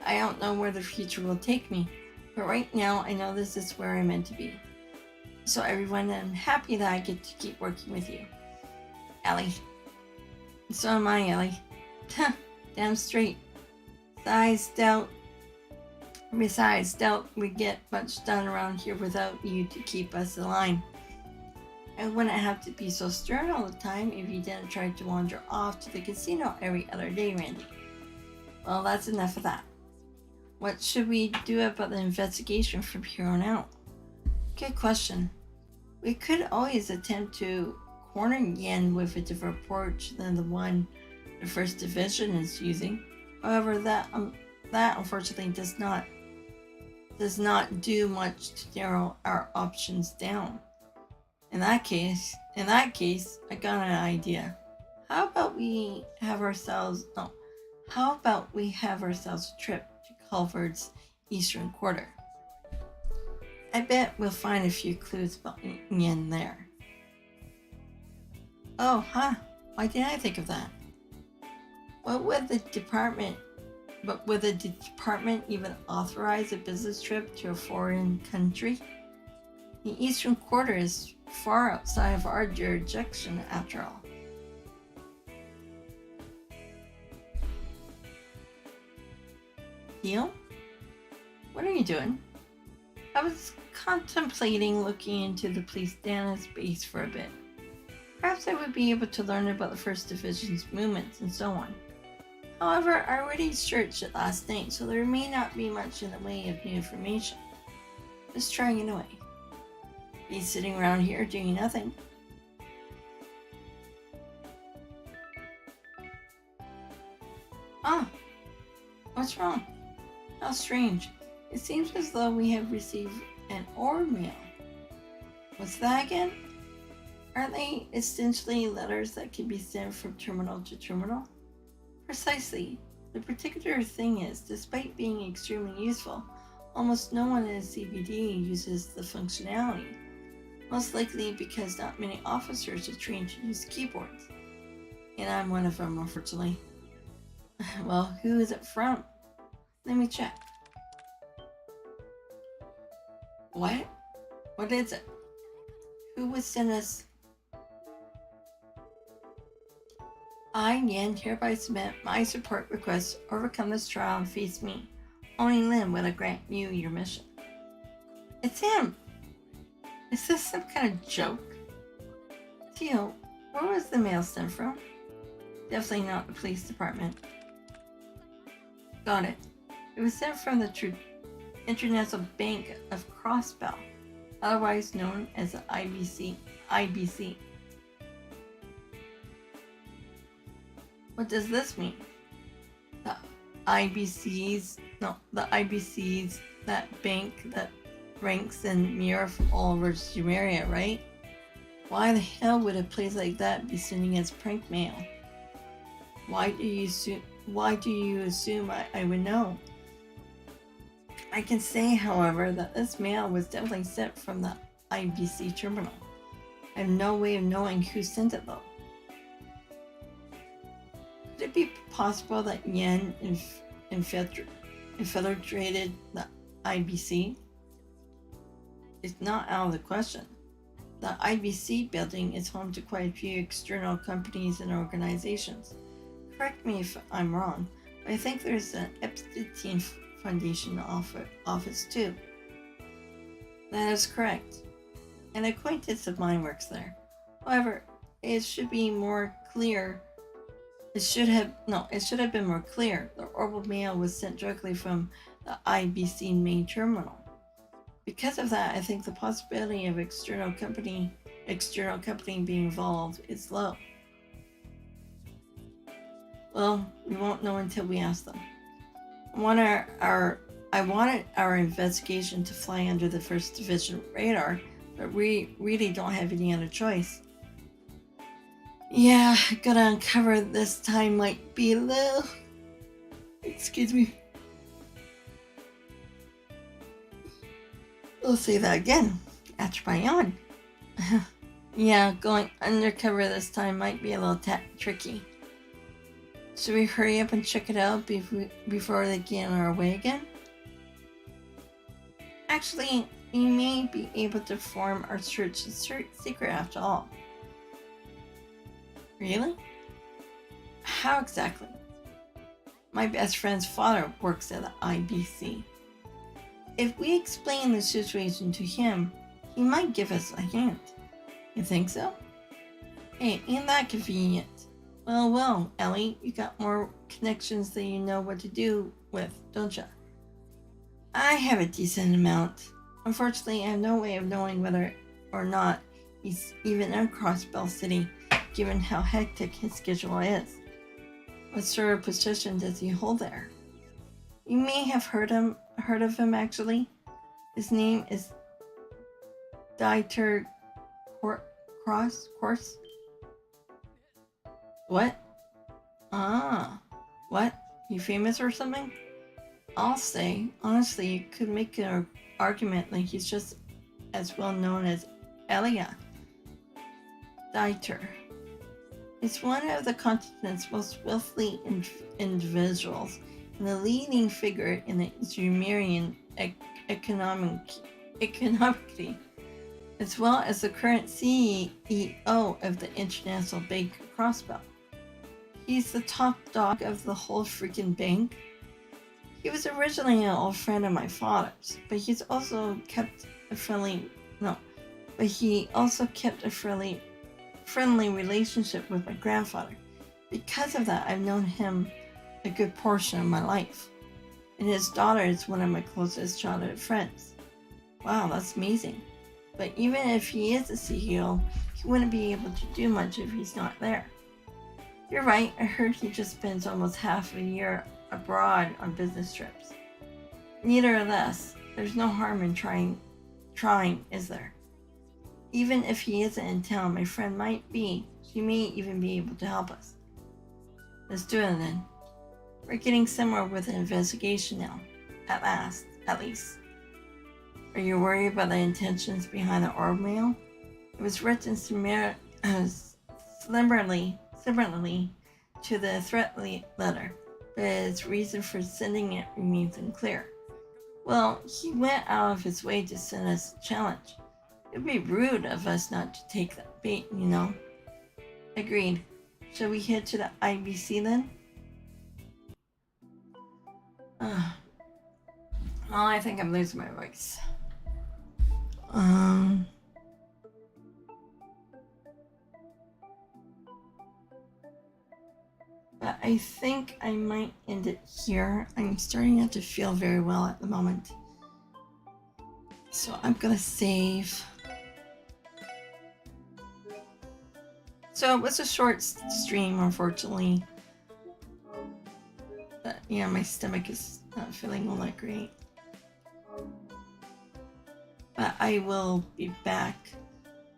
I don't know where the future will take me, but right now I know this is where I'm meant to be. So everyone, I'm happy that I get to keep working with you. Ellie. So am I, Ellie. Damn straight. Besides, doubt we get much done around here without you to keep us in line. I wouldn't have to be so stern all the time if you didn't try to wander off to the casino every other day, Randy. Well, that's enough of that. What should we do about the investigation from here on out? Good question. We could always attempt to corner Yen with a different approach than the one the First Division is using. However, that unfortunately does not do much to narrow our options down. In that case, I got an idea. How about we have ourselves a trip to Culver's eastern quarter? I bet we'll find a few clues about Yen there. Oh, huh. Why didn't I think of that? Would the department even authorize a business trip to a foreign country? The eastern quarter is far outside of our jurisdiction, after all. Theo? What are you doing? I was contemplating looking into the police database for a bit. Perhaps I would be able to learn about the First Division's movements and so on. However, I already searched it last night, so there may not be much in the way of new information. Just trying anyway. Be sitting around here doing nothing. Ah, what's wrong? How strange. It seems as though we have received an order mail. What's that again? Aren't they essentially letters that can be sent from terminal to terminal? Precisely. The particular thing is, despite being extremely useful, almost no one in CBD uses the functionality. Most likely because not many officers are trained to use keyboards. And I'm one of them, unfortunately. Well, who is it from? Let me check. What? What is it? Who would send us? I, Yan, hereby submit my support request to overcome this trial and face me. Only Lin will grant you your mission. It's him! Is this some kind of joke? Theo, where was the mail sent from? Definitely not the police department. Got it. It was sent from the International Bank of Crossbell, otherwise known as the IBC. What does this mean? The IBC's, that bank that ranks and mirror from all over Sumeria, right? Why the hell would a place like that be sending us prank mail? Why do you assume I would know? I can say, however, that this mail was definitely sent from the IBC terminal. I have no way of knowing who sent it though. Could it be possible that Yen infiltrated the IBC? It's not out of the question. The IBC building is home to quite a few external companies and organizations. Correct me if I'm wrong, but I think there's an Epstein Foundation office too. That is correct. An acquaintance of mine works there. However, it should have been more clear. The orbital mail was sent directly from the IBC main terminal. Because of that, I think the possibility of external company being involved is low. Well, we won't know until we ask them. I wanted our investigation to fly under the First Division radar, but we really don't have any other choice. Yeah, gotta uncover this time might be a little... Excuse me. I'll say that again after my yawn. Yeah, going undercover this time might be a little tricky. Should we hurry up and check it out before they get on our way again? Actually, we may be able to form our search secret after all. Really? How exactly? My best friend's father works at the IBC. If we explain the situation to him, he might give us a hint. You think so? Hey, ain't that convenient? Well, Ellie, you got more connections than you know what to do with, don't ya? I have a decent amount. Unfortunately, I have no way of knowing whether or not he's even in Crossbell City, given how hectic his schedule is. What sort of position does he hold there? You may have heard of him actually. His name is Dieter Cross? What? What? You famous or something? I'll say, honestly, you could make an argument like he's just as well known as Elia. Dieter. He's one of the continent's most wealthy individuals and the leading figure in the Sumerian economically, as well as the current CEO of the International Bank Crossbell. He's the top dog of the whole freaking bank. He was originally an old friend of my father's, but he also kept a friendly relationship with my grandfather. Because of that, I've known him a good portion of my life. And his daughter is one of my closest childhood friends. Wow, that's amazing. But even if he is the CEO, he wouldn't be able to do much if he's not there. You're right, I heard he just spends almost half a year abroad on business trips. Neither of us. There's no harm in trying, is there? Even if he isn't in town, my friend might be. She may even be able to help us. Let's do it then. We're getting somewhere with an investigation now. At least. Are you worried about the intentions behind the orb mail? It was written similarly to the threat letter, but its reason for sending it remains unclear. Well, he went out of his way to send us a challenge. It'd be rude of us not to take that bait, you know? Agreed. Shall we head to the IBC then? Well, I think I'm losing my voice. But I think I might end it here. I'm starting not to feel very well at the moment. So I'm gonna save. So it was a short stream, unfortunately. But yeah, my stomach is not feeling all that great. But I will be back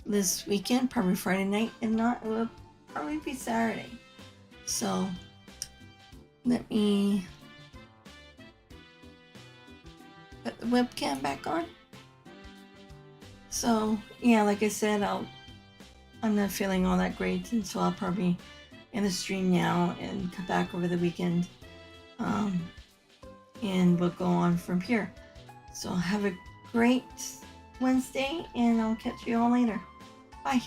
this weekend, probably Friday night. If not, it will probably be Saturday. So let me put the webcam back on. So yeah, like I said, I'm not feeling all that great, and so I'll probably end the stream now and come back over the weekend. And we'll go on from here. So have a great Wednesday, and I'll catch you all later. Bye.